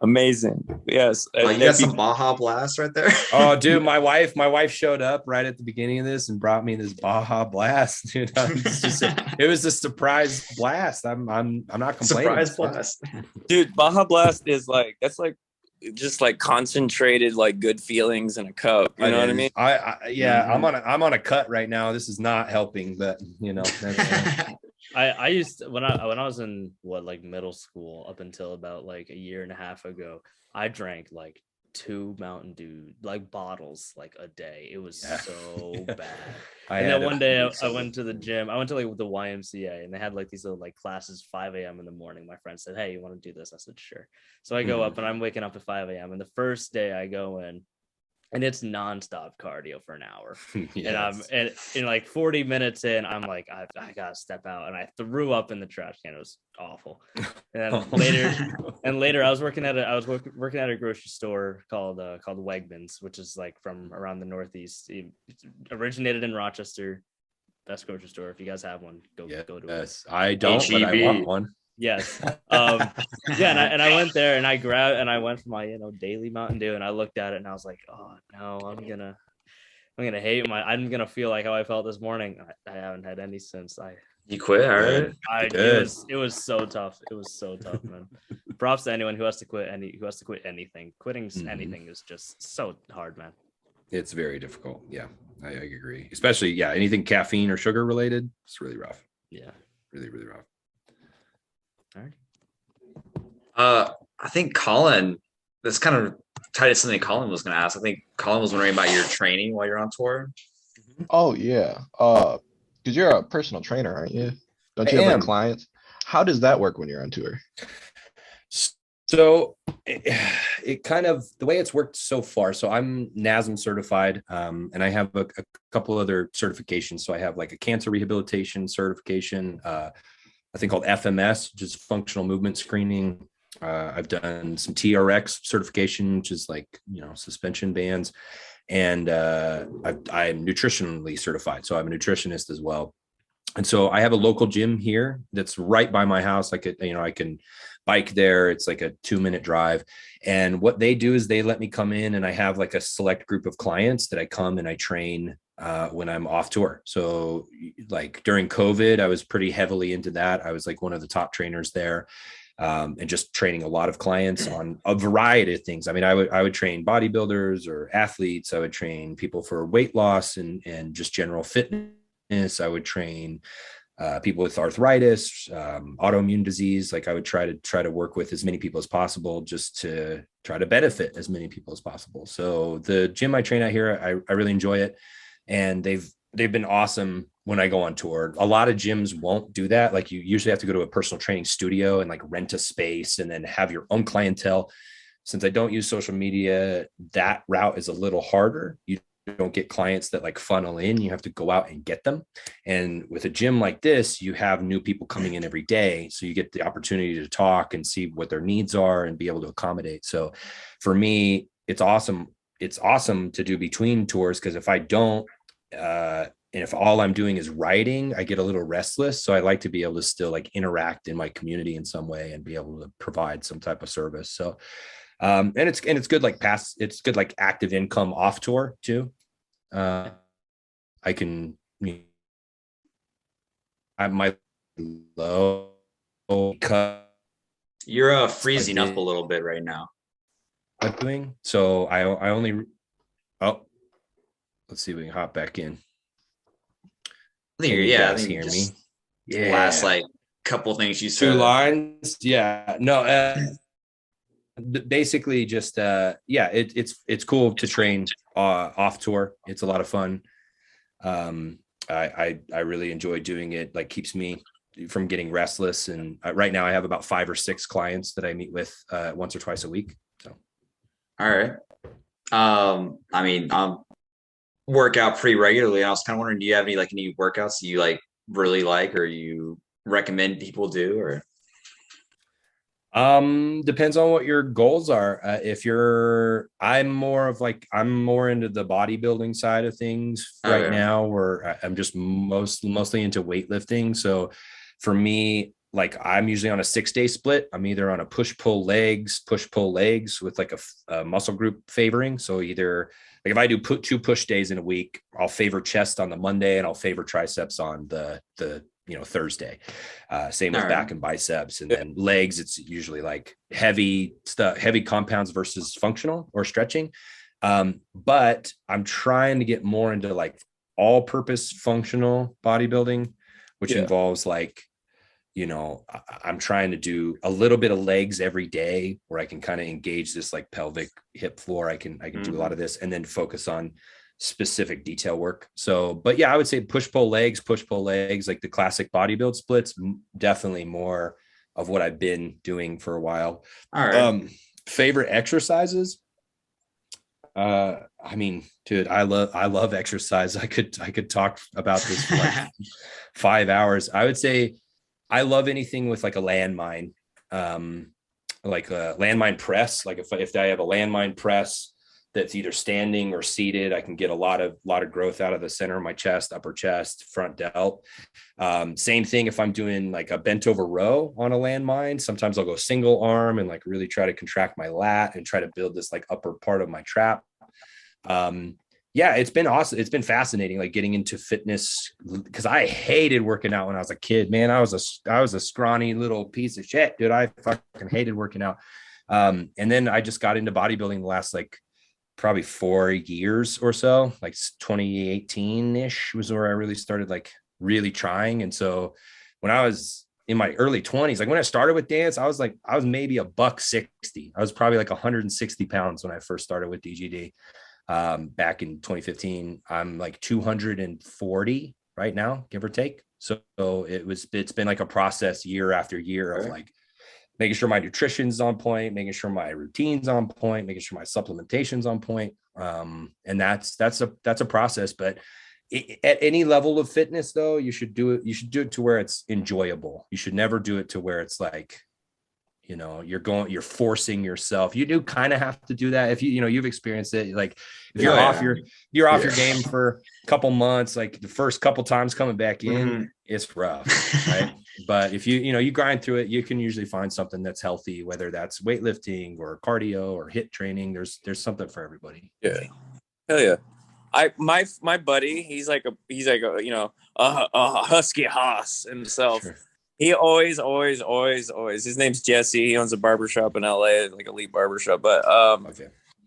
Amazing. Yes. You got some Baja Blast right there. Oh, dude, my wife showed up right at the beginning of this and brought me this Baja Blast. Dude, it was a surprise blast. I'm not complaining. Surprise blast. Dude, Baja Blast is like, that's like just like concentrated like good feelings in a cup. You know what I mean? I'm on a cut right now. This is not helping, but you know. I used to, when I was in middle school up until about like a year and a half ago, I drank like 2 Mountain Dew bottles like a day. It was so bad. And then one day I went to the gym. I went to like the YMCA, and they had like these little like classes 5 a.m. in the morning. My friend said, "Hey, you want to do this?" I said, "Sure." So I go up, and I'm waking up at 5 a.m. And the first day I go in, and it's nonstop cardio for an hour. Yes. And in like 40 minutes in, I'm like, I gotta step out, and I threw up in the trash can. It was awful. And then later, I was working at a grocery store called Wegmans, which is like from around the Northeast. It originated in Rochester. Best grocery store. If you guys have one, go to it. Yes, I don't, but I want one. Yes. And I went there, and I went for my daily Mountain Dew, and I looked at it, and I was like, oh no, I'm gonna hate I'm gonna feel like how I felt this morning. I haven't had any since. You quit, all right? It was so tough. It was so tough, man. Props to anyone who has to quit anything. Quitting anything is just so hard, man. It's very difficult. Yeah, I agree. Especially anything caffeine or sugar related. It's really rough. Yeah, really, really rough. All right. I think Colin, that's kind of tied to something Colin was going to ask. I think Colin was wondering about your training while you're on tour. Oh yeah. Because you're a personal trainer, aren't you? Don't you have clients? How does that work when you're on tour? So it kind of, the way it's worked so far. So I'm NASM certified, and I have a couple other certifications. So I have like a cancer rehabilitation certification, a thing called FMS, which is functional movement screening. I've done some TRX certification, which is like, suspension bands. And I'm nutritionally certified. So I'm a nutritionist as well. And so I have a local gym here that's right by my house. I can bike there. It's like a 2-minute drive. And what they do is they let me come in, and I have like a select group of clients that I come and I train when I'm off tour. So like during COVID, I was pretty heavily into that. I was like one of the top trainers there, and just training a lot of clients on a variety of things. I mean, I would train bodybuilders or athletes. I would train people for weight loss and just general fitness. I would train people with arthritis, autoimmune disease. Like I would try to work with as many people as possible, just to try to benefit as many people as possible. So the gym I train at here, I really enjoy it. And they've been awesome when I go on tour. A lot of gyms won't do that. Like you usually have to go to a personal training studio and like rent a space and then have your own clientele. Since I don't use social media, that route is a little harder. You don't get clients that like funnel in. You have to go out and get them. And with a gym like this, you have new people coming in every day. So you get the opportunity to talk and see what their needs are and be able to accommodate. So for me, it's awesome. It's awesome to do between tours, because if I don't, and if all I'm doing is writing, I get a little restless. So I like to be able to still like interact in my community in some way and be able to provide some type of service. So, and it's good, like it's good, like active income off tour too. I can, I might low cut. You're freezing up a little bit right now. I'm doing so. I only. Oh, let's see if we can hop back in. I think, you guys I think hear me? Yeah. Last like couple things you said. 2 lines. Yeah. No. Basically, just it's cool to train off tour. It's a lot of fun. I really enjoy doing it. Like, keeps me from getting restless. And right now I have about 5 or 6 clients that I meet with once or twice a week. So, all right. I mean, work out pretty regularly. I was kind of wondering, do you have any workouts you like really like, or you recommend people do, or? Depends on what your goals are. I'm more into the bodybuilding side of things right now, where I'm just mostly into weightlifting. So for me, like, I'm usually on a 6-day split. I'm either on a push pull legs with like a muscle group favoring. So either, like, if I do 2 push days in a week, I'll favor chest on the Monday and I'll favor triceps on the Thursday. Same with back and biceps. And then legs, it's usually like heavy compounds versus functional or stretching. But I'm trying to get more into like all purpose functional bodybuilding, which involves like, I'm trying to do a little bit of legs every day where I can kind of engage this like pelvic hip floor. I can do a lot of this and then focus on specific detail work. So, but yeah, I would say push pull legs, like the classic bodybuild splits, definitely more of what I've been doing for a while. All right. Favorite exercises. I mean, dude, I love exercise. I could talk about this for like 5 hours. I would say I love anything with like a landmine, like a landmine press. Like if I have a landmine press that's either standing or seated, I can get a lot of growth out of the center of my chest, upper chest, front delt. Same thing if I'm doing like a bent over row on a landmine. Sometimes I'll go single arm and like really try to contract my lat and try to build this like upper part of my trap. Yeah, it's been awesome. It's been fascinating, like getting into fitness, because I hated working out when I was a kid, man. I was a scrawny little piece of shit, dude. I fucking hated working out. And then I just got into bodybuilding the last like probably 4 years or so, like 2018-ish was where I really started like really trying. And so when I was in my early 20s, like when I started with dance, I was maybe $160. I was probably like 160 pounds when I first started with DGD. Back in 2015, I'm like 240 right now, give or take. So it's been like a process year after year of like making sure my nutrition's on point, making sure my routine's on point, making sure my supplementation's on point. And that's a process, but at any level of fitness though, you should do it to where it's enjoyable. You should never do it to where it's like, you're forcing yourself. You do kind of have to do that if you've experienced it. Like if you're off your game for a couple months, like the first couple times coming back in, it's rough, right? But if you grind through it, you can usually find something that's healthy, whether that's weightlifting or cardio or HIIT training. There's something for everybody. Yeah, hell yeah. My buddy, he's like a husky hoss himself. Sure. He always, his name's Jesse. He owns a barbershop in LA, like elite barbershop. But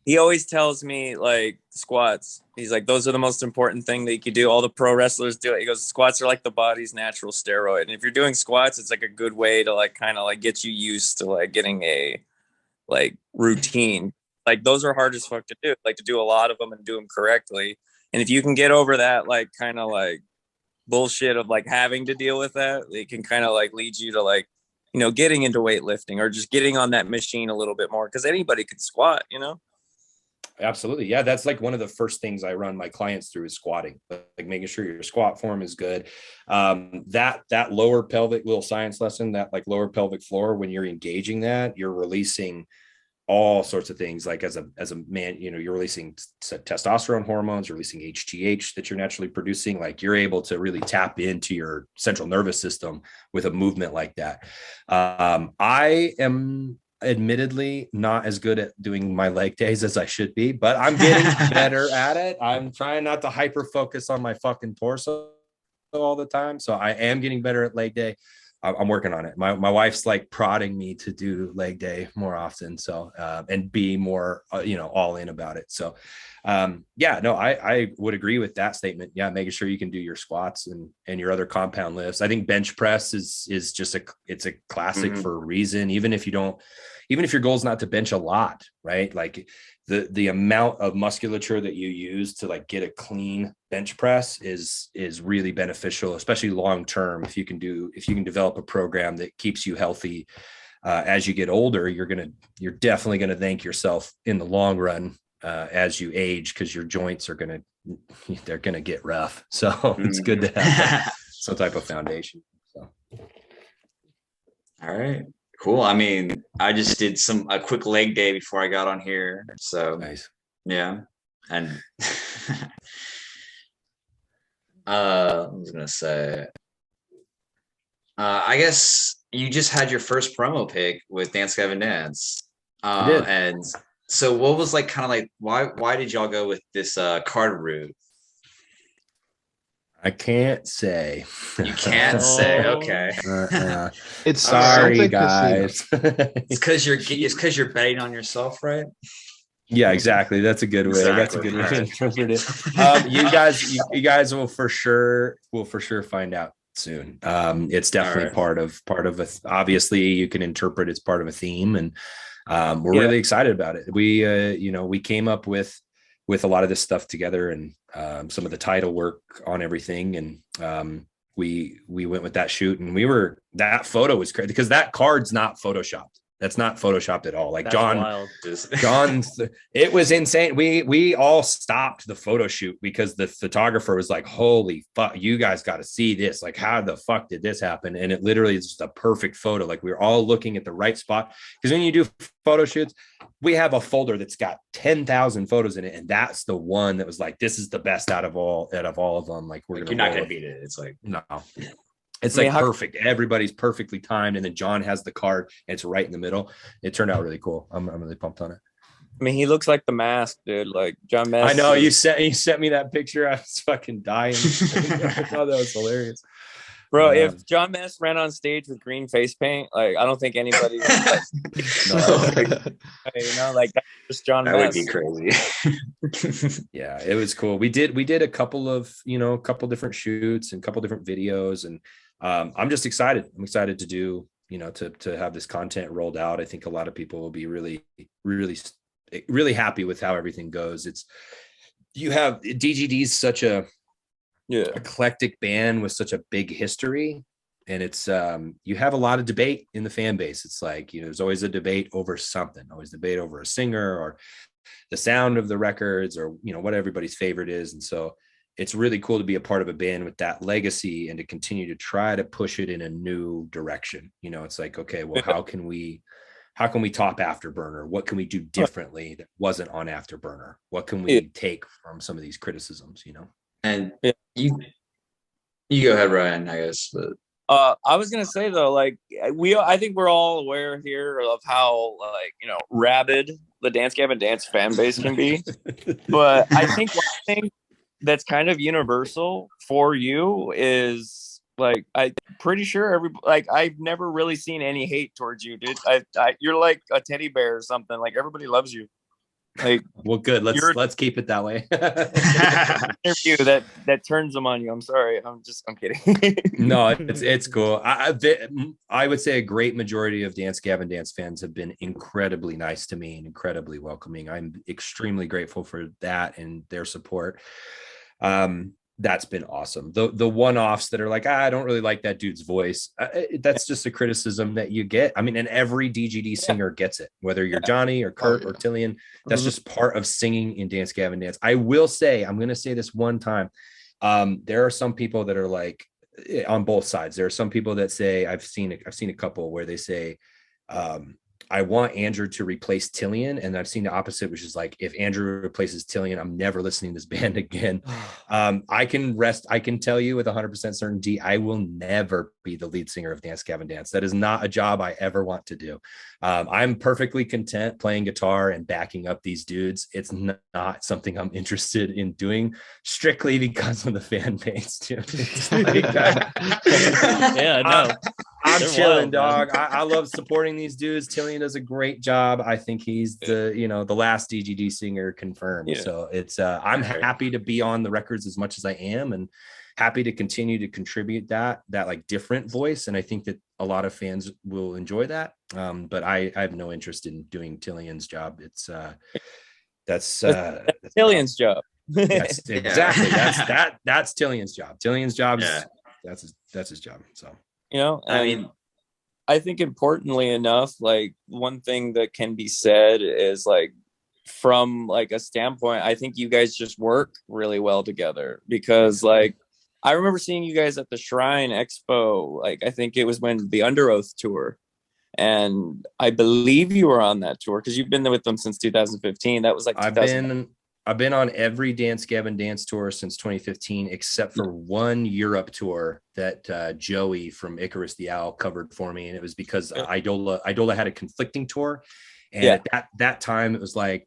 he always tells me like squats. He's like, those are the most important thing that you can do. All the pro wrestlers do it. He goes, squats are like the body's natural steroid. And if you're doing squats, it's like a good way to like kind of like get you used to like getting a like routine. Like those are hard as fuck to do, like to do a lot of them and do them correctly. And if you can get over that, like kind of like bullshit of like having to deal with that, it can kind of like lead you to like, getting into weightlifting or just getting on that machine a little bit more, because anybody could squat, Absolutely. Yeah. That's like one of the first things I run my clients through is squatting, like making sure your squat form is good. That lower pelvic, little science lesson, that like lower pelvic floor, when you're engaging that, you're releasing all sorts of things. Like as a man, you know, you're releasing testosterone hormones, you're releasing HGH that you're naturally producing. Like you're able to really tap into your central nervous system with a movement like that. I am admittedly not as good at doing my leg days as I should be, but I'm getting better at it. I'm trying not to hyper focus on my fucking torso all the time. So I am getting better at leg day. I'm working on it. My wife's like prodding me to do leg day more often. So, and be more, you know, all in about it. So, yeah, no, I would agree with that statement. Yeah. Making sure you can do your squats and your other compound lifts. I think bench press is just it's a classic for a reason. Even if your goal is not to bench a lot, right? Like the amount of musculature that you use to like get a clean bench press is really beneficial, especially long term. If you can develop a program that keeps you healthy as you get older, you're definitely gonna thank yourself in the long run as you age, because your joints are they're gonna get rough. So it's good to have some type of foundation. So. All right. Cool. I mean, I just did a quick leg day before I got on here. So Nice. Yeah. And I was gonna say, I guess you just had your first promo pic with Gavin Dance. I did. And so what was like kind of like why did y'all go with this card route? I can't say. You can't say. Okay. It's sorry, guys. It's because you're betting on yourself, right? Yeah, exactly. That's a good way. Exactly. That's a good way to interpret it. You guys will for sure find out soon. It's definitely part of obviously you can interpret it's part of a theme, and we're really excited about it. We came up with a lot of this stuff together, and some of the title work on everything, and we went with that shoot, and that photo was crazy because that card's not photoshopped. That's not photoshopped at all. Like John's, it was insane. We all stopped the photo shoot because the photographer was like, holy fuck, you guys got to see this. Like, how the fuck did this happen? And it literally is just a perfect photo. Like we were all looking at the right spot. Because when you do photo shoots, we have a folder that's got 10,000 photos in it. And that's the one that was like, this is the best out of all of them. Like you're not going to beat it. It's like, no. It's like perfect. Everybody's perfectly timed. And then John has the card and it's right in the middle. It turned out really cool. I'm really pumped on it. I mean, he looks like the Mask, dude. Like John Mask. I know you sent me that picture. I was fucking dying. I thought that was hilarious. Bro, if John Mask ran on stage with green face paint, like I don't think anybody would, like that's just John Mask. That would be crazy. Yeah, it was cool. We did a couple of different shoots and a couple different videos, and I'm just excited. I'm excited to do, to have this content rolled out. I think a lot of people will be really, really, really happy with how everything goes. You have DGD's such a eclectic band with such a big history, and it's you have a lot of debate in the fan base. It's like, there's always a debate over something, always debate over a singer or the sound of the records or what everybody's favorite is. And so it's really cool to be a part of a band with that legacy and to continue to try to push it in a new direction. It's like, okay, well, how can we top Afterburner? What can we do differently that wasn't on Afterburner? What can we take from some of these criticisms, And you go ahead, Ryan, I guess. But I was gonna say though, like I think we're all aware here of how rabid the Gavin Dance fan base can be. But I think one thing that's kind of universal for you is like I'm pretty sure I've never really seen any hate towards you, dude. You're like a teddy bear or something. Like everybody loves you. Like, well, good. Let's keep it that way. Interview that turns them on you. I'm sorry. I'm kidding. No, it's cool. I would say a great majority of Gavin Dance fans have been incredibly nice to me and incredibly welcoming. I'm extremely grateful for that and their support. That's been awesome. The one-offs that are like, I don't really like that dude's voice. That's just a criticism that you get. I mean, and every DGD singer gets it, whether you're Johnny or Kurt or Tillian. That's just part of singing in Gavin Dance. I will say, I'm going to say this one time. There are some people that are like on both sides. There are some people that say, I've seen a couple where they say, I I want Andrew to replace Tillian, and I've seen the opposite, which is like, if Andrew replaces Tillian, I'm never listening to this band again. I can tell you with 100% certainty, I will never be the lead singer of Gavin Dance. That is not a job I ever want to do. I'm perfectly content playing guitar and backing up these dudes. It's not something I'm interested in doing strictly because of the fan base. Yeah, no. I'm They're chilling, wild, dog. I love supporting these dudes. Tillian does a great job. I think he's the last DGD singer confirmed. Yeah. So it's I'm happy to be on the records as much as I am, and happy to continue to contribute that like different voice. And I think that a lot of fans will enjoy that. But I have no interest in doing Tillian's job. It's that's Tillian's job. Yes, exactly. That's Tillian's job. Tillian's job is that's his job. So. I think importantly enough, like one thing that can be said is like, from like a standpoint, I think you guys just work really well together, because like I remember seeing you guys at the Shrine Expo. Like I think it was when the Under Oath tour, and I believe you were on that tour because you've been there with them since 2015. That was like I've been on every Gavin Dance tour since 2015, except for one Europe tour that Joey from Icarus the Owl covered for me. And it was because Eidola had a conflicting tour. And at that time, it was like,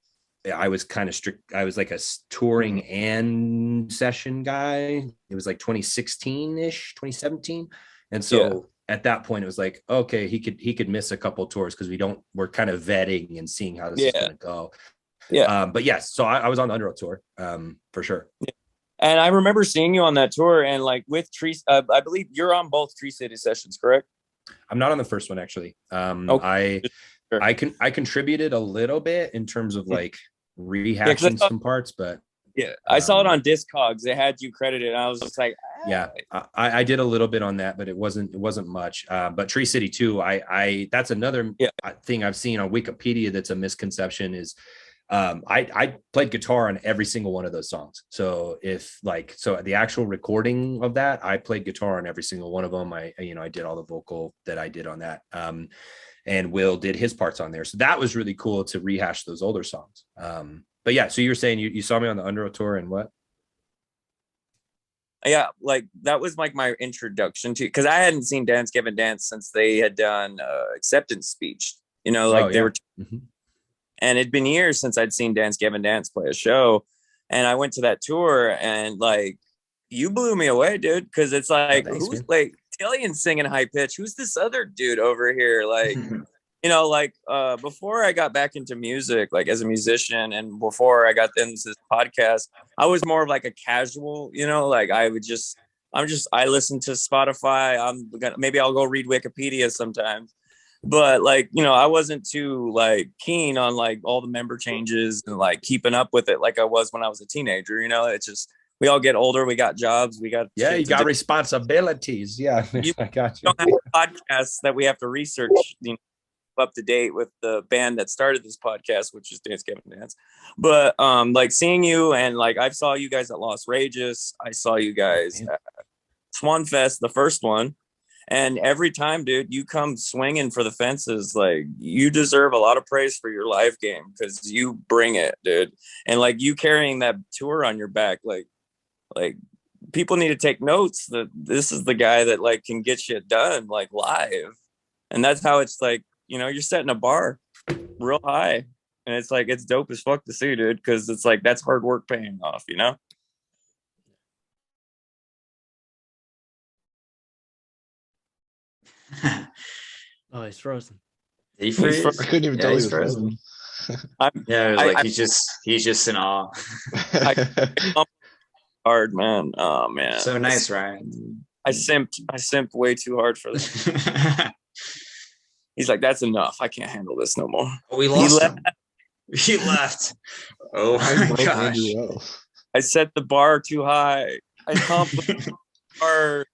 I was kind of strict. I was like a touring and session guy. It was like 2016-ish, 2017. And so at that point, it was like, okay, he could miss a couple tours because we're kind of vetting and seeing how this is going to go. Yeah. But yes, so I was on the Under Oath tour for sure. Yeah. And I remember seeing you on that tour, and like with Tree, I believe you're on both Tree City sessions, correct? I'm not on the first one actually. I contributed a little bit in terms of like rehashing some parts, but I saw it on Discogs. They had you credited, and I was just like, I did a little bit on that, but it wasn't much. But Tree City too, I that's another thing I've seen on Wikipedia that's a misconception is. I played guitar on every single one of those songs. So the actual recording of that, I played guitar on every single one of them. I did all the vocal that I did on that. And Will did his parts on there. So that was really cool to rehash those older songs. But yeah, so you were saying you saw me on the Under Oath tour and what? Yeah, like that was like my introduction to, because I hadn't seen Gavin Dance since they had done Acceptance Speech. They were. Mm-hmm. And it'd been years since I'd seen Gavin Dance play a show. And I went to that tour, and like, you blew me away, dude. Because it's like, who's like Tillian singing high pitch? Who's this other dude over here? Like, before I got back into music, like as a musician, and before I got into this podcast, I was more of like a casual, like I listen to Spotify. Maybe I'll go read Wikipedia sometimes. But like, I wasn't too like keen on like all the member changes and like keeping up with it like I was when I was a teenager. It's just, we all get older, we got jobs, we got you got responsibilities. I got you. Don't have podcasts that we have to research, up to date with the band that started this podcast, which is Gavin Dance. But like seeing you, and like I saw you guys at Los Rages, I saw you guys at Swanfest, the first one. And every time, dude, you come swinging for the fences. Like, you deserve a lot of praise for your live game, because you bring it, dude. And like you carrying that tour on your back, like people need to take notes that this is the guy that like can get shit done like live. And that's how it's like, you're setting a bar real high, and it's like, it's dope as fuck to see, dude, because it's like, that's hard work paying off, Oh, he's frozen. He freeze? I couldn't even tell he was frozen. He's just in awe. Hard, man. Oh man, so nice, Ryan. I simped way too hard for this. He's like, that's enough. I can't handle this no more. Oh, we lost him. He left. Oh my gosh. I set the bar too high. I accomplished bar.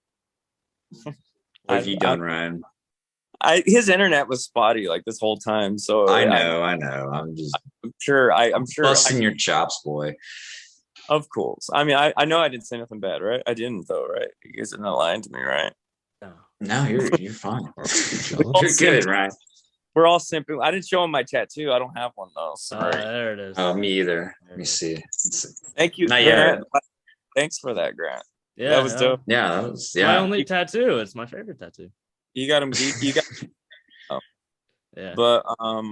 What have you done, Ryan? His internet was spotty like this whole time. So I know. I'm sure busting your chops, boy. Of course. I mean, I know I didn't say nothing bad, right? I didn't though, right? You guys didn't lie to me, right? No, you're fine. You're good, right? We're all simping. I didn't show him my tattoo. I don't have one though. Sorry. There it is. Oh, me either. Let me see. Thank you, Not Grant. yet. Thanks for that, Grant. Yeah, that was dope. Yeah, that was my only tattoo. It's my favorite tattoo. You got him. You got. Oh. Yeah. But let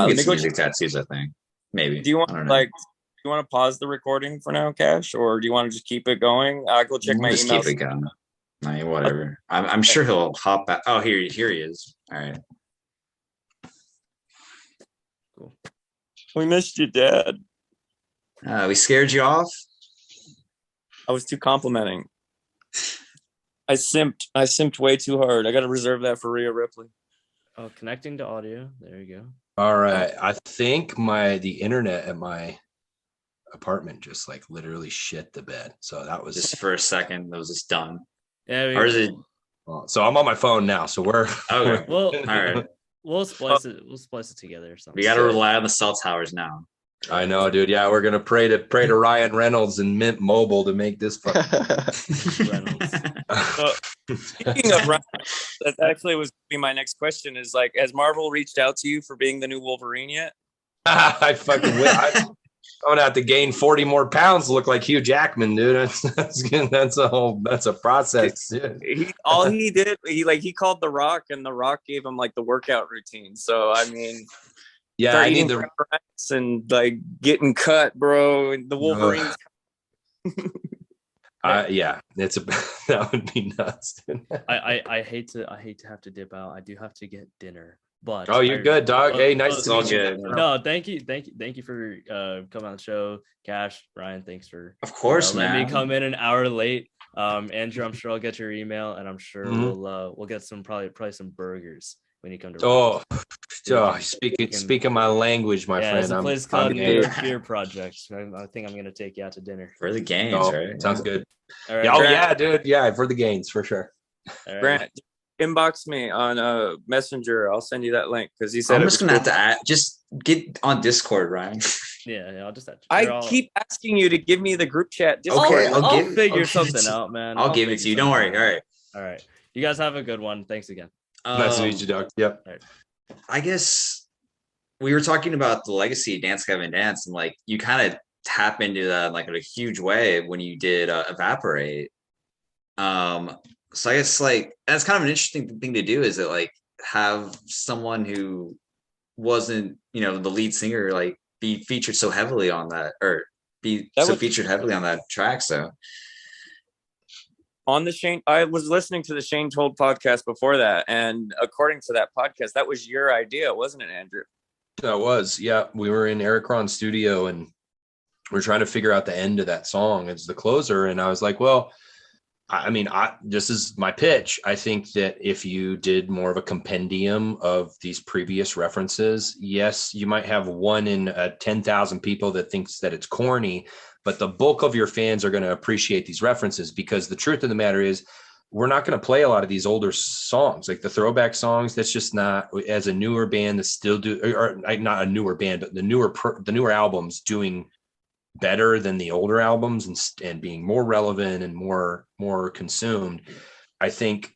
me music tattoos. I think maybe. Do you want you want to pause the recording for now, Cash, or do you want to just keep it going? I'll go check my emails. Keep it going. No, whatever. I'm sure he'll hop back. Oh, here he is. All right. Cool. We missed you, Dad. We scared you off. I was too complimenting. I simped way too hard. I got to reserve that for Rhea Ripley. Oh, connecting to audio. There you go. All right. I think the internet at my apartment just like literally shit the bed. So that was just for a second. That was just done. Yeah. Or is it? So I'm on my phone now. So we're okay. Well, all right. We'll splice it. We'll splice it together or something. We got to rely on the cell towers now. I know, dude. Yeah, we're gonna pray to Ryan Reynolds and Mint Mobile to make this Reynolds. Speaking of Ryan, that actually was be my next question. Is like, has Marvel reached out to you for being the new Wolverine yet? I fucking will. I'm gonna have to gain 40 more pounds to look like Hugh Jackman, dude. That's a process. He did, he called The Rock, and The Rock gave him like the workout routine. So I mean. Yeah, I need the and like getting cut, bro. And the Wolverines. Yeah, that would be nuts. I hate to have to dip out. I do have to get dinner, but you're good, dog. Hey, nice to meet you. No, thank you for coming on the show, Cash. Ryan, thanks for of course, man. Let me come in an hour late. Andrew, I'm sure I'll get your email, and I'm sure we'll get some probably some burgers when you come to. Speaking my language, my friend. It's a place called New York Beer Project. I think I'm gonna take you out to dinner for the gains. Right? Sounds good. All right, yeah, dude. Yeah, for the gains for sure. Right. Grant, inbox me on Messenger. I'll send you that link because he said I'm just gonna have to just get on Discord, Ryan. Yeah, I'll just. Keep asking you to give me the group chat. Discord. Okay, I'll figure something out, man. I'll give it to you. Don't worry. All right. You guys have a good one. Thanks again. Nice to meet you, Doug. Yep. Right. I guess we were talking about the legacy of Dance Gavin Dance, and like you kind of tap into that like in a huge way when you did Evaporate. So I guess like that's kind of an interesting thing to do, is that like have someone who wasn't the lead singer like be featured so heavily on that, or featured heavily on that track. So on the Shane, I was listening to the Shane Told podcast before that, and according to that podcast, that was your idea, wasn't it, Andrew? That was, yeah. We were in Eric Ron's studio, and we're trying to figure out the end of that song as the closer. And I was like, well, I mean, this is my pitch. I think that if you did more of a compendium of these previous references, yes, you might have one in 10,000 people that thinks that it's corny, but the bulk of your fans are going to appreciate these references, because the truth of the matter is we're not going to play a lot of these older songs, like the throwback songs. That's just not, as a newer band that still do, or not a newer band, but the newer albums doing better than the older albums and being more relevant and more consumed. I think,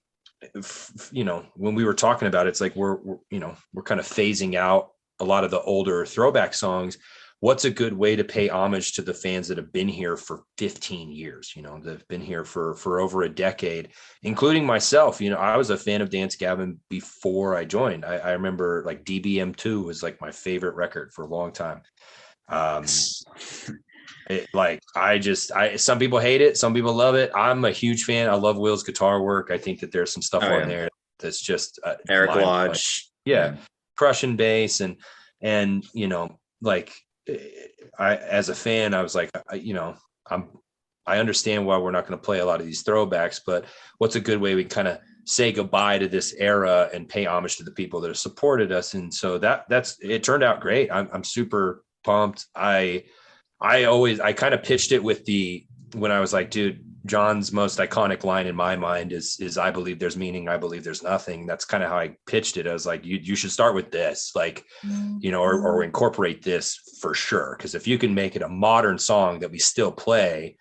when we were talking about it, it's like we're kind of phasing out a lot of the older throwback songs. What's a good way to pay homage to the fans that have been here for 15 years, that have been here for over a decade, including myself. I was a fan of Dance Gavin before I joined. I remember like DBM2 was like my favorite record for a long time. Some people hate it, some people love it. I'm a huge fan. I love Will's guitar work. I think that there's some stuff on there that's just Eric Lodge. Crushing bass and I, as a fan, I was like, I understand why we're not going to play a lot of these throwbacks, but what's a good way we kind of say goodbye to this era and pay homage to the people that have supported us? And so it turned out great. I'm super pumped. I kind of pitched it with when I was like, dude, John's most iconic line in my mind is I believe there's meaning, I believe there's nothing. That's kind of how I pitched it. I was like, you should start with this, like, or incorporate this for sure. Because if you can make it a modern song that we still play,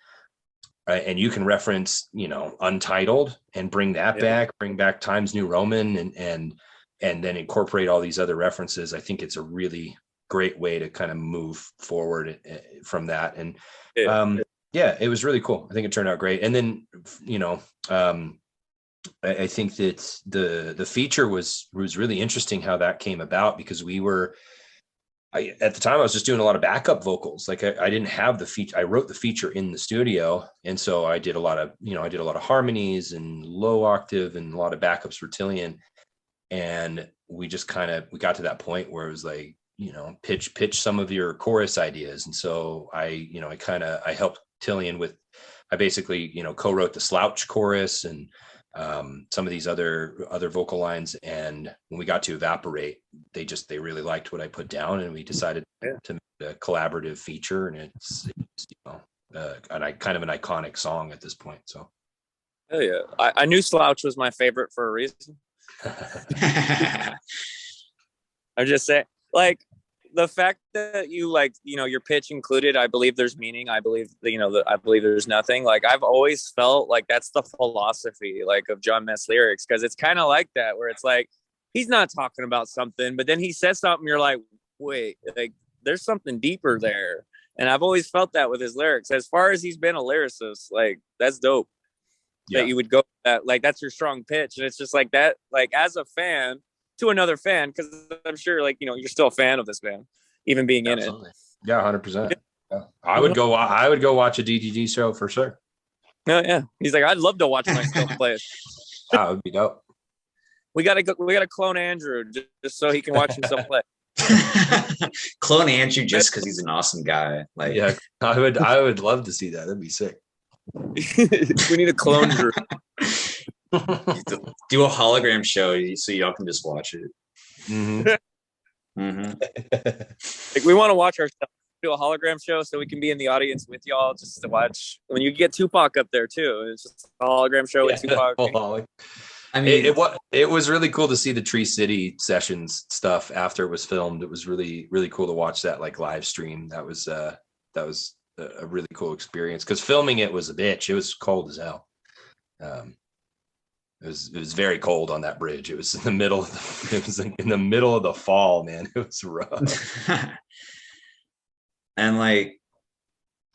and you can reference, Untitled and bring that back, bring back Times New Roman and then incorporate all these other references, I think it's a really great way to kind of move forward from that. And yeah, it was really cool. I think it turned out great. And then, you know, I think that the feature was really interesting how that came about, because at the time I was just doing a lot of backup vocals. Like I didn't have the feature. I wrote the feature in the studio. And so I did a lot of harmonies and low octave and a lot of backups for Tillian. And we just we got to that point where it was like, you know, pitch some of your chorus ideas. And so I helped Tillian with, I basically, you know, co-wrote the slouch chorus and some of these other vocal lines. And when we got to Evaporate, they really liked what I put down, and we decided to make a collaborative feature. And it's you know, kind of an iconic song at this point. So yeah, I knew Slouch was my favorite for a reason. I'm just saying, like, the fact that you, like, you know, your pitch included, I believe there's meaning. I believe, you know, I believe there's nothing. Like, I've always felt like that's the philosophy, like, of John Mess lyrics, because it's kind of like that, where it's like he's not talking about something, but then he says something, you're like, wait, like, there's something deeper there. And I've always felt that with his lyrics. As far as he's been a lyricist, like, that's dope. Yeah. That you would go that, like, that's your strong pitch, and it's just like that, like, as a fan to another fan, because I'm sure, like, you know, you're still a fan of this band, even being Absolutely. In it. Yeah, 100%. Yeah. I would go watch a DDG show for sure. Oh yeah, he's like, I'd love to watch myself play it. That would be dope. We gotta clone Andrew just so he can watch himself play. Clone Andrew just because he's an awesome guy. Like, yeah, I would love to see that. That'd be sick. We need a clone Drew. Do a hologram show so y'all can just watch it. Mm-hmm. Mm-hmm. Like, we want to watch ourselves do a hologram show so we can be in the audience with y'all, just to watch when you get Tupac up there too. It's just a hologram show with Tupac. I mean, it was really cool to see the Tree City sessions stuff after it was filmed. It was really, really cool to watch that, like, live stream. That was a really cool experience, because filming it was a bitch. It was cold as hell. It was very cold on that bridge. It was in the middle of the fall, man. It was rough. And, like,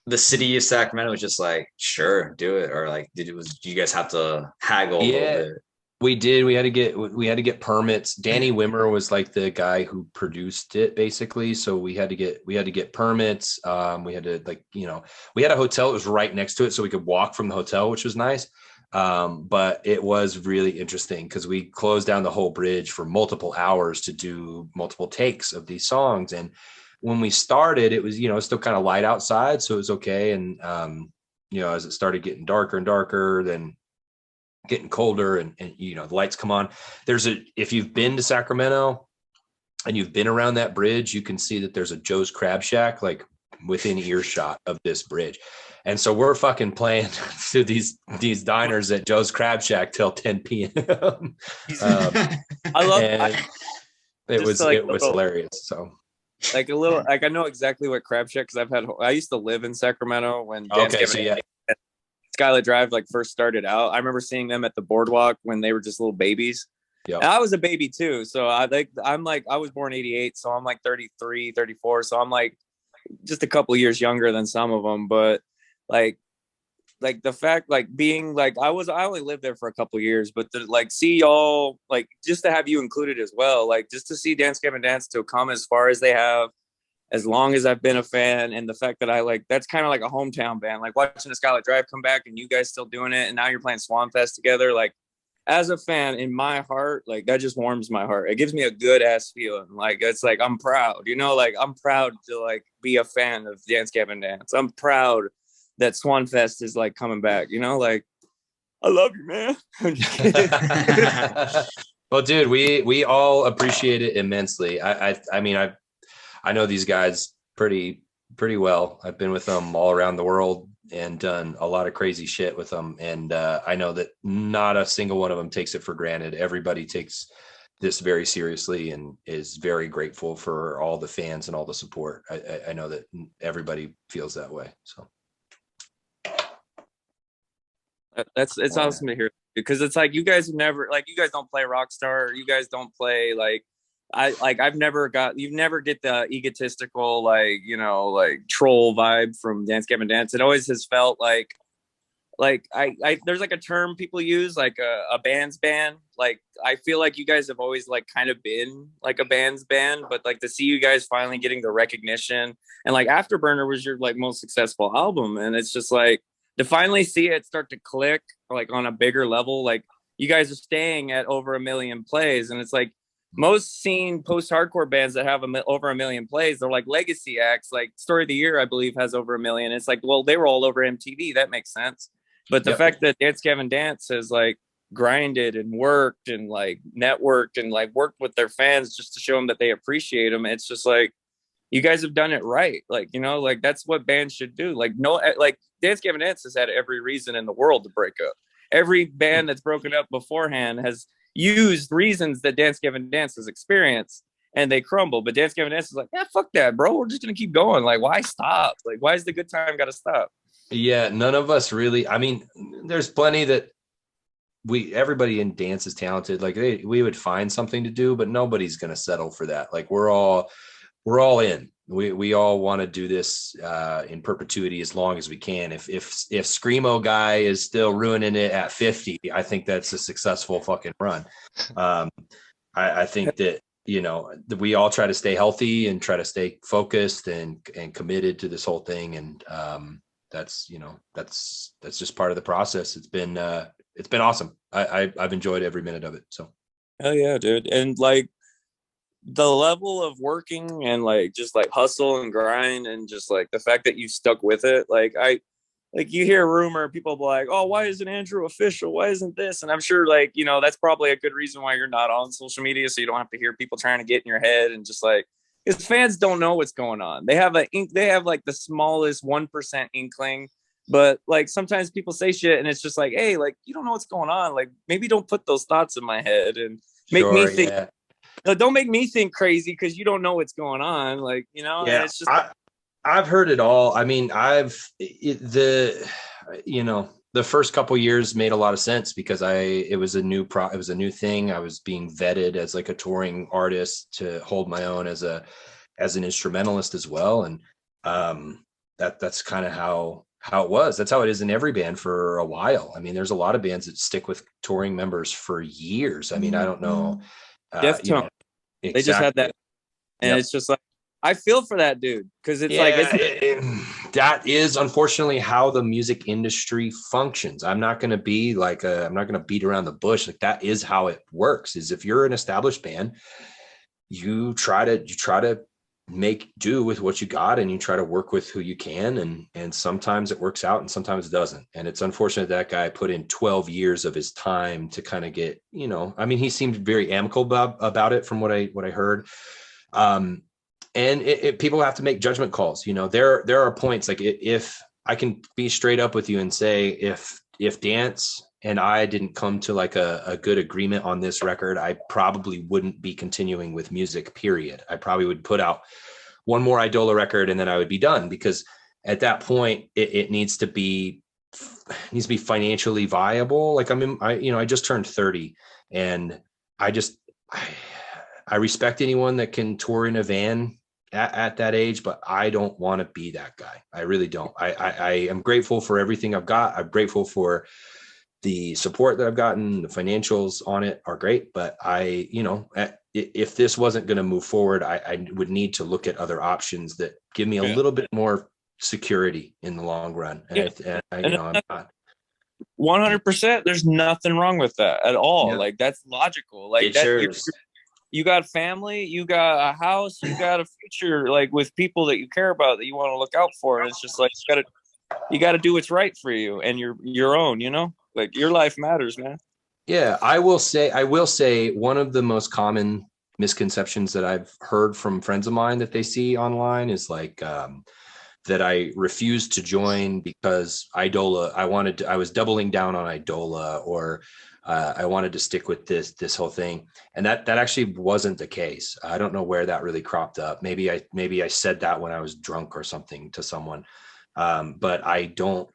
the city of Sacramento was just like, sure, do it. Or, like, do you guys have to haggle a little bit? We did. We had to get permits. Danny Wimmer was, like, the guy who produced it, basically. So we had to get permits. We had to, like, you know, we had a hotel that was right next to it, so we could walk from the hotel, which was nice. But it was really interesting because we closed down the whole bridge for multiple hours to do multiple takes of these songs. And when we started, it was, you know, still kind of light outside, so it was okay. And you know, as it started getting darker and darker, then getting colder, and you know, the lights come on. If you've been to Sacramento and you've been around that bridge, you can see that there's a Joe's Crab Shack, like, within earshot of this bridge. And so we're fucking playing to these diners at Joe's Crab Shack till 10 p.m. I love it was hilarious. So, like, a little, like, I know exactly what Crab Shack, because I used to live in Sacramento when Skylit Drive, like, first started out. I remember seeing them at the boardwalk when they were just little babies. Yeah, I was a baby too. So I was born 88, so I'm like 33, 34. So I'm like just a couple years younger than some of them, but like the fact, like, being like, I only lived there for a couple years, but to, like, see y'all, like, just to have you included as well, like, just to see Gavin Dance to come as far as they have, as long as I've been a fan, and the fact that that's kind of like a hometown band, like watching the Skylit Drive come back and you guys still doing it, and now you're playing Swanfest together, like, as a fan, in my heart, like, that just warms my heart. It gives me a good ass feeling. Like, it's like, I'm proud, you know, like, I'm proud to, like, be a fan of Gavin Dance. I'm proud that Swanfest is, like, coming back, you know, like, I love you, man. Well, dude, we all appreciate it immensely. I mean, I know these guys pretty well. I've been with them all around the world and done a lot of crazy shit with them. And I know that not a single one of them takes it for granted. Everybody takes this very seriously and is very grateful for all the fans and all the support. I know that everybody feels that way. So it's awesome to hear. because it's like you guys have never, like, you guys don't play Rockstar, you guys don't play like you've never get the egotistical, like, you know, like troll vibe from Gavin Dance. It always has felt like I there's like a term people use, like a band's band. Like, I feel like you guys have always like kind of been like a band's band, but like to see you guys finally getting the recognition, and like Afterburner was your like most successful album, and it's just like to finally see it start to click like on a bigger level. Like, you guys are staying at over 1 million plays, and it's like most scene post-hardcore bands that have over 1 million plays, they're like legacy acts. Like Story of the Year, I believe, has over 1 million. It's like, well, they were all over MTV. That makes sense. But the fact that Gavin Dance has like grinded and worked and like networked and like worked with their fans just to show them that they appreciate them, it's just like, you guys have done it right. Like, you know, like that's what bands should do. Like, no, like Gavin Dance has had every reason in the world to break up. Every band that's broken up beforehand has used reasons that Gavin Dance has experienced, and they crumble. But Gavin Dance is like, yeah, fuck that, bro. We're just gonna keep going. Like, why stop? Like, why is the good time gotta stop? Yeah, none of us really. I mean, there's plenty that everybody in dance is talented. Like, we would find something to do, but nobody's gonna settle for that. Like, we're all in. We all want to do this in perpetuity as long as we can. If Screamo guy is still ruining it at 50, I think that's a successful fucking run. I think that, you know, we all try to stay healthy and try to stay focused and committed to this whole thing. And that's, you know, that's just part of the process. It's been awesome. I've enjoyed every minute of it. So. Hell yeah, dude. And like, the level of working and like just like hustle and grind, and just like the fact that you stuck with it. Like, you hear a rumor, people be like, oh, why isn't Andrew official? Why isn't this? And I'm sure, like, you know, that's probably a good reason why you're not on social media, so you don't have to hear people trying to get in your head, and just like, because fans don't know what's going on. They have like the smallest 1% inkling, but like sometimes people say shit and it's just like, hey, like, you don't know what's going on. Like, maybe don't put those thoughts in my head and make me think. Yeah. Don't make me think crazy because you don't know what's going on. Like, you know, yeah, it's just. I've heard it all. I mean, the first couple years made a lot of sense because it was a new thing. I was being vetted as like a touring artist to hold my own as an instrumentalist as well. And that's kind of how it was. That's how it is in every band for a while. I mean, there's a lot of bands that stick with touring members for years. I mean, I don't know. Deftone. Exactly. They just had that, and It's just like, I feel for that dude, because it's that is unfortunately how the music industry functions. I'm not going to be like I'm not going to beat around the bush. Like, that is how it works. Is if you're an established band, you try to make do with what you got, and you try to work with who you can, and sometimes it works out and sometimes it doesn't. And it's unfortunate that guy put in 12 years of his time to kind of get, you know, I mean, he seemed very amicable about it from what I heard. And people have to make judgment calls. You know, there are points, like, if I can be straight up with you and say, if Dance and I didn't come to like a good agreement on this record, I probably wouldn't be continuing with music, period. I probably would put out one more Eidola record and then I would be done, because at that point it needs to be financially viable. Like, I just turned 30, and I respect anyone that can tour in a van at that age, but I don't want to be that guy. I really don't. I am grateful for everything I've got. I'm grateful for the support that I've gotten. The financials on it are great, but if this wasn't going to move forward, I would need to look at other options that give me a little bit more security in the long run. And I'm not. 100%. There's nothing wrong with that at all. Yeah. Like, that's logical. Like, you got family, you got a house, you got a future, like, with people that you care about, that you want to look out for. And it's just like, you got to do what's right for you and your own, you know, like, your life matters, man. Yeah. I will say one of the most common misconceptions that I've heard from friends of mine that they see online is like, that I refused to join because Eidola, I was doubling down on Eidola, or I wanted to stick with this whole thing. And that actually wasn't the case. I don't know where that really cropped up. Maybe I said that when I was drunk or something to someone. But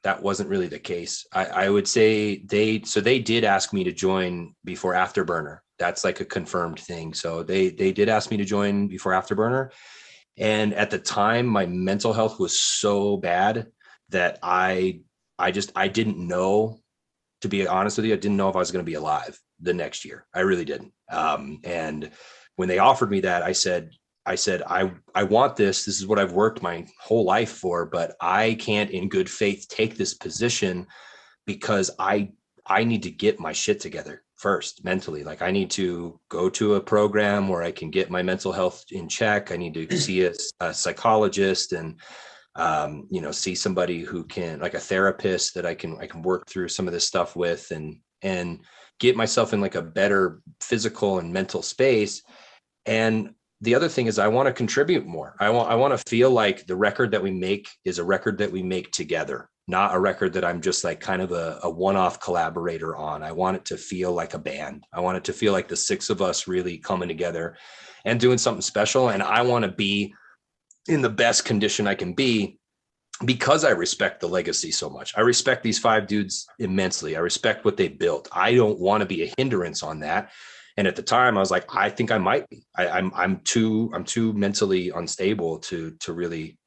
that wasn't really the case. I would say they did ask me to join before Afterburner. That's like a confirmed thing. So they did ask me to join before Afterburner. And at the time, my mental health was so bad that I didn't know, to be honest with you, I didn't know if I was going to be alive the next year. I really didn't. And when they offered me that, I said, I want this. This is what I've worked my whole life for, but I can't in good faith take this position because I need to get my shit together first mentally. Like, I need to go to a program where I can get my mental health in check. I need to see a psychologist and, see somebody who can, like a therapist that I can work through some of this stuff with and get myself in like a better physical and mental space. And the other thing is I want to contribute more. I want to feel like the record that we make is a record that we make together, not a record that I'm just like kind of a one-off collaborator on. I want it to feel like a band. I want it to feel like the six of us really coming together and doing something special. And I want to be in the best condition I can be because I respect the legacy so much. I respect these five dudes immensely. I respect what they built. I don't want to be a hindrance on that. And at the time I was like, I think I might be. I'm too mentally unstable to really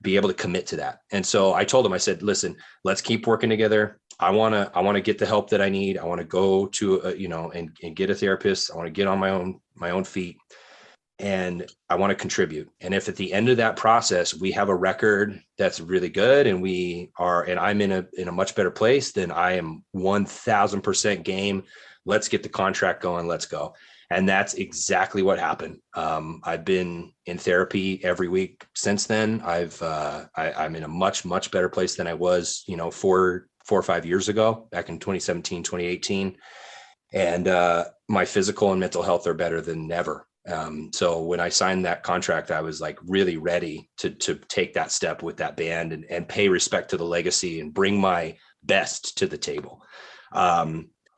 be able to commit to that. And so I told him, I said, listen, let's keep working together. I want to get the help that I need. I want to go to and get a therapist. I want to get on my own feet, and I want to contribute. And if at the end of that process, we have a record that's really good and I'm in a much better place, then I am 1000% game. Let's get the contract going. Let's go. And that's exactly what happened. I've been in therapy every week since then. I'm in a much, much better place than I was, 4 or 5 years ago, back in 2017, 2018. And my physical and mental health are better than ever. So when I signed that contract, I was like really ready to take that step with that band and pay respect to the legacy and bring my best to the table.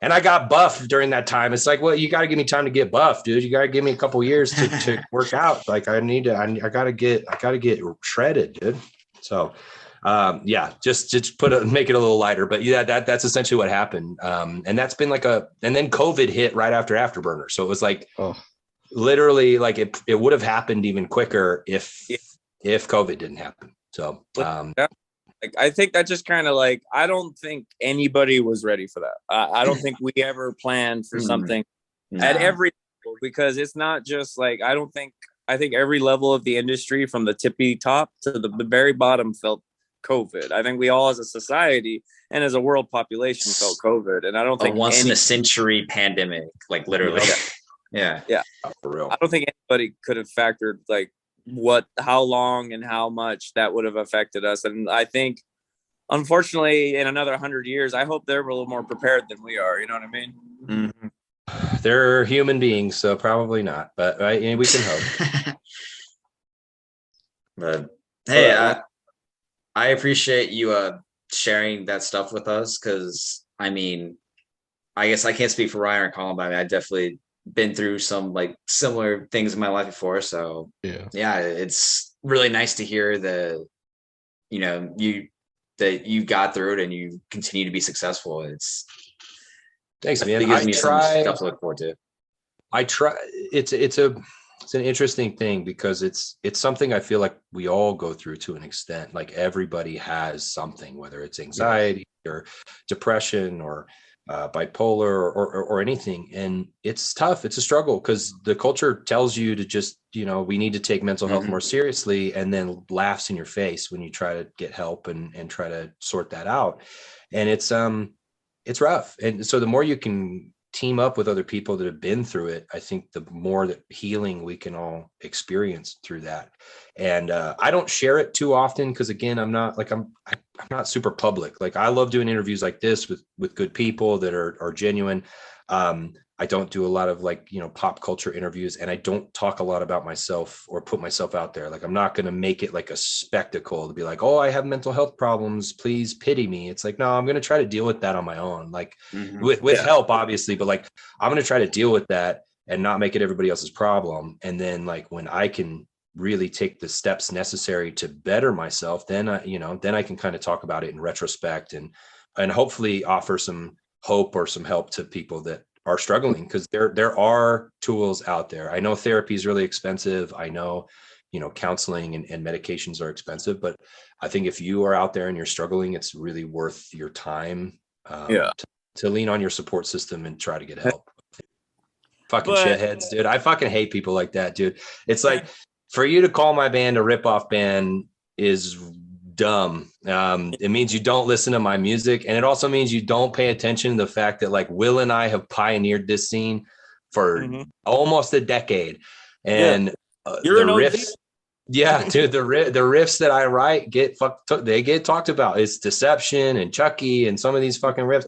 And I got buff during that time. It's like, well, you got to give me time to get buff, dude. You got to give me a couple years to work out. Like I got to get shredded, dude. So, just make it a little lighter, but yeah, that's essentially what happened. And that's been and then COVID hit right after Afterburner. So it was like, literally like it would have happened even quicker if COVID didn't happen. So, I think that just kind of like, I don't think anybody was ready for that. I don't think we ever planned for something at every level, because it's not just like, I think every level of the industry from the tippy top to the very bottom felt COVID. I think we all as a society and as a world population felt COVID. And I don't think once in a century pandemic, like literally. Yeah. For real. I don't think anybody could have factored like how long and how much that would have affected us. And I think, unfortunately, in another 100 years, I hope they're a little more prepared than we are. You know what I mean? Mm-hmm. They're human beings, so probably not, but we can hope. But hey, I appreciate you sharing that stuff with us, because I mean, I guess I can't speak for Ryan or Colin, but I definitely been through some like similar things in my life before. So yeah, it's really nice to hear that you got through it and you continue to be successful. Thanks, man. It gives me some stuff to look forward to. I try. It's an interesting thing, because it's something I feel like we all go through to an extent. Like everybody has something, whether it's anxiety or depression or bipolar or anything. And it's tough. It's a struggle, because the culture tells you to just, we need to take mental health more seriously, and then laughs in your face when you try to get help and try to sort that out. And it's rough. And so the more you can team up with other people that have been through it, I think the more that healing we can all experience through that. And I don't share it too often, because again, I'm not super public. Like, I love doing interviews like this with good people that are genuine. I don't do a lot of pop culture interviews, and I don't talk a lot about myself or put myself out there. Like, I'm not going to make it like a spectacle to be like, oh, I have mental health problems, please pity me. It's like, no, I'm going to try to deal with that on my own, like with help, obviously, but like, I'm going to try to deal with that and not make it everybody else's problem. And then like, when I can really take the steps necessary to better myself, then I can kind of talk about it in retrospect and hopefully offer some hope or some help to people that are struggling, because there are tools out there. I know therapy is really expensive. I know, counseling and medications are expensive, but I think if you are out there and you're struggling, it's really worth your time to lean on your support system and try to get help. Fucking shitheads, dude. I fucking hate people like that, dude. It's like, for you to call my band a ripoff band is dumb. It means you don't listen to my music, and it also means you don't pay attention to the fact that, like, Will and I have pioneered this scene for almost a decade, and the riffs. Yeah, dude, the riffs that I write get talked about. It's Deception and Chucky and some of these fucking riffs,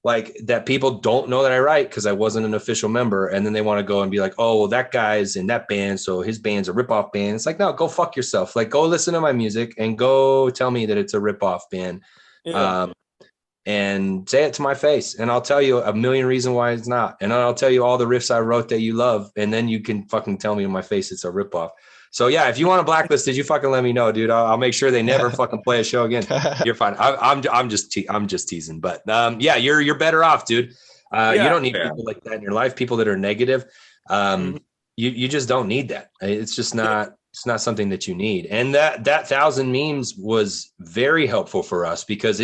like, that people don't know that I write because I wasn't an official member. And then they want to go and be like, oh, well, that guy's in that band, so his band's a ripoff band. It's like, no, go fuck yourself. Like, go listen to my music and go tell me that it's a ripoff band. And say it to my face, and I'll tell you a million reasons why it's not. And I'll tell you all the riffs I wrote that you love, and then you can fucking tell me in my face it's a ripoff. So yeah, if you want a blacklist, you fucking let me know, dude. I'll make sure they never fucking play a show again. You're fine. I'm just teasing, but yeah, you're better off, dude. You don't need people like that in your life. People that are negative. You just don't need that. It's just not. It's not something that you need. And that 1,000 memes was very helpful for us, because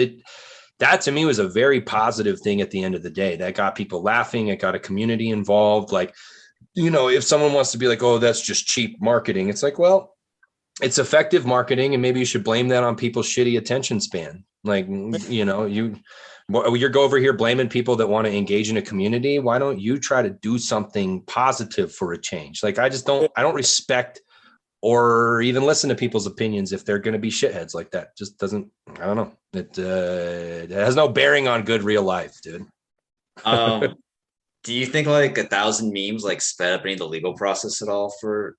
that to me was a very positive thing at the end of the day. That got people laughing. It got a community involved. Like, if someone wants to be like, oh, that's just cheap marketing, it's like, well, it's effective marketing, and maybe you should blame that on people's shitty attention span. Like, you go over here blaming people that want to engage in a community. Why don't you try to do something positive for a change? Like, I don't respect or even listen to people's opinions if they're going to be shitheads like that. Just doesn't, I don't know. It has no bearing on good real life, dude. Do you think like 1,000 memes like sped up any of the legal process at all for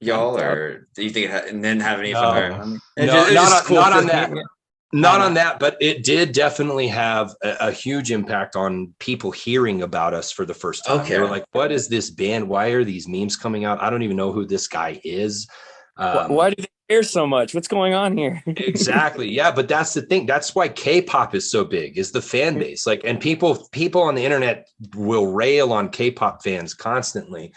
y'all, or do you think and then have any fun? Not on that. Not on that, but it did definitely have a huge impact on people hearing about us for the first time. Okay. They were like, what is this band? Why are these memes coming out? I don't even know who this guy is. Why do they care so much? What's going on here? Exactly. Yeah, but that's the thing. That's why K-pop is so big, is the fan base. Like, and people on the internet will rail on K-pop fans constantly.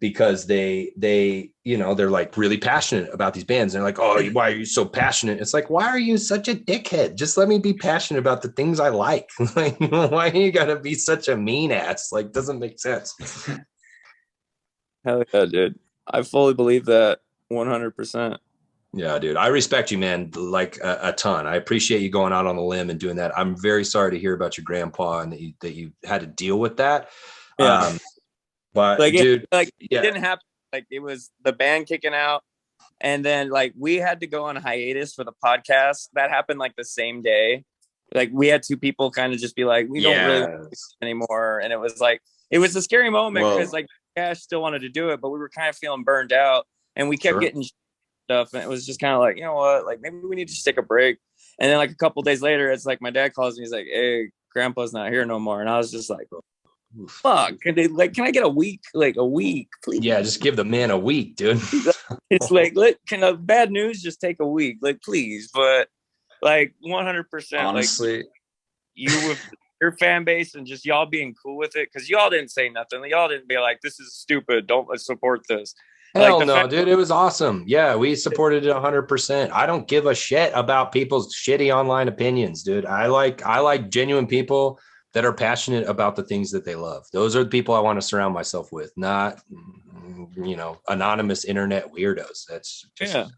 Because they they're like really passionate about these bands. And they're like, oh, why are you so passionate? It's like, why are you such a dickhead? Just let me be passionate about the things I like. Like, why you gotta be such a mean ass? Like, doesn't make sense. Hell yeah, dude. I fully believe that 100%. Yeah, dude. I respect you, man, like a ton. I appreciate you going out on a limb and doing that. I'm very sorry to hear about your grandpa and that you had to deal with that. Yeah. But like, dude, it didn't happen. Like, it was the band kicking out, and then like we had to go on hiatus for the podcast. That happened like the same day. Like, we had two people kind of just be like, we don't really want to do this anymore. And it was a scary moment, because like Cash still wanted to do it, but we were kind of feeling burned out, and we kept getting stuff, and it was just kind of like, you know what, like maybe we need to just take a break. And then like a couple days later, it's like my dad calls me. He's like, hey, Grandpa's not here no more. And I was just like, fuck, can I get a week, please? Yeah, just give the man a week, dude. It's like, can bad news just take a week, like, please? But like 100%, honestly, like, you with your fan base and just y'all being cool with it, because y'all didn't say nothing. Y'all didn't be like, this is stupid, don't support this. Hell no, dude, it was awesome. Yeah, we supported it 100%. I don't give a shit about people's shitty online opinions, dude. I like genuine people that are passionate about the things that they love. Those are the people I want to surround myself with, not, anonymous internet weirdos. That's just,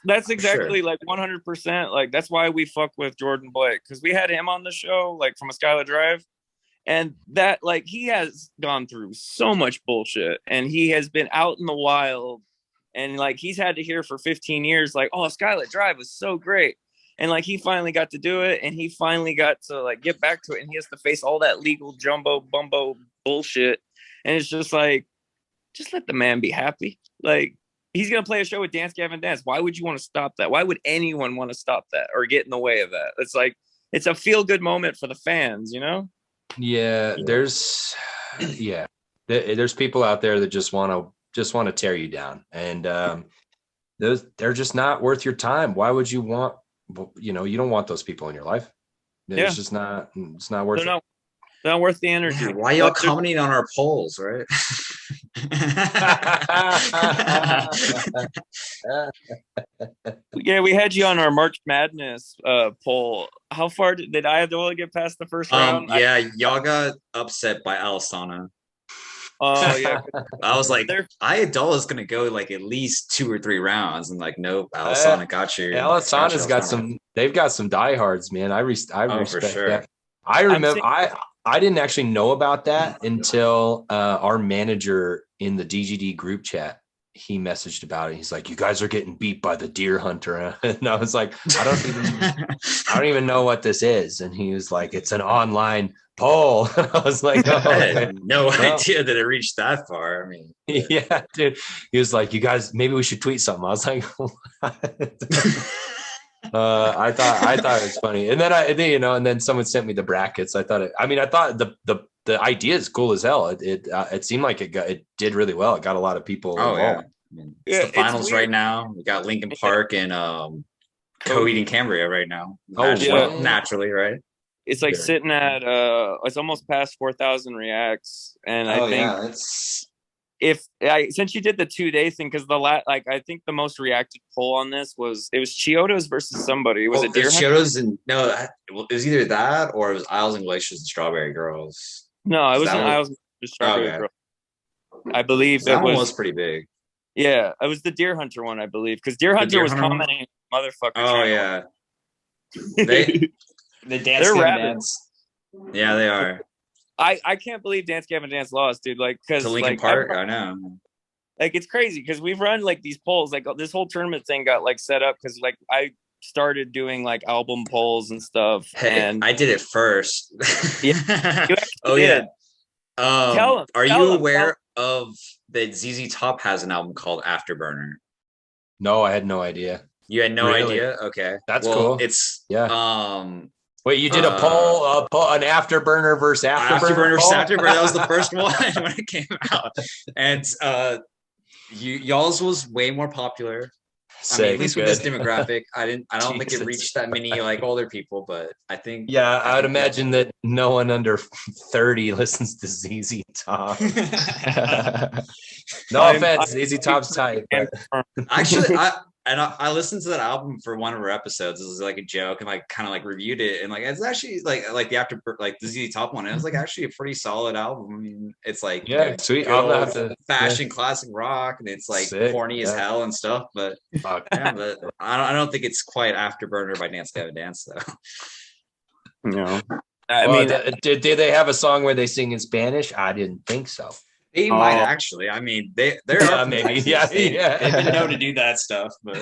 that's exactly like 100%. Like, that's why we fuck with Jordan Blake, because we had him on the show, like, from a Skylar Drive, and that, like, he has gone through so much bullshit, and he has been out in the wild, and like he's had to hear for 15 years, like, oh, Skylar Drive was so great. And like, he finally got to do it, and he finally got to like get back to it, and he has to face all that legal jumbo bumbo bullshit. And it's just like, just let the man be happy. Like, he's gonna play a show with Gavin Dance. Why would you want to stop that? Why would anyone want to stop that or get in the way of that? It's like, it's a feel good moment for the fans, Yeah, there's people out there that just want to want to tear you down. And they're just not worth your time. Why would you want, you don't want those people in your life. It's just not, it's not worth it. They're not worth the energy. Why y'all commenting on our polls, right? Yeah, we had you on our March Madness poll. How far did Eidola get past the first round? Yeah, y'all got upset by Alisana. Oh yeah, I was like, Eidola is gonna go like at least 2 or 3 rounds, and like, nope, Alisana got you. Alisana's got some. They've got some diehards, man. I respect for sure. that. I remember. I didn't actually know about that until our manager in the DGD group chat, he messaged about it. He's like, "You guys are getting beat by the deer hunter," and I was like, "I don't even know what this is." And he was like, "It's an online poll." I was like, "I had no idea that it reached that far." I mean, yeah, dude. He was like, "You guys, maybe we should tweet something." I was like, I thought it was funny, and then and then someone sent me the brackets. I thought the idea is cool as hell. It seemed like it did really well. It got a lot of people involved. Yeah. I mean, it's the finals right now. We got Lincoln Park and Coed and Cambria right now. Naturally, right? It's like sitting at it's almost past 4,000 reacts, and I think since you did the 2-day thing, because I think the most reacted poll on this was Chiodos versus somebody. Was it Deer Chiodos? And no, it was either that or it was Isles and Glaciers and Strawberry Girls. No, it wasn't Isles and Strawberry Girls. I believe that one was pretty big. Yeah, it was the Deer Hunter one, I believe, because Deer Hunter was commenting, motherfucker. Oh yeah, the dance. Yeah, they are. I can't believe Gavin Dance lost, dude. Like, because Lincoln Park, I know. Like, it's crazy because we've run like these polls. Like, this whole tournament thing got like set up because like I started doing like album polls and stuff. Hey, and I did it first. Yeah, yeah. Are you aware of that ZZ Top has an album called Afterburner? No, I had no idea. You had no idea? Okay, that's cool. It's Wait, you did a poll, an Afterburner versus Afterburner? Afterburner. That was the first one when it came out, and y'all's was way more popular. I mean, at least with this demographic, I don't think it reached that many like older people, but I think. Yeah, I would imagine that no one under 30 listens to ZZ Top. No offense, ZZ Top's tight. Actually, I listened to that album for one of our episodes. It was like a joke, and like kind of like reviewed it, and like it's actually like the ZZ Top one. It was like actually a pretty solid album. I mean, it's like sweet, fashion classic rock, and it's like corny as hell and stuff. But but I don't think it's quite Afterburner by Gavin Dance though. No, I mean, did they have a song where they sing in Spanish? I didn't think so. They might actually. I mean, they're maybe. They've been known to do that stuff, but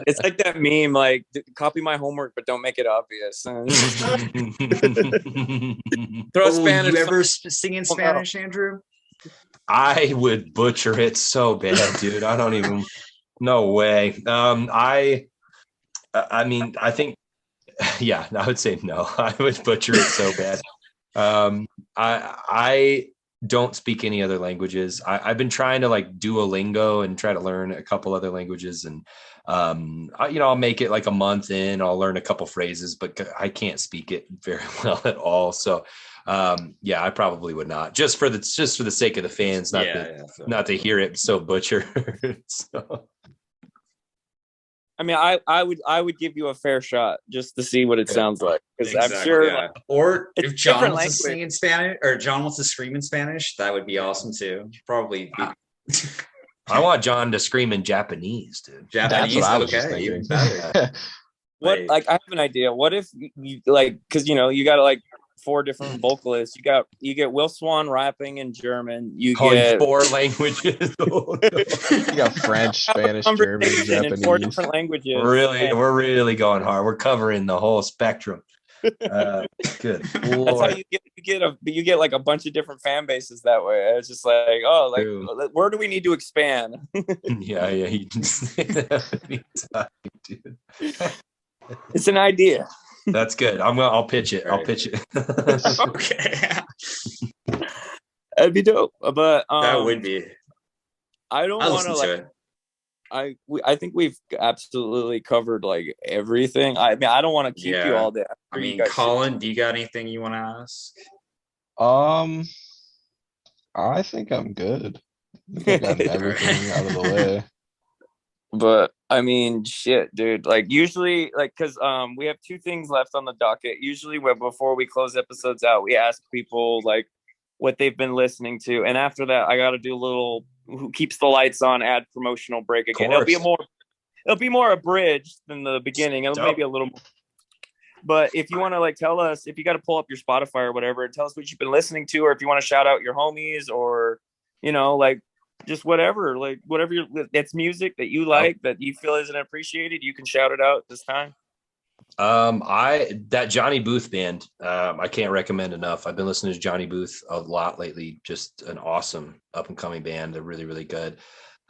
it's like that meme, like copy my homework, but don't make it obvious. Throw Spanish. You ever sing in Spanish, Andrew? I would butcher it so bad, dude. I don't even. No way. I mean, I think. Yeah, I would say no. I would butcher it so bad. I don't speak any other languages. I've been trying to like Duolingo and try to learn a couple other languages, and I'll make it like a month in. I'll learn a couple phrases, but I can't speak it very well at all. So I probably would not, just for the sake of the fans, not to hear it so butchered. So. I mean, I would give you a fair shot just to see what it sounds like, because I'm sure. Yeah. Or if John wants to sing in Spanish, or John wants to scream in Spanish, that would be awesome too. Probably. I want John to scream in Japanese, dude. Japanese, that's what I was just thinking. What? Like, I have an idea. What if you like, because you got like 4 different vocalists. You get Will Swan rapping in German. You get 4 languages. You got French, Spanish, German, Japanese. 4 different languages. We're really going hard. We're covering the whole spectrum. Good. That's how you get like a bunch of different fan bases that way. It's just like, where do we need to expand? Yeah. You just dude. It's an idea. That's good. I'll pitch it. I'll pitch it. Okay. That'd be dope. But that would be. I don't I want to listen to like. it. I think we've absolutely covered like everything. I mean, I don't want to keep you Yeah. all day. I You mean, guys should. Colin, do you got anything you want to ask? Um, I think I'm good. I think I've gotten everything out of the way. But I mean, shit, dude. Like usually, like because we have two things left on the docket. Usually, before we close episodes out, we ask people like what they've been listening to, and after that, I got to do a little who keeps the lights on ad promotional break Of again. course. It'll be more abridged than the beginning. It'll maybe a little more. But if you want to like tell us, if you got to pull up your Spotify or whatever, and tell us what you've been listening to, or if you want to shout out your homies, or like just whatever, it's music that you like that you feel isn't appreciated, you can shout it out this time. That Johnny Booth band, I can't recommend enough. I've been listening to Johnny Booth a lot lately. Just an awesome up and coming band. They're really, really good.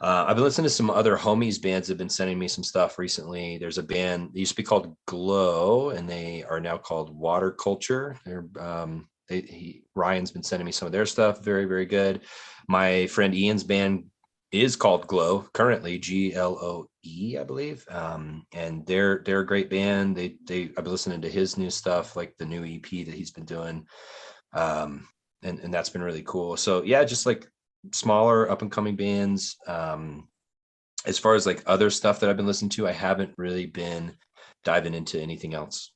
I've been listening to some other homies bands that have been sending me some stuff recently. There's a band that used to be called Glow, and they are now called Water Culture. Ryan's been sending me some of their stuff. Very, very good. My friend Ian's band is called Glow, currently GLOE, I believe. And they're a great band. I've been listening to his new stuff, like the new EP that he's been doing. And that's been really cool. So yeah, just like smaller up and coming bands. As far as like other stuff that I've been listening to, I haven't really been diving into anything else.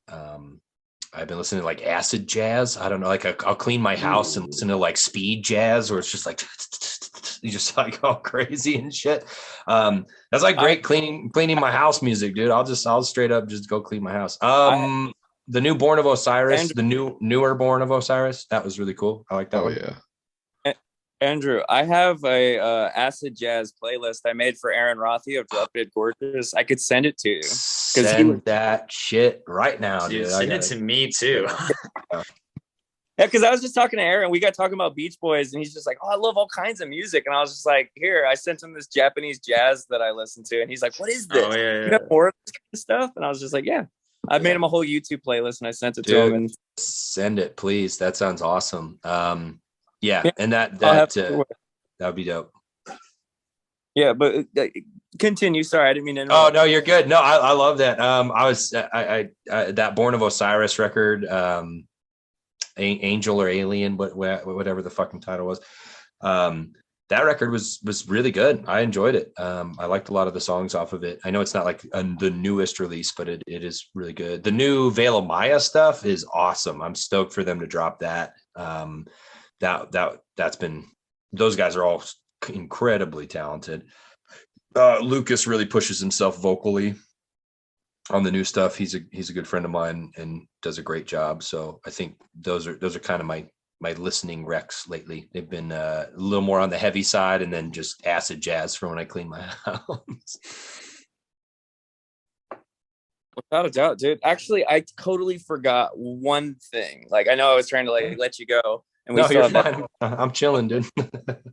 I've been listening to like acid jazz. I don't know, like I'll clean my house and listen to like speed jazz, where it's just like you just like all crazy and shit. That's like great cleaning my house music, dude. I'll straight up just go clean my house. The new Born of Osiris, the newer Born of Osiris, that was really cool. I like that one. Yeah. Andrew, I have a acid jazz playlist I made for Aaron Rothie of Drop Dead Gorgeous. I could send it to you. Send that shit right now, dude. Send it to me too. Yeah, because I was just talking to Aaron. We got talking about Beach Boys, and he's just like, "Oh, I love all kinds of music." And I was just like, "Here, I sent him this Japanese jazz that I listen to," and he's like, "What is this? Oh, yeah. You got more of this kind of stuff?" And I was just like, "Yeah." I made him a whole YouTube playlist, and I sent it to him. And send it, please. That sounds awesome. Yeah, and that would be dope. Yeah, but continue. Sorry, I didn't mean to interrupt. Oh no, you're good. No, I love that. I that Born of Osiris record, Angel or Alien, whatever the fucking title was. That record was really good. I enjoyed it. I liked a lot of the songs off of it. I know it's not like the newest release, but it is really good. The new Veil of Maya stuff is awesome. I'm stoked for them to drop that. That's been, those guys are all incredibly talented. Lucas really pushes himself vocally on the new stuff. He's a good friend of mine and does a great job. So I think those are kind of my listening recs lately. They've been a little more on the heavy side, and then just acid jazz for when I clean my house. Without a doubt, dude. Actually, I totally forgot one thing. Like, I know I was trying to like let you go, and we still have that. I'm chilling, dude.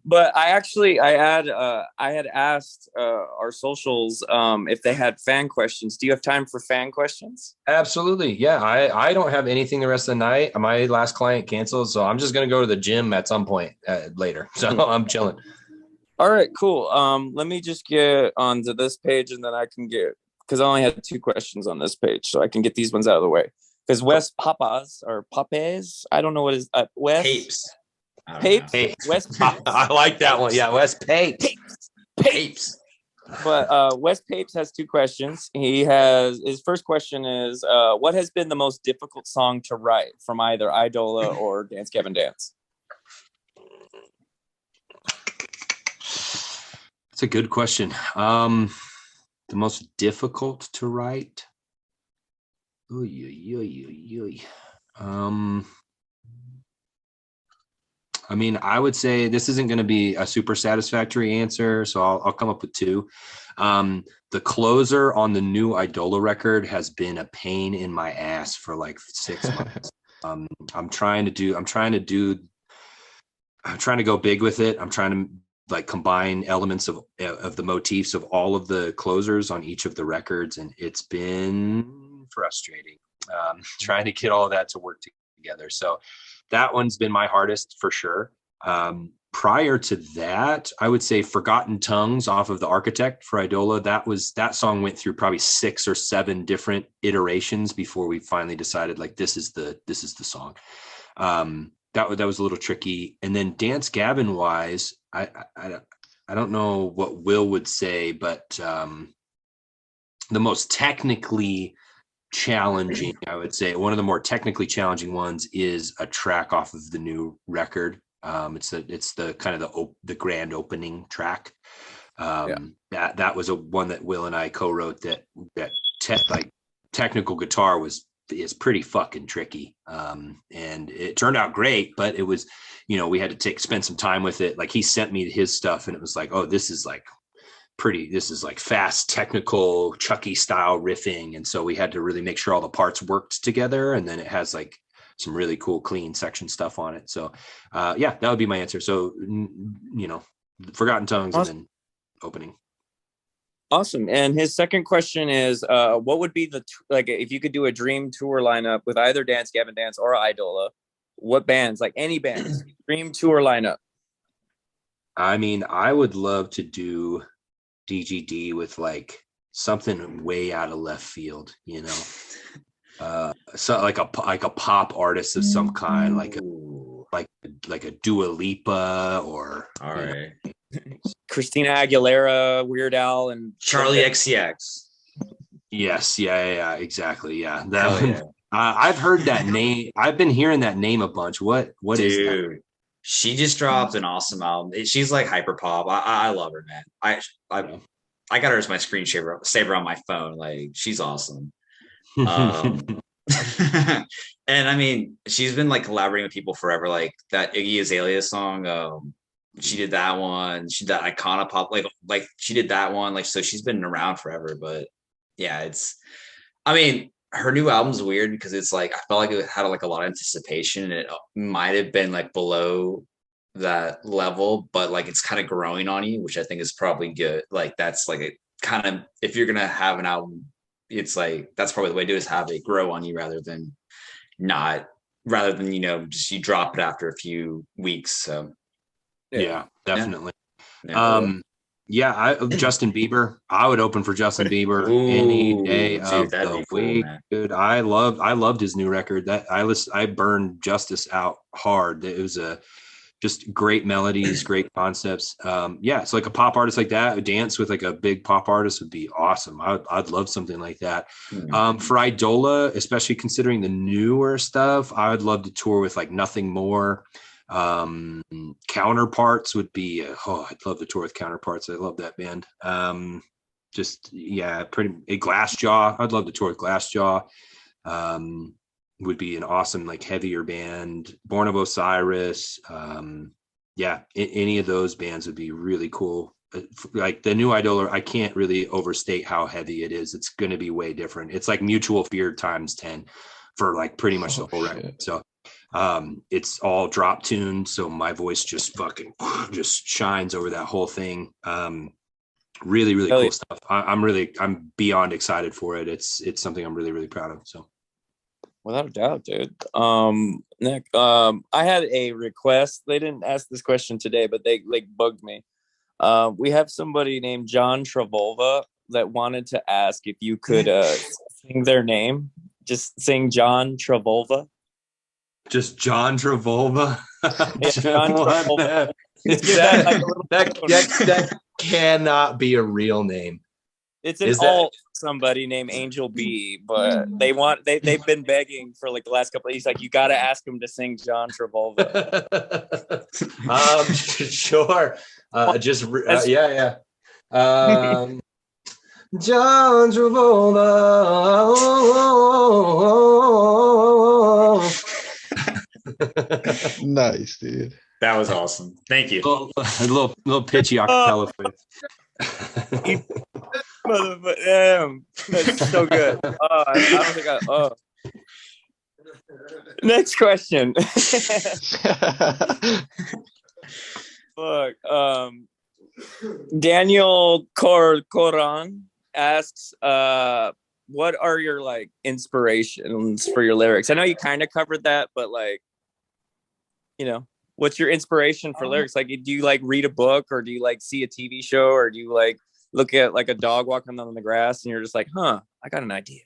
But I had asked our socials if they had fan questions. Do you have time for fan questions? Absolutely. Yeah. I don't have anything the rest of the night. My last client canceled, so I'm just going to go to the gym at some point later. So I'm chilling. All right, cool. Let me just get onto this page, and then I can get, because I only had 2 questions on this page, so I can get these ones out of the way. Because Wes Papas or Papes, I don't know what is Wes Papes. Wes Papes. I like that one. Yeah, Wes Papes. Papes. But Wes Papes has 2 questions. His first question is, what has been the most difficult song to write from either Eidola or Gavin Dance? That's a good question. The most difficult to write. I mean, I would say this isn't going to be a super satisfactory answer, so I'll come up with 2. The closer on the new Eidola record has been a pain in my ass for like 6 months. I'm trying to go big with it. I'm trying to like combine elements of the motifs of all of the closers on each of the records, and it's been frustrating trying to get all of that to work together. So that one's been my hardest for sure. prior to that, I would say Forgotten Tongues off of The Architect for Eidola. That song went through probably 6 or 7 different iterations before we finally decided like this is the song. That was a little tricky. And then Dance Gavin wise, I don't know what Will would say, but the most technically challenging, I would say one of the more technically challenging ones is a track off of the new record. It's the kind of the grand opening track. That was a one that Will and I co-wrote that technical guitar is pretty fucking tricky. And it turned out great, but it was, we had to spend some time with it. Like he sent me his stuff and it was like, oh, this is like fast, technical, Chucky style riffing. And so we had to really make sure all the parts worked together. And then it has like some really cool, clean section stuff on it. So that would be my answer. So, Forgotten Tongues and then opening. Awesome. And his second question is, what would be if you could do a dream tour lineup with either Gavin Dance or Eidola, what bands, like any bands, dream tour lineup? I mean, I would love to do DGD with like something way out of left field, so like a pop artist of some kind, like a Dua Lipa or all right. Christina Aguilera, Weird Al, and Charlie XCX. Yes, yeah, exactly, yeah. I've heard that name. I've been hearing that name a bunch. What Dude, is that? She just dropped an awesome album. She's like hyper pop. I love her, man. I got her as my saver on my phone. Like she's awesome. And I mean, she's been like collaborating with people forever. Like that Iggy Azalea song. She did that one. She did that Icona Pop. Like she did that one. Like so, she's been around forever. But yeah, I mean, her new album's weird because it's like I felt like it had like a lot of anticipation, and it might have been like below that level, but like it's kind of growing on you, which I think is probably good. Like that's like a kind of, if you're gonna have an album, it's like that's probably the way to do is have it grow on you rather than just you drop it after a few weeks. So yeah, definitely. Yeah. Justin Bieber. I would open for Justin Bieber any day of the week, dude. I loved his new record. That I burned Justice out hard. It was just great melodies, great concepts. So like a pop artist like that, a dance with like a big pop artist would be awesome. I'd love something like that. For Eidola, especially considering the newer stuff, I would love to tour with like Nothing More. Counterparts would be I'd love to tour with Counterparts. I love that band. Glassjaw. I'd love to tour with Glassjaw. Would be an awesome like heavier band. Born of Osiris. Any of those bands would be really cool. Like the new Eidola, I can't really overstate how heavy it is. It's going to be way different. It's like Mutual Fear times 10 for like pretty much the whole record. So it's all drop tuned, so my voice just fucking just shines over that whole thing. Really cool stuff. I'm beyond excited for it. It's something I'm really proud of. So without a doubt, dude. Nick, I had a request. They didn't ask this question today, but they like bugged me. We have somebody named John Travolta that wanted to ask if you could sing their name. Just sing John Travolta. Just John Travolta. John Travolta. That cannot be a real name. It's an alt somebody named Angel B, but they've been begging for like the last couple of years. Like, you got to ask him to sing John Travolta. Sure. Yeah. John Travolta. Nice, dude. That was awesome. Thank you. A little pitchy acapella for you. Damn, that's so good. I don't think Next question. Fuck. Daniel Coran asks, what are your like inspirations for your lyrics? I know you kind of covered that, but like, what's your inspiration for lyrics? Like, do you like read a book, or do you like see a TV show, or do you like look at like a dog walking on the grass and you're just like, I got an idea?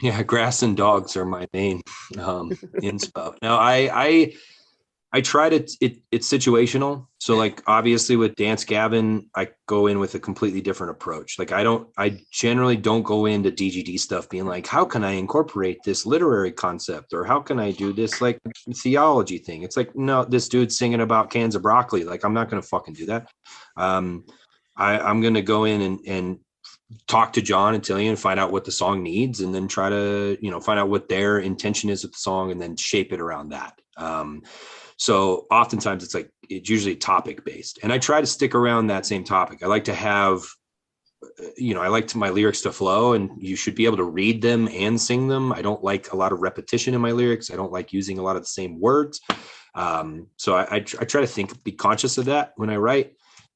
Yeah, grass and dogs are my main inspo. Now, I try to, it's situational. So like, obviously with Dance Gavin, I go in with a completely different approach. Like I generally don't go into DGD stuff being like, how can I incorporate this literary concept? Or how can I do this like theology thing? It's like, no, this dude's singing about cans of broccoli. Like, I'm not going to fucking do that. I'm going to go in and talk to John and Tilly and find out what the song needs, and then try to, find out what their intention is with the song and then shape it around that. So oftentimes it's usually topic based, and I try to stick around that same topic. I like to have, I like my lyrics to flow, and you should be able to read them and sing them. I don't like a lot of repetition in my lyrics. I don't like using a lot of the same words. So I try to be conscious of that when I write.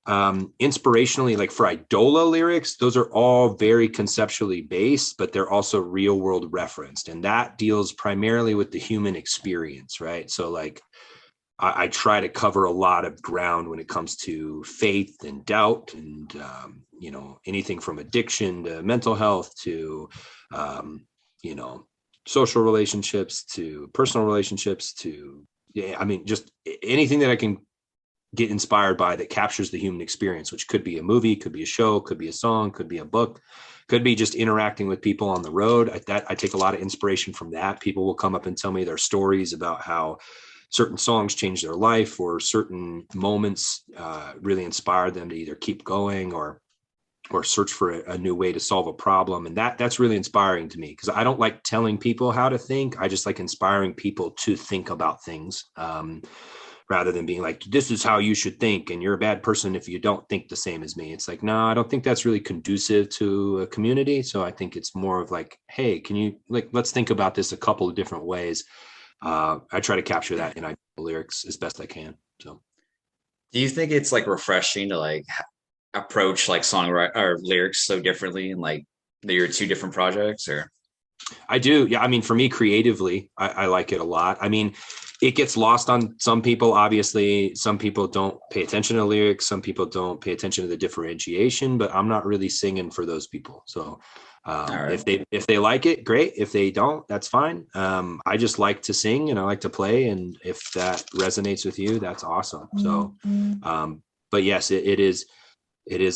Inspirationally, like for Eidola lyrics, those are all very conceptually based, but they're also real world referenced. And that deals primarily with the human experience, right? So like, I try to cover a lot of ground when it comes to faith and doubt and, anything from addiction to mental health to, social relationships to personal relationships to, just anything that I can get inspired by that captures the human experience, which could be a movie, could be a show, could be a song, could be a book, could be just interacting with people on the road. I take a lot of inspiration from that. People will come up and tell me their stories about how certain songs changed their life, or certain moments really inspired them to either keep going or search for a new way to solve a problem. And that's really inspiring to me, because I don't like telling people how to think. I just like inspiring people to think about things. Rather than being like, this is how you should think, and you're a bad person if you don't think the same as me. It's like, no, I don't think that's really conducive to a community. So I think it's more of like, hey, can you let's think about this a couple of different ways. I try to capture that in lyrics as best I can. So do you think it's like refreshing to like approach like songwriting or lyrics so differently in like your two different projects? Or I do. Yeah. For me creatively, I like it a lot. It gets lost on some people. Obviously, some people don't pay attention to lyrics. Some people don't pay attention to the differentiation, but I'm not really singing for those people. So right. if they like it, great. If they don't, that's fine. I just like to sing and I like to play. And if that resonates with you, that's awesome. So, but yes, it is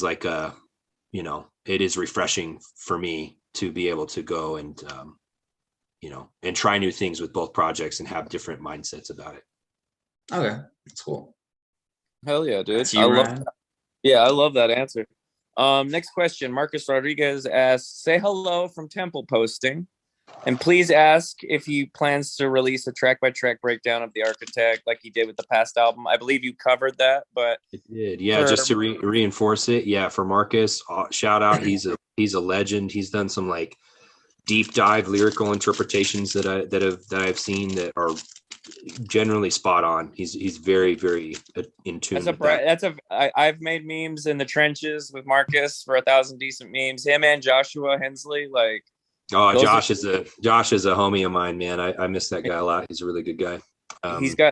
like it is refreshing for me to be able to go and, and try new things with both projects and have different mindsets about it. Okay, that's cool. Hell yeah, dude. I love that answer. Next question. Marcus Rodriguez asks, say hello from Temple Posting, and please ask if he plans to release a track by track breakdown of The Architect like he did with the past album. I believe you covered that, but it did. Yeah, just to reinforce it. Yeah, for Marcus, shout out. He's a legend. He's done some like deep dive lyrical interpretations that I've seen that are generally spot on. He's very, very in tune. I've made memes in the trenches with Marcus for 1,000 decent memes. Him and Joshua Hensley, like. Oh, Josh is a homie of mine, man. I miss that guy a lot. He's a really good guy.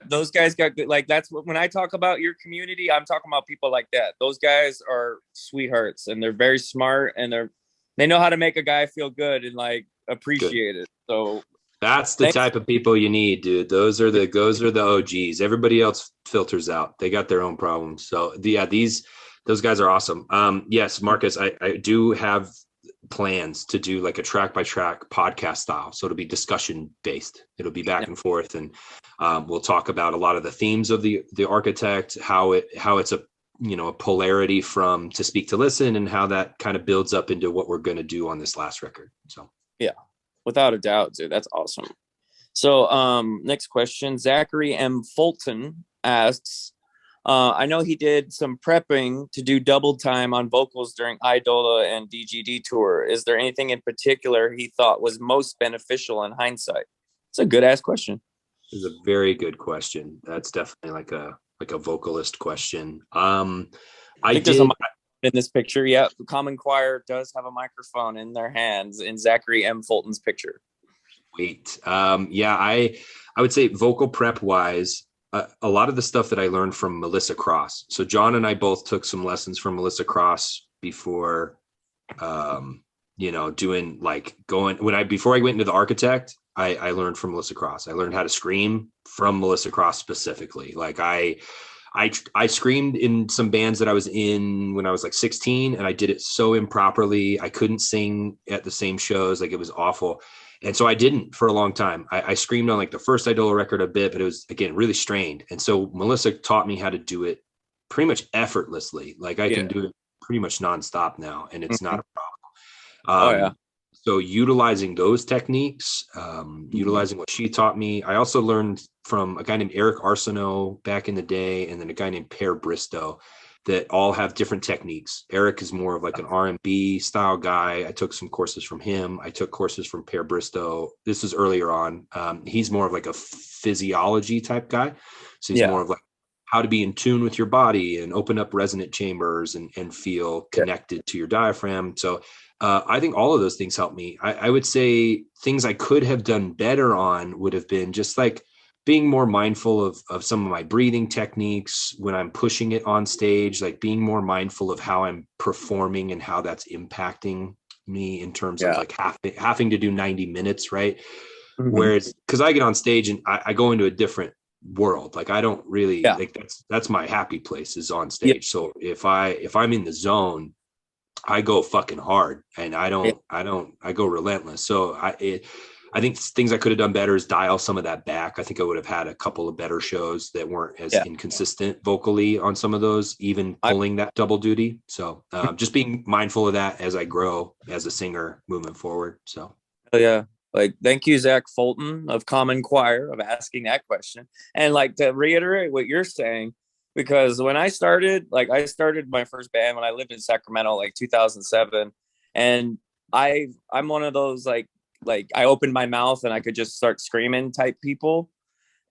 Those guys got good. Like that's when I talk about your community, I'm talking about people like that. Those guys are sweethearts, and they're very smart, and they know how to make a guy feel good and like appreciate it. So that's the type of people you need, dude. Those are the OGs. Everybody else filters out. They got their own problems. So those guys are awesome. Yes, Marcus, I do have plans to do like a track by track podcast style. So it'll be discussion based. It'll be back and forth, and we'll talk about a lot of the themes of the Architect, how it's a polarity from To Speak to Listen, and how that kind of builds up into what we're going to do on this last record. So yeah, without a doubt, dude, that's awesome. So next question, Zachary M. Fulton asks, I know he did some prepping to do double time on vocals during Eidola and DGD tour. Is there anything in particular he thought was most beneficial in hindsight? It's a good ass question. It's a very good question. That's definitely like a vocalist question. I think there's a in this picture. Yeah, the Common Choir does have a microphone in their hands in Zachary M. Fulton's picture. Sweet. I would say vocal prep wise, a lot of the stuff that I learned from Melissa Cross. So John and I both took some lessons from Melissa Cross before, doing like before I went into the architect, I learned from Melissa Cross. I learned how to scream from Melissa Cross specifically. Like I screamed in some bands that I was in when I was like 16, and I did it so improperly. I couldn't sing at the same shows. Like, it was awful. And so I didn't for a long time. I screamed on like the first Eidola record a bit, but it was, again, really strained. And so Melissa taught me how to do it pretty much effortlessly. Like, I can do it pretty much nonstop now, and it's not a problem. So utilizing those techniques, utilizing what she taught me. I also learned from a guy named Eric Arsenault back in the day, and then a guy named Per Bristow, that all have different techniques. Eric is more of like an R&B style guy. I took some courses from him. I took courses from Per Bristow. This is earlier on. He's more of like a physiology type guy. So he's more of like how to be in tune with your body and open up resonant chambers and feel connected to your diaphragm. So I think all of those things helped me. I would say things I could have done better on would have been just like being more mindful of some of my breathing techniques when I'm pushing it on stage, like being more mindful of how I'm performing and how that's impacting me in terms of like having to do 90 minutes. Right. Whereas, cause I get on stage and I go into a different world. Like, I don't really like, that's my happy place, is on stage. So if I'm in the zone, I go fucking hard, and I go relentless. So I think things I could have done better is dial some of that back. I think I would have had a couple of better shows that weren't as inconsistent vocally on some of those, even pulling that double duty. So just being mindful of that as I grow as a singer moving forward. So like, thank you, Zach Fulton of Common Choir, of asking that question. And like, to reiterate what you're saying, because when I started my first band when I lived in Sacramento, like 2007, and I'm one of those like I opened my mouth and I could just start screaming type people.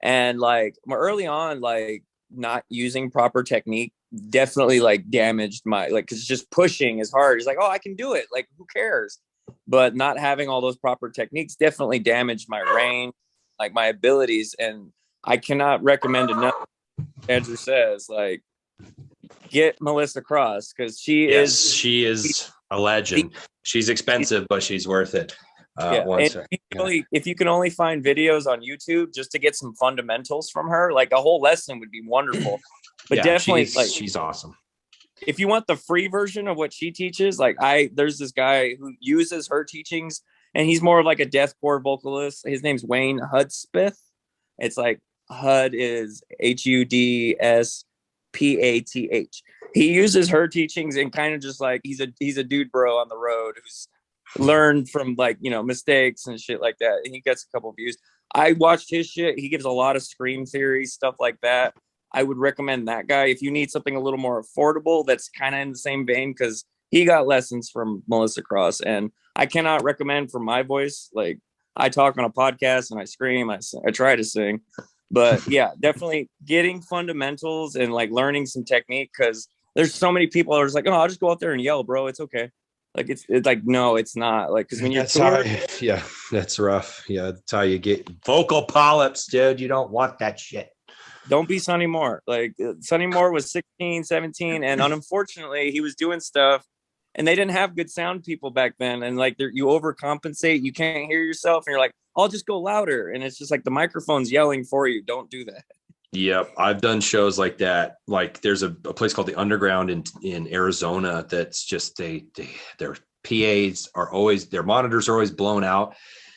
And like, early on, like, not using proper technique definitely like damaged my, like, cause just pushing is hard. It's like, oh, I can do it. Like, who cares? But not having all those proper techniques definitely damaged my range, like my abilities. And I cannot recommend enough. Andrew says, like, get Melissa Cross, because she is a legend. She's expensive, but she's worth it. If you can only find videos on YouTube just to get some fundamentals from her, like a whole lesson would be wonderful. But definitely, she's awesome. If you want the free version of what she teaches, like there's this guy who uses her teachings, and he's more of like a deathcore vocalist. His name's Wayne Hudspeth. It's like HUD is HUDSPATH. He uses her teachings and kind of just like he's a dude bro on the road who's learned from like, mistakes and shit like that. And he gets a couple views. I watched his shit. He gives a lot of scream theory, stuff like that. I would recommend that guy if you need something a little more affordable that's kind of in the same vein, because he got lessons from Melissa Cross. And I cannot recommend for my voice. Like, I talk on a podcast and I scream, I try to sing. But yeah, definitely getting fundamentals and like learning some technique, because there's so many people that are just like, oh, I'll just go out there and yell, bro. It's okay. Like, it's like, no, it's not. Like, because when you're that's rough. Yeah, that's how you get vocal polyps, dude. You don't want that shit. Don't be Sonny Moore. Like, Sonny Moore was 16, 17, and unfortunately, he was doing stuff, and they didn't have good sound people back then. And like, you overcompensate. You can't hear yourself, and you're like, I'll just go louder. And it's just like the microphone's yelling for you. Don't do that. Yep, I've done shows like that. Like, there's a place called the Underground in Arizona that's just their PAs are always, their monitors are always blown out.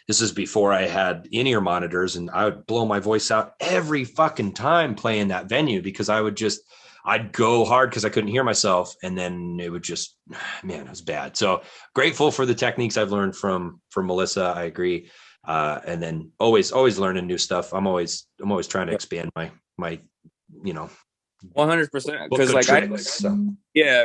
This is before I had in-ear monitors, and I would blow my voice out every fucking time playing that venue, because I'd go hard because I couldn't hear myself, and then it would just, man, it was bad. So grateful for the techniques I've learned from Melissa. I agree. And then always learning new stuff. I'm always trying to expand my 100%, because like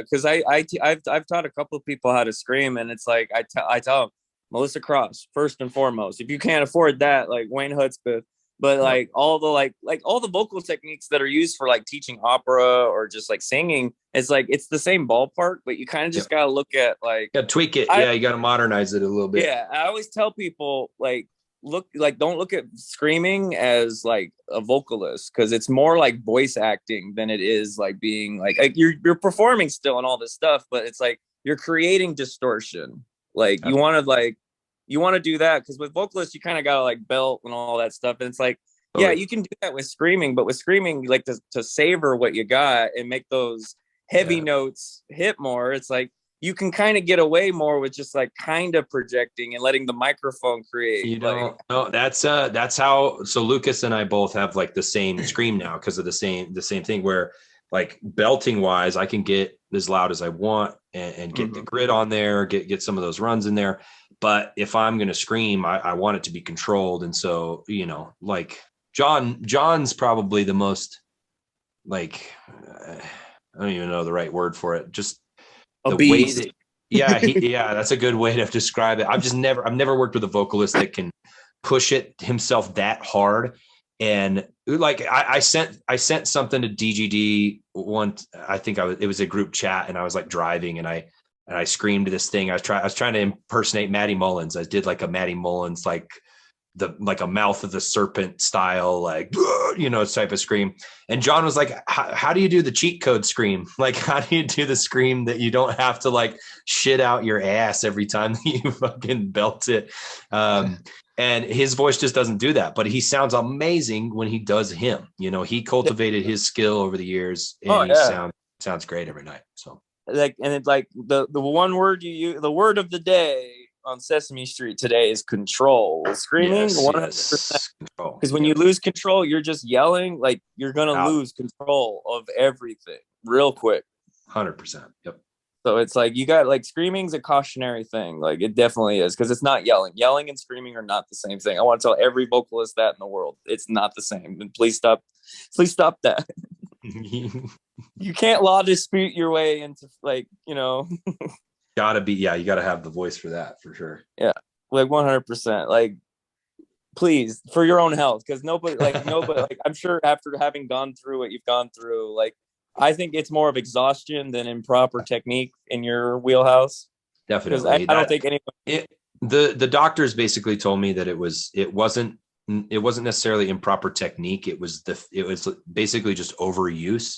because I've taught a couple of people how to scream, and it's like I tell them Melissa Cross first and foremost. If you can't afford that, like Wayne Hudspeth. But like all the vocal techniques that are used for like teaching opera or just like singing, it's like it's the same ballpark, but you kind of just gotta look at like, gotta tweak it. You gotta modernize it a little bit. Yeah, I always tell people, like, don't look at screaming as like a vocalist, because it's more like voice acting than it is like being like you're performing still and all this stuff, but it's like you're creating distortion. Like you want to do that, because with vocalists you kind of gotta like belt and all that stuff, and it's like yeah, you can do that with screaming, but with screaming you like to savor what you got and make those heavy notes hit more. It's like you can kind of get away more with just like kind of projecting and letting the microphone create. You know, no, that's how. So Lucas and I both have like the same scream now because of the same thing, where like belting wise, I can get as loud as I want and get the grit on there, get some of those runs in there. But if I'm going to scream, I want it to be controlled. And so, you know, like John's probably the most like, I don't even know the right word for it. Just the way that, yeah, that's a good way to describe it. I've never worked with a vocalist that can push it himself that hard. And like I sent something to DGD once. I think it was a group chat, and I was like driving, and I screamed this thing. I was trying to impersonate Maddie Mullins. I did like a Maddie Mullins, like a mouth of the serpent style, like, you know, type of scream. And John was like, how do you do the cheat code scream? Like, how do you do the scream that you don't have to like shit out your ass every time that you fucking belt it? And his voice just doesn't do that, but he sounds amazing when he does him. You know, he cultivated his skill over the years, and he sounds great every night. So like, and it's like the one word you use, the word of the day on Sesame Street today is control. Screaming 100%. Because when you lose control, you're just yelling, like you're gonna lose control of everything real quick. 100%. Yep. So it's like you got like screaming's a cautionary thing. Like it definitely is, because it's not yelling. Yelling and screaming are not the same thing. I want to tell every vocalist that in the world. It's not the same. And please stop that. You can't law dispute your way into like, you know. You gotta have the voice for that, for sure. Yeah, like 100%. Like, please, for your own health, because nobody like I'm sure after having gone through what you've gone through, like I think it's more of exhaustion than improper technique in your wheelhouse. Definitely, I don't think anyone. The doctors basically told me that it wasn't necessarily improper technique. It was basically just overuse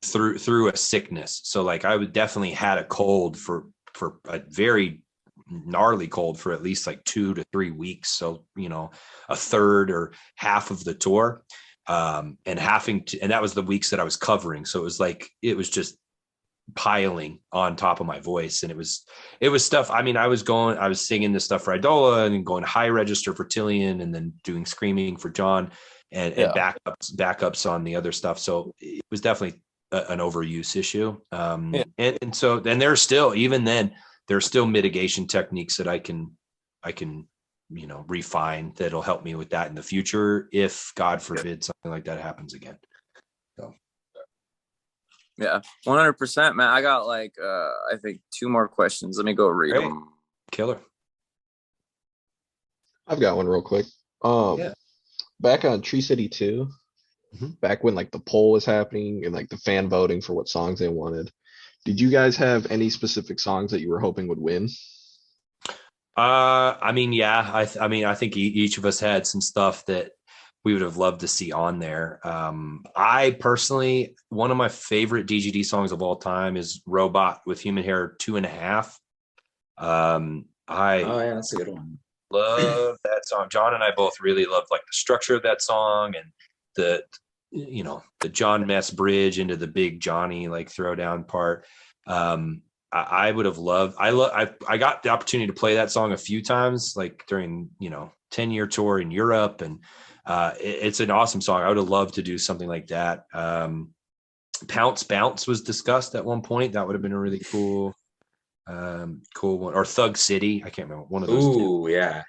through a sickness. So like I would definitely had a cold for a very gnarly cold for at least like 2 to 3 weeks. So, you know, a third or half of the tour. And that was the weeks that I was covering. So it was just piling on top of my voice. And it was stuff. I mean, I was singing this stuff for Eidola and going high register for Tillian, and then doing screaming for John and backups on the other stuff. So it was definitely an overuse issue. And so then there's still mitigation techniques that I can, you know, refine that'll help me with that in the future, if God forbid something like that happens again. So yeah, 100%, man. I got like I think 2 more questions. Let me go read them. Killer. I've got one real quick. Back on Tree City 2, back when like the poll was happening and like the fan voting for what songs they wanted, did you guys have any specific songs that you were hoping would win? I mean, yeah, I think each of us had some stuff that we would have loved to see on there. I personally, one of my favorite DGD songs of all time is Robot with Human Hair 2.5. That's a good one. Love that song. John and I both really loved like the structure of that song, and the John Mess bridge into the big Johnny like throwdown part. I would have loved. I got the opportunity to play that song a few times, like during 10-year tour in Europe, and it's an awesome song. I would have loved to do something like that. Pounce Bounce was discussed at one point. That would have been a really cool one. Or Thug City. I can't remember, one of those. Ooh, yeah.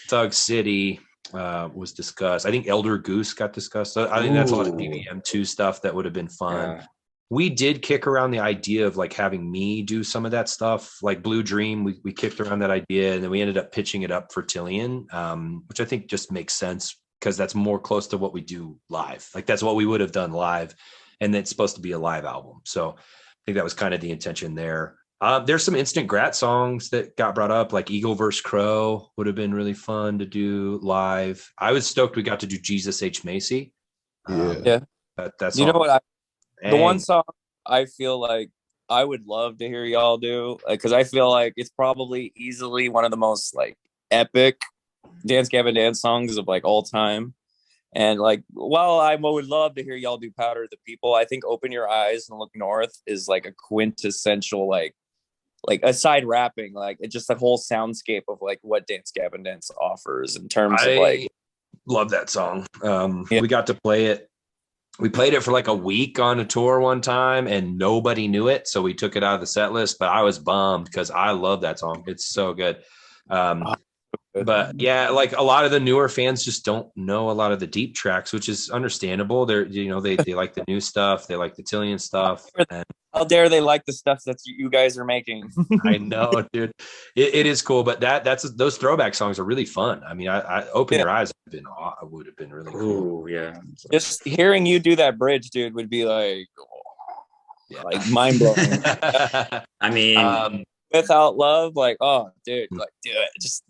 Thug City was discussed. I think Elder Goose got discussed. So I think that's a lot of BBM2 stuff that would have been fun. Yeah. We did kick around the idea of like having me do some of that stuff, like Blue Dream. We kicked around that idea, and then we ended up pitching it up for Tillian, which I think just makes sense because that's more close to what we do live. Like that's what we would have done live, and it's supposed to be a live album. So I think that was kind of the intention there. There's some Instant Grat songs that got brought up, like Eagle vs. Crow would have been really fun to do live. I was stoked we got to do Jesus H. Macy. Yeah. That You know song. what? The one Dang. song I feel like I would love to hear y'all do, because I feel like it's probably easily one of the most like epic Gavin Dance songs of like all time. And like, while I would love to hear y'all do Powder the People, I think Open Your Eyes and Look North is like a quintessential like aside rapping, like it's just a whole soundscape of like what Gavin Dance offers in terms of like. Love that song. Yeah. We got to play it. We played it for like a week on a tour one time and nobody knew it. So we took it out of the set list, but I was bummed because I love that song. It's so good. But yeah, like a lot of the newer fans just don't know a lot of the deep tracks, which is understandable. They're, they like the new stuff. They like the Tillian stuff. And how dare they like the stuff that you guys are making? I know, dude. It is cool, but those throwback songs are really fun. I mean, I Open Your Eyes would have been really cool. Ooh, yeah. Just hearing you do that bridge, dude, would be like, like mind blowing. I mean, Without Love, like, oh, dude, like, do it. Just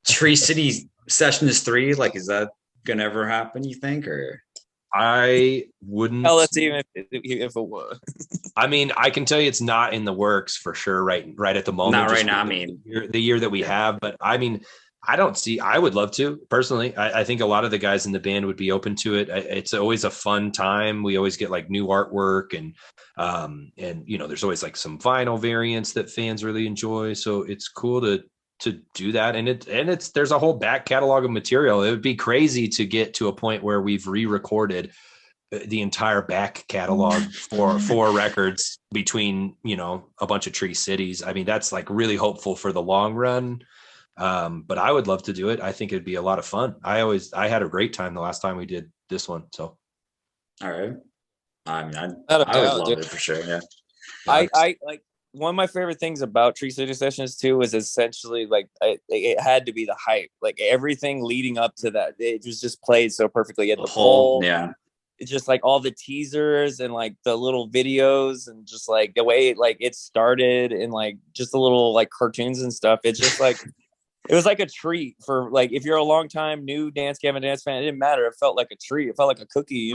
Tree City Sessions 3, like, is that gonna ever happen, you think? Or I wouldn't tell us even if it was. I mean, I can tell you it's not in the works for sure right at the moment. Not right now. I mean, the year that we have, but I mean, I would love to personally. I think a lot of the guys in the band would be open to it. It's always a fun time. We always get like new artwork and there's always like some vinyl variants that fans really enjoy. So it's cool to do that. And there's a whole back catalog of material. It would be crazy to get to a point where we've re-recorded the entire back catalog for 4 records between, a bunch of Tree Cities. I mean, that's like really hopeful for the long run. But I would love to do it. I think it'd be a lot of fun. I had a great time the last time we did this one. So, all right. I mean, I would love it for sure. Yeah. I like one of my favorite things about Tree City Sessions too was essentially like it had to be the hype. Like everything leading up to that, it was just played so perfectly. At the whole, yeah. It's just like all the teasers and like the little videos and just like the way it started and like just the little like cartoons and stuff. It's just like it was like a treat for like if you're a long time new Gavin Dance fan, it didn't matter. It felt like a treat. It felt like a cookie,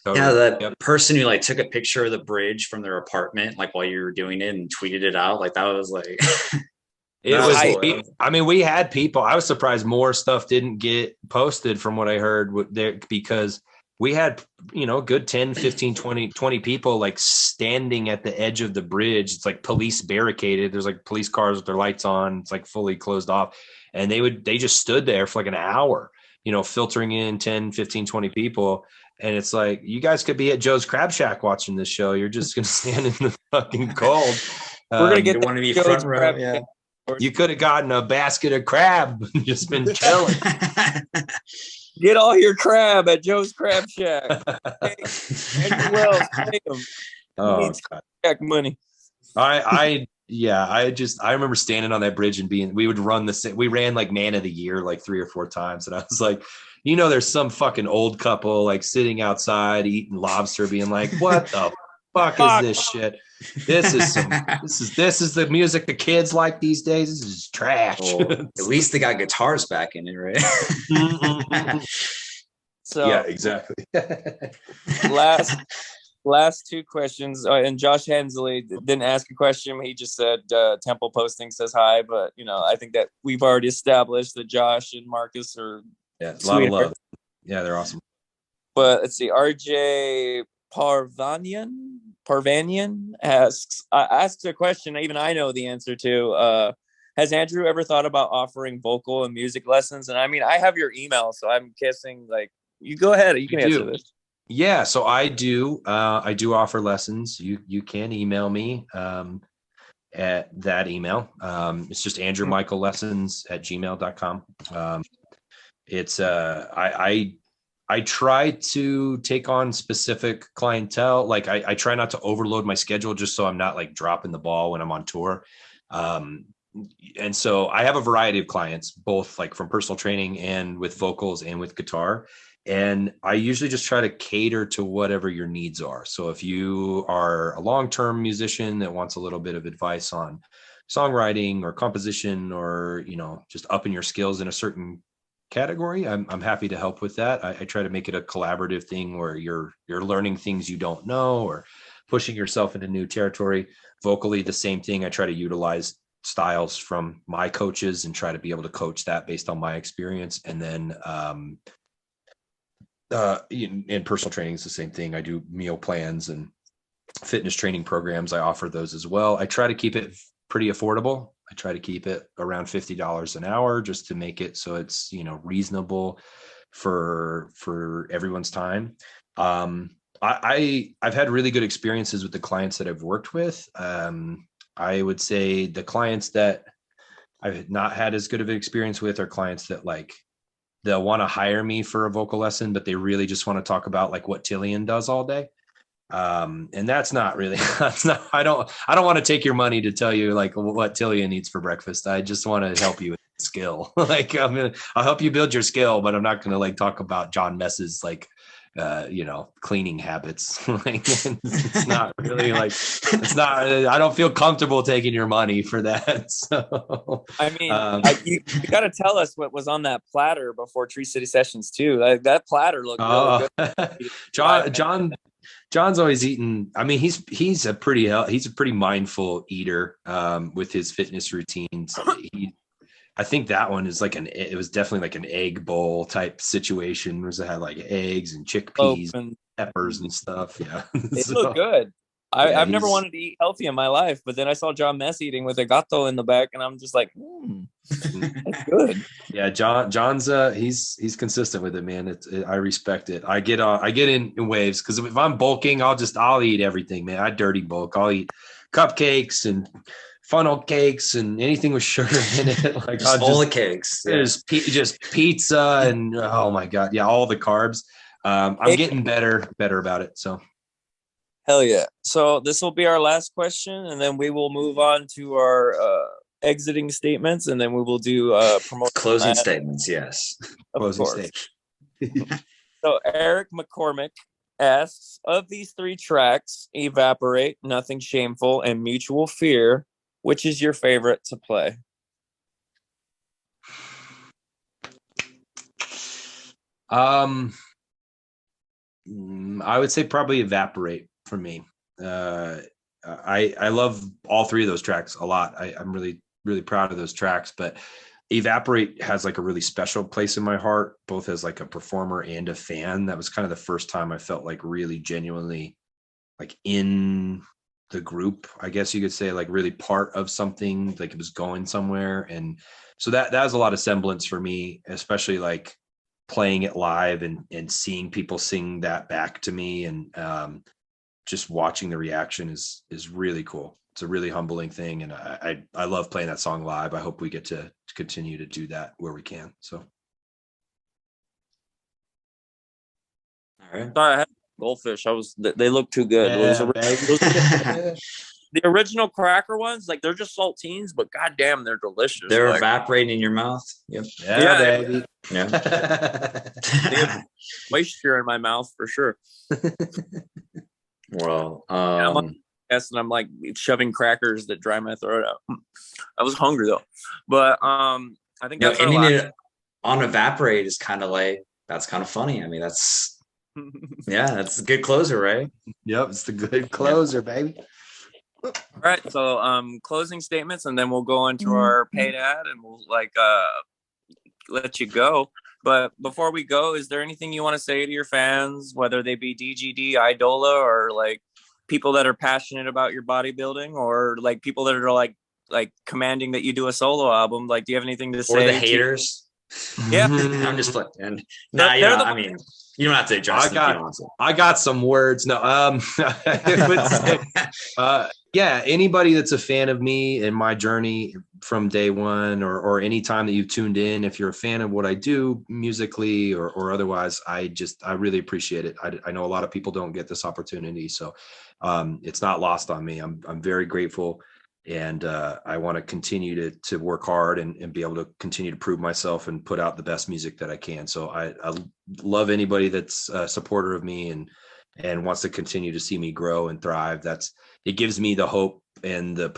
Totally. Yeah, that person who like took a picture of the bridge from their apartment like while you were doing it and tweeted it out, like that was like I mean, we had people. I was surprised more stuff didn't get posted from what I heard there because we had, good 10, 15, 20 people like standing at the edge of the bridge. It's like police barricaded. There's like police cars with their lights on. It's like fully closed off. And they just stood there for like an hour, filtering in 10, 15, 20 people. And it's like, you guys could be at Joe's Crab Shack watching this show. You're just going to stand in the fucking cold. We're going to get one of you front row. Yeah. You could have gotten a basket of crab and just been chilling. Get all your crab at Joe's Crab Shack. Hey, Andrew Wells, pay him. Oh, Shack money. I remember standing on that bridge and we ran like Man of the Year like 3 or 4 times. And I was like, there's some fucking old couple like sitting outside eating lobster being like, what the fuck is this shit? This is the music the kids like these days. This is trash. At least they got guitars back in it, right? So yeah, exactly. last 2 questions, and Josh Hensley didn't ask a question. He just said Temple Posting says hi, but I think that we've already established that Josh and Marcus are a lot of love. Yeah, they're awesome. But let's see, RJ Parvanian asks a question even I know the answer to. Has Andrew ever thought about offering vocal and music lessons? And I mean, I have your email, so I'm guessing like you go ahead. You can answer this. Yeah, so I do offer lessons. You can email me at that email. It's just andrewmichaellessons@gmail.com. It's I try to take on specific clientele. Like I try not to overload my schedule just so I'm not like dropping the ball when I'm on tour. And so I have a variety of clients, both like from personal training and with vocals and with guitar. And I usually just try to cater to whatever your needs are. So if you are a long-term musician that wants a little bit of advice on songwriting or composition, or, you know, just upping your skills in a certain category, I'm happy to help with that. I try to make it a collaborative thing where you're learning things you don't know or pushing yourself into new territory. Vocally, the same thing. I try to utilize styles from my coaches and try to be able to coach that based on my experience. And then in personal training is the same thing. I do meal plans and fitness training programs. I offer those as well. I try to keep it pretty affordable. I try to keep it around $50 an hour just to make it so it's, you know, reasonable for everyone's time. I've had really good experiences with the clients that I've worked with. I would say the clients that I've not had as good of an experience with are clients that like, they'll want to hire me for a vocal lesson, but they really just want to talk about like what Tillian does all day. And that's not really, I don't want to take your money to tell you like what Tillian eats for breakfast. I just want to help you with skill. Like I'll help you build your skill, but I'm not going to like talk about John Mess's like, you know, cleaning habits. Like it's not really like, it's not, I don't feel comfortable taking your money for that. So I mean, you got to tell us what was on that platter before Tree City Sessions too. Like that platter looked really good. John's always eating. I mean, he's a pretty mindful eater with his fitness routines. I think that one is like it was definitely like an egg bowl type situation, where it had like eggs and chickpeas, and peppers and stuff. Yeah. It looked good. I've never wanted to eat healthy in my life, but then I saw John Mess eating with a gato in the back, and I'm just like, that's good. Yeah, John's he's consistent with it, man. I respect it. I get in waves, because if I'm bulking, I'll eat everything, man. I dirty bulk. I'll eat cupcakes and funnel cakes and anything with sugar in it. Like all the cakes. Just pizza and oh my god, yeah, all the carbs. I'm getting better about it. So. Hell yeah. So this will be our last question, and then we will move on to our exiting statements, and then we will do closing statements. Yes. Closing statements. So Eric McCormick asks, of these 3 tracks, Evaporate, Nothing Shameful, and Mutual Fear, which is your favorite to play? I would say probably Evaporate for me. I love all 3 of those tracks a lot. I'm really, really proud of those tracks, but Evaporate has like a really special place in my heart, both as like a performer and a fan. That was kind of the first time I felt like really genuinely like in the group, I guess you could say, like really part of something, like it was going somewhere. And so that has a lot of semblance for me, especially like playing it live and seeing people sing that back to me, and just watching the reaction is really cool. It's a really humbling thing, and I love playing that song live. I hope we get to continue to do that where we can. So, all right. Sorry, I had goldfish. They look too good. Yeah, the original cracker ones, like they're just saltines, but goddamn, they're delicious. They're like, evaporating in your mouth. Yep. Yeah, baby. Yeah. They have moisture in my mouth for sure. Well, and I'm like shoving crackers that dry my throat out. I was hungry though, but I think that's ending it on Evaporate is kind of like, that's kind of funny. I mean, that's that's a good closer, right? Yep, it's the good closer, baby. All right, so closing statements, and then we'll go into our paid ad, and we'll like let you go. But before we go, is there anything you want to say to your fans, whether they be DGD, Eidola, or like people that are passionate about your bodybuilding, or like people that are like commanding that you do a solo album? Like, do you have anything to say? Or the haters? Yeah, I'm just playing. I mean, you don't have to adjust. I got some words. No, yeah, anybody that's a fan of me and my journey from day one, or any time that you've tuned in, if you're a fan of what I do musically or otherwise, I really appreciate it. I know a lot of people don't get this opportunity, so it's not lost on me. I'm very grateful And I want to continue to work hard and be able to continue to prove myself and put out the best music that I can. So I love anybody that's a supporter of me and wants to continue to see me grow and thrive. It gives me the hope and the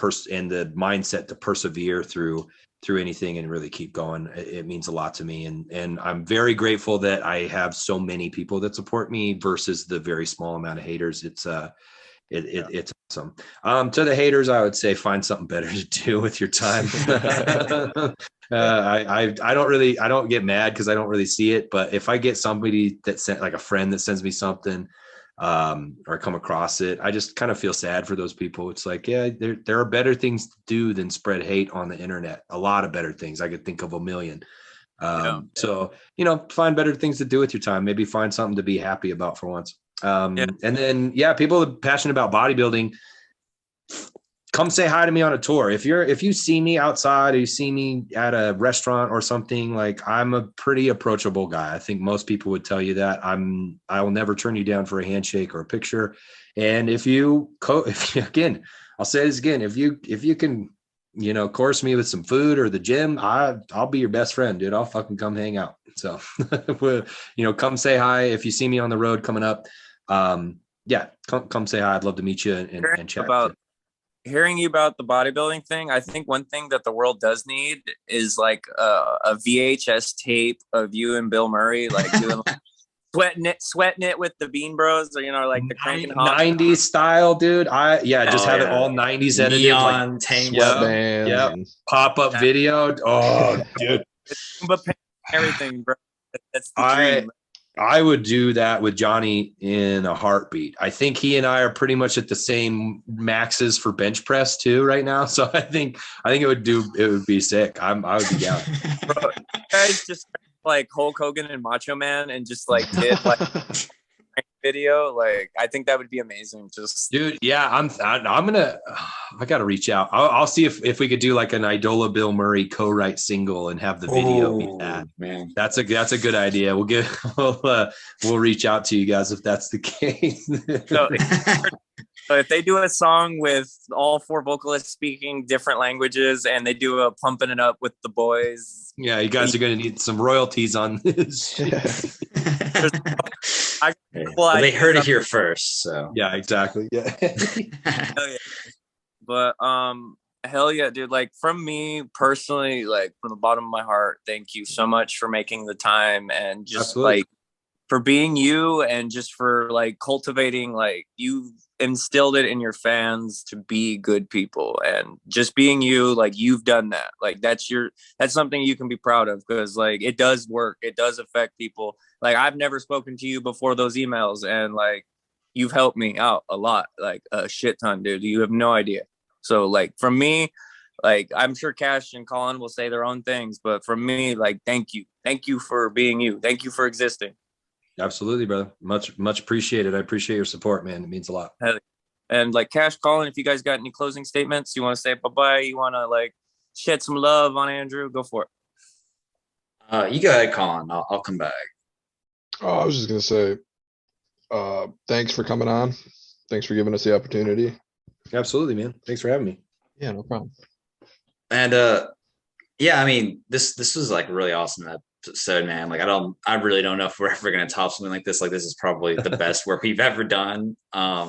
mindset to persevere through anything and really keep going. It means a lot to me. And I'm very grateful that I have so many people that support me versus the very small amount of haters. It's awesome. To the haters, I would say find something better to do with your time. I don't get mad because I don't really see it. But if I get somebody that sent, like a friend that sends me something, or come across it, I just kind of feel sad for those people. It's like, yeah, there are better things to do than spread hate on the internet. A lot of better things. I could think of a million. So, find better things to do with your time. Maybe find something to be happy about for once. And then, people are passionate about bodybuilding. Come say hi to me on a tour. If you see me outside or you see me at a restaurant or something, like, I'm a pretty approachable guy. I think most people would tell you that. I will never turn you down for a handshake or a picture. And if again, I'll say this again, if you can, course me with some food or the gym, I'll be your best friend, dude. I'll fucking come hang out. So, come say hi. If you see me on the road coming up, come say hi. I'd love to meet you and chat. Hearing you about the bodybuilding thing, I think one thing that the world does need is like a VHS tape of you and Bill Murray, like doing sweating it with the Bean Bros, or like the cranking 90s style, dude. Just have it all 90s edited, neon like tank, pop up video. Oh, dude, everything, bro. That's the dream. I would do that with Johnny in a heartbeat. I think he and I are pretty much at the same maxes for bench press too right now. So I think it would be sick. I would be down. Bro, you guys just like Hulk Hogan and Macho Man and just like did like video. Like, I think that would be amazing. Just, dude, yeah, I gotta reach out. I'll see if we could do like an Eidola Bill Murray co-write single and have the video be that. Man, that's a good idea. We'll reach out to you guys if that's the case. So if they do a song with all four vocalists speaking different languages and they do a Pumping It Up with the Boys, yeah, you guys are going to need some royalties on this. They heard it here first, so yeah, exactly. Yeah. Hell yeah. But hell yeah, dude. Like, from me personally, like from the bottom of my heart, thank you so much for making the time and just Absolutely. like for being you and just for like cultivating, like, you instilled it in your fans to be good people, and just being you, like, you've done that. Like, that's something you can be proud of, because like it does work, it does affect people. Like, I've never spoken to you before those emails, and like you've helped me out a lot, like a shit ton, dude. You have no idea. So like from me, like, I'm sure Cash and Colin will say their own things, but from me, like, thank you for being you, thank you for existing. Absolutely, brother. Much appreciated. I appreciate your support, man. It means a lot. And like, Cash, Colin, if you guys got any closing statements, you want to say bye-bye, you want to like shed some love on Andrew, go for it. You go ahead, Colin. I'll come back. Oh, I was just gonna say, thanks for coming on. Thanks for giving us the opportunity. Absolutely, man. Thanks for having me. Yeah, no problem. And I mean, this was like really awesome episode, man. Like, I really don't know if we're ever gonna top something like this. Like, this is probably the best work we've ever done. I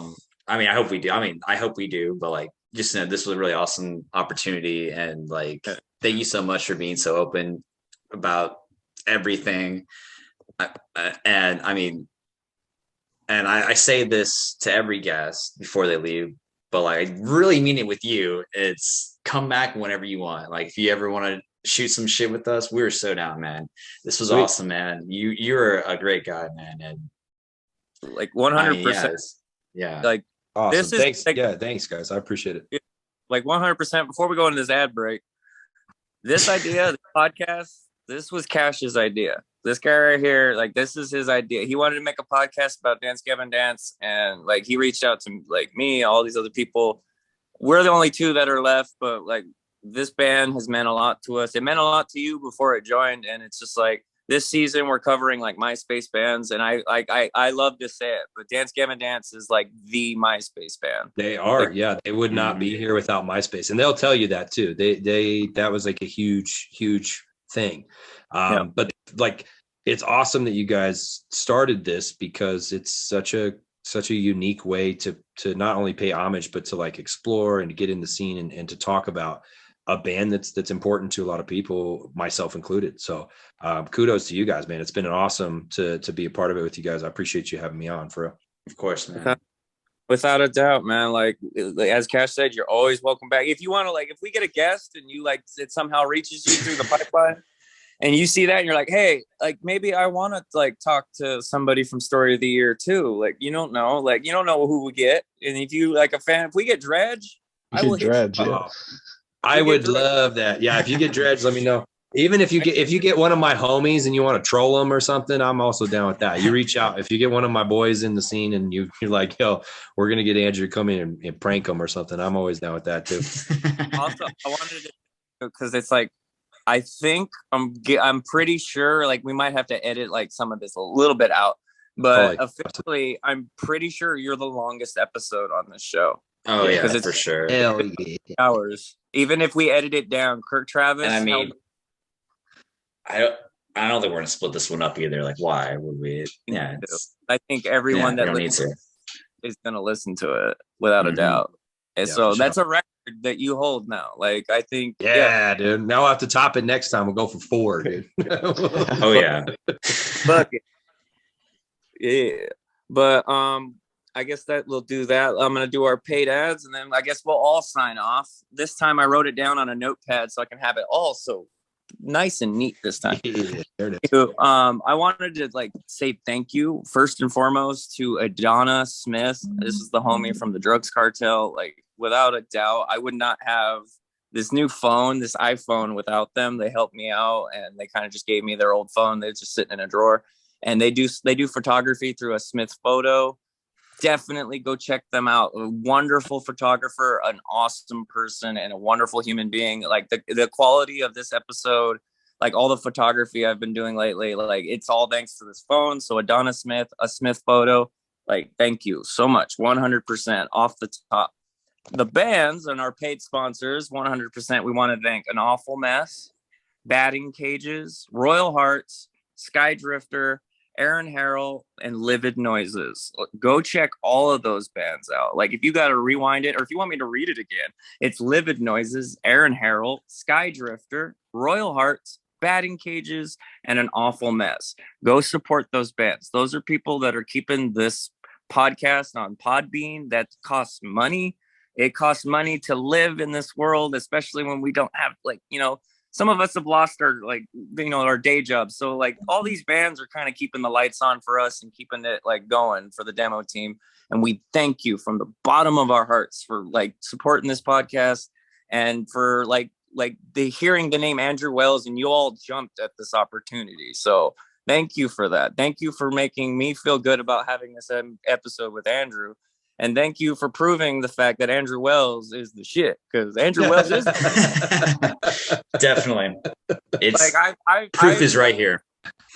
mean, I hope we do. I hope we do. But like, just this was a really awesome opportunity, and like, thank you so much for being so open about everything. And I mean, and I say this to every guest before they leave, but like, I really mean it with you. It's come back whenever you want. Like, if you ever want to shoot some shit with us, we were so down, man. This was awesome, man. You're a great guy, man. And like 100%. Yeah. Like, awesome. This is thanks. like, yeah, thanks, guys. I appreciate it. Like 100%. Before we go into this ad break, this idea, the podcast, this was Cash's idea. This guy right here, like, this is his idea. He wanted to make a podcast about Gavin Dance, and like, he reached out to like me, all these other people. We're the only two that are left, but like, this band has meant a lot to us. It meant a lot to you before it joined, and it's just like, this season we're covering like MySpace bands, and I love to say it, but Gavin Dance is like the MySpace band. They are, like, yeah. They would not be here without MySpace, and they'll tell you that too. That was like a huge thing. But like, it's awesome that you guys started this, because it's such a unique way to not only pay homage, but to like explore and to get in the scene and to talk about a band that's important to a lot of people, myself included. So kudos to you guys, man. It's been awesome to be a part of it with you guys. I appreciate you having me on, for real. Of course, man. Without a doubt, man. Like as Cash said, you're always welcome back. If you want to, like, if we get a guest and you like, it somehow reaches you through the pipeline and you see that and you're like, hey, like maybe I want to like talk to somebody from Story of the Year too. Like, you don't know who we get. And if you like a fan, if we get Dredge, I will Dredge, yeah. I would love that. Yeah, if you get Dredge, let me know. Even if you get one of my homies and you want to troll them or something, I'm also down with that. You reach out. If you get one of my boys in the scene and you're like, yo, we're gonna get Andrew to come in and prank him or something, I'm always down with that too. Also, I wanted to, because it's like, I think I'm pretty sure like we might have to edit like some of this a little bit out, but officially I'm pretty sure you're the longest episode on this show. Oh yeah, it's for sure. Hell yeah. Hours. Even if we edit it down, Kirk Travis. And I mean, I don't think we're gonna split this one up either. Like, why would we? Yeah, I think everyone that listens is gonna listen to it without a doubt. And so that's a record that you hold now. Like, I think, dude. Now I'll have to top it next time. We'll go for 4, dude. Oh yeah, fuck it. Yeah, but I guess that we'll do that. I'm going to do our paid ads, and then I guess we'll all sign off. This time I wrote it down on a notepad so I can have it all so nice and neat this time. Yeah, there it is. So, I wanted to like say thank you first and foremost to Eidola Smith. This is the homie from the Drugs Cartel. Like, without a doubt, I would not have this new phone, this iPhone, without them. They helped me out, and they kind of just gave me their old phone. They're just sitting in a drawer, and they do photography through a Smith Photo. Definitely go check them out. A wonderful photographer, an awesome person, and a wonderful human being. Like the quality of this episode, like all the photography I've been doing lately, like it's all thanks to this phone. So Eidola Smith, a Smith Photo, like thank you so much. 100% off the top. The bands and our paid sponsors, 100%. We want to thank An Awful Mess, Batting Cages, Royal Hearts, Sky Drifter, Aaron Harrell, and Livid Noises. Go check all of those bands out. Like if you got to rewind it, or if you want me to read it again, it's Livid Noises, Aaron Harrell, Sky Drifter, Royal Hearts, Batting Cages, and An Awful Mess. Go support those bands. Those are people that are keeping this podcast on Podbean. That costs money. It costs money to live in this world, especially when we don't have, like, you know, some of us have lost our, like, you know, our day jobs. So like all these bands are kind of keeping the lights on for us and keeping it like going for the demo team. And we thank you from the bottom of our hearts for like supporting this podcast and for like the hearing the name Andrew Wells, and you all jumped at this opportunity. So thank you for that. Thank you for making me feel good about having this episode with Andrew. And thank you for proving the fact that Andrew Wells is the shit, because Andrew Wells is definitely. It's like proof is right here.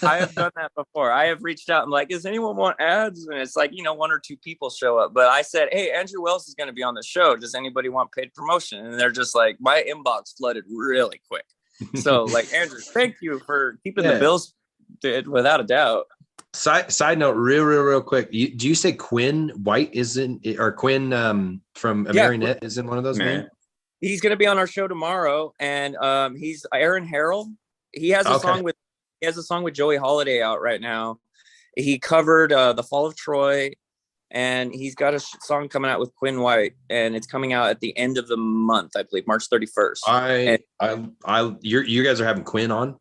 I have done that before. I have reached out and like, does anyone want ads? And it's like, you know, 1 or 2 people show up. But I said, hey, Andrew Wells is going to be on the show. Does anybody want paid promotion? And they're just like, my inbox flooded really quick. So like, Andrew, thank you for keeping the bills did, without a doubt. Side note, real quick. Do you say Quinn White is in, or Quinn from Marionette is in one of those names? He's going to be on our show tomorrow, and he's Aaron Harrell. He has a song with Joey Holiday out right now. He covered The Fall of Troy, and he's got a song coming out with Quinn White, and it's coming out at the end of the month, I believe, March 31st. You guys are having Quinn on?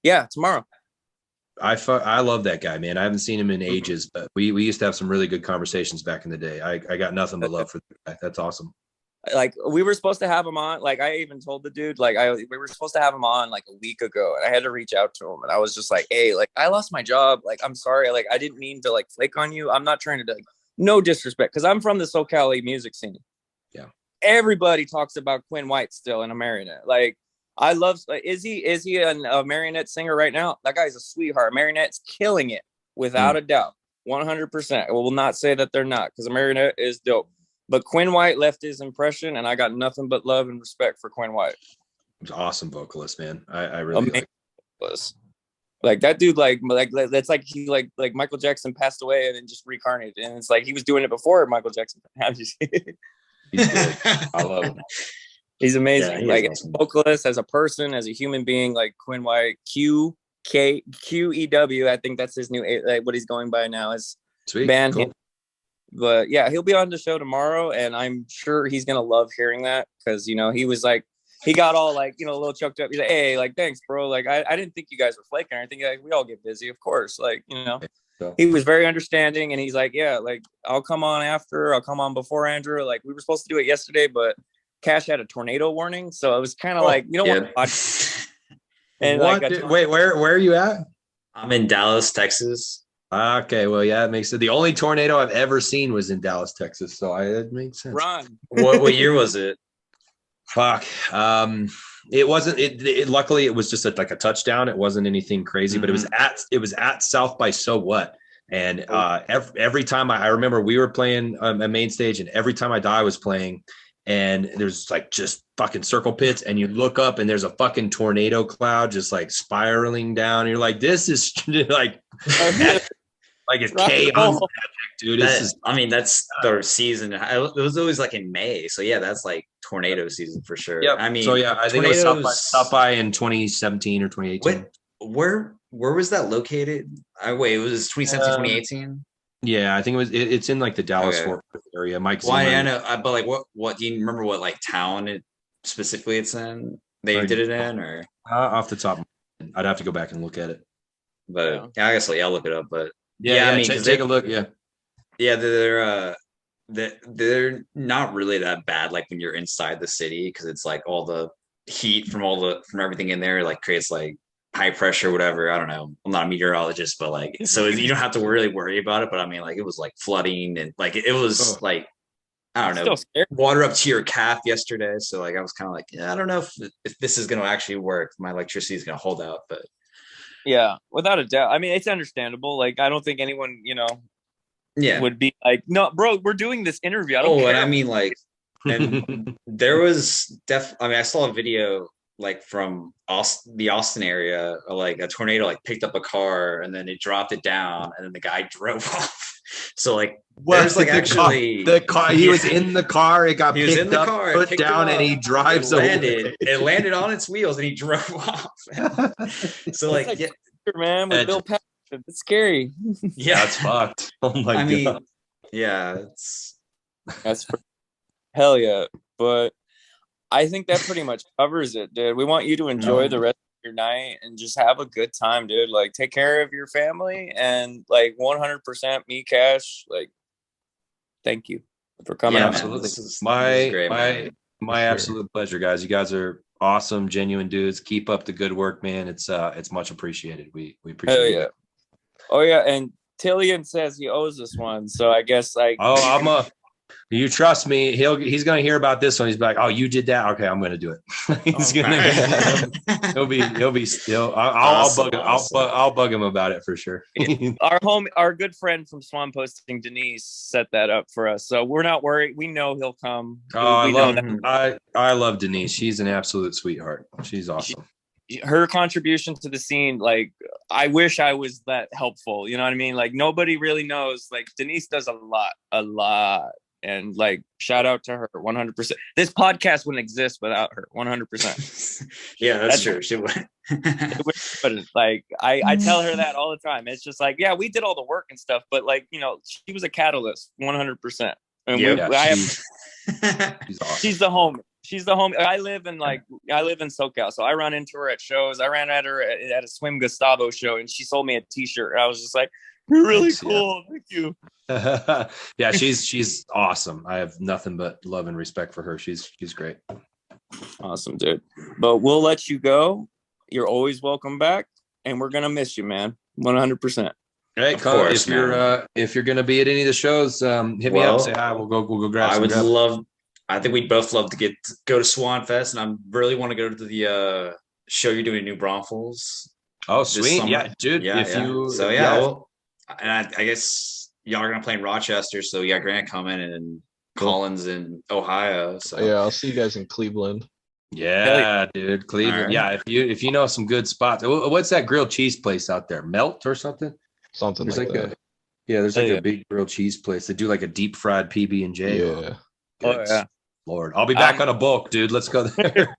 Yeah, tomorrow. I love that guy, man. I haven't seen him in ages, but we used to have some really good conversations back in the day. I got nothing but love for the guy. That's awesome. Like we were supposed to have him on. Like I even told the dude, like we were supposed to have him on like a week ago, and I had to reach out to him, and I was just like, hey, like I lost my job. Like I'm sorry. Like I didn't mean to like flake on you. I'm not trying to like, no disrespect, because I'm from the SoCal music scene. Yeah. Everybody talks about Quinn White still in a Marionette. Like I love. Is he a marionette singer right now? That guy's a sweetheart. Marionette's killing it without a doubt, 100%. I will not say that they're not, because a marionette is dope. But Quinn White left his impression, and I got nothing but love and respect for Quinn White. He's an awesome vocalist, man. I really like vocalist. Like that dude, like that's like he like Michael Jackson passed away and then just reincarnated, and it's like he was doing it before Michael Jackson. He's good. I love him. He's amazing. Yeah, like awesome. as a vocalist, as a person, as a human being, like Quinn White, QEW. I think that's his new like what he's going by now. His Sweet. band. Cool. But yeah, he'll be on the show tomorrow, and I'm sure he's gonna love hearing that, because he was like, he got all like a little choked up. He's like, hey, like thanks, bro. Like I didn't think you guys were flaking or anything. Like we all get busy, of course. Like So. He was very understanding, and he's like, yeah, like I'll come on after, I'll come on before Andrew. Like we were supposed to do it yesterday, but Cash had a tornado warning, so it was kind of like want to watch. And what? Wait, where are you at? I'm in Dallas, Texas. Okay, well, yeah, it makes it. The only tornado I've ever seen was in Dallas, Texas, so it makes sense. Run. What year was it? Fuck. It wasn't. It luckily it was just like a touchdown. It wasn't anything crazy, but it was at South by So What. And every time I remember we were playing a main stage, and every time I was playing, and there's like just fucking circle pits, and you look up and there's a fucking tornado cloud just like spiraling down. And you're like, this is like it's chaos, dude. That's the season. It was always like in May, so yeah, that's like tornado season for sure. Yep. I mean, so yeah, I think it was South by in 2017 or 2018. Where was that located? It was 2017, 2018. Yeah, I think it's in like the Dallas Fort Worth area. Mike. Well, I know, but like, what do you remember? What like town specifically it's in? They did it in, or off the top, I'd have to go back and look at it. But I guess I'll look it up. But I mean, take a look. Yeah, they're not really that bad. Like when you're inside the city, because it's like all the heat from everything in there like creates like high pressure, whatever. I don't know. I'm not a meteorologist, but like, so you don't have to really worry about it. But I mean, like, it was like flooding, and like it was like, I don't know, water up to your calf yesterday. So like, I was kind of like, I don't know if this is going to actually work. My electricity is going to hold out, but yeah, without a doubt. I mean, it's understandable. Like, I don't think anyone, would be like, no, bro, we're doing this interview. I don't care. And I mean, like, and there was I saw a video like from the Austin area, like a tornado like picked up a car and then it dropped it down, and then the guy drove off. So like, there's like the car. He was in the car. It got picked up, put down, and he drives away. It landed on its wheels, and he drove off. So like, yeah, man, with Bill Paxton, it's scary. Yeah, that's fucked. Oh my god. Mean, yeah, that's hell yeah. But I think that pretty much covers it, dude. We want you to enjoy the rest of your night and just have a good time, dude. Like, take care of your family, and like 100% me, Cash. Like, thank you for coming. Yeah, absolutely. This is great, my absolute pleasure, guys. You guys are awesome, genuine dudes. Keep up the good work, man. It's much appreciated. We appreciate it. Oh yeah, and Tillian says he owes us one, so I guess like you trust me, he's gonna hear about this one. He's like, oh, you did that? Okay, I'm gonna do it. he'll be still. I'll bug him about it for sure. Our good friend from Swan Posting, Denise, set that up for us, so we're not worried. We know he'll come. I love Denise. She's an absolute sweetheart. She's awesome. Her contribution to the scene, like, I wish I was that helpful. You know what I mean? Like, nobody really knows. Like, Denise does a lot. And like, shout out to her 100%. This podcast wouldn't exist without her 100%. Yeah, that's true. She would. But like, I tell her that all the time. It's just like, yeah, we did all the work and stuff, but like, she was a catalyst 100%. And she's awesome. She's the homie. She's the homie. I live in SoCal, so I run into her at shows. I ran at her at a Swim Gustavo show, and she sold me a T-shirt. And I was just like, "You're really cool, thank you." Yeah, she's awesome. I have nothing but love and respect for her. She's great. Awesome, dude. But we'll let you go. You're always welcome back, and we're gonna miss you, man. 100%. Hey, if you're gonna be at any of the shows, hit me up. Say hi. We'll go grab. I think we'd both love to go to Swanfest, and I really want to go to the show you're doing in New Braunfels. Oh, sweet. Yeah, dude. Yeah, if you, so yeah. well, and I guess y'all are gonna play in Rochester, so you got Grant coming and Collins in Ohio. So Yeah, I'll see you guys in Cleveland. Yeah, dude, Cleveland. Right. Yeah, if you know some good spots, what's that grilled cheese place out there? Melt or something? Something There's like like that. there's like a big grilled chease place. They do like a deep fried PB&J. Yeah. Oh yeah. Lord, I'll be back on a bulk, dude. Let's go there.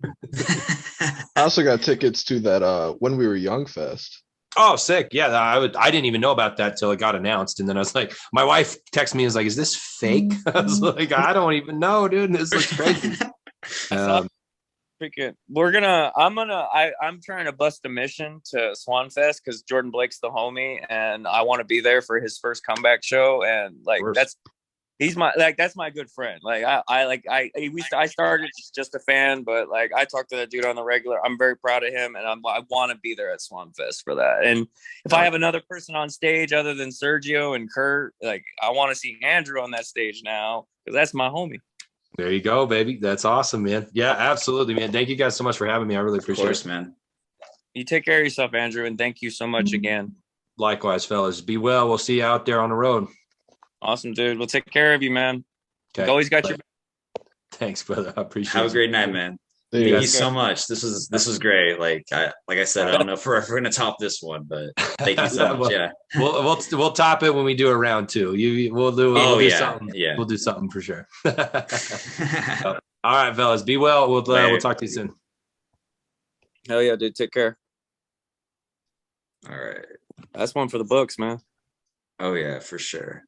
I also got tickets to that When We Were Young Fest. Oh, sick. Yeah, I didn't even know about that till it got announced. And then I was like, my wife texted me and was like, is this fake? I was like, I don't even know, dude. This looks crazy. I'm trying to bust a mission to Swanfest because Jordan Blake's the homie and I want to be there for his first comeback show. And like, that's my good friend. Like I started just a fan, but like I talk to that dude on the regular. I'm very proud of him and I want to be there at Swanfest for that. And if I have another person on stage other than Sergio and Kurt, like I want to see Andrew on that stage now because that's my homie. There you go, baby. That's awesome, man. Yeah, absolutely, man. Thank you guys so much for having me. I really appreciate it. Man. You take care of yourself, Andrew, and thank you so much again. Likewise, fellas. Be well. We'll see you out there on the road. Awesome, dude. We'll take care of you, man. Okay. Always got your. Thanks, brother. I appreciate it. Have a great night, man. Thank you so much. This was great. Like I said, I don't know if we're gonna top this one, but thank you so much. Yeah, we'll top it when we do a round two. We'll do something. Yeah, we'll do something for sure. All right, fellas. Be well. We'll talk to you soon. Hell yeah, dude. Take care. All right. That's one for the books, man. Oh yeah, for sure.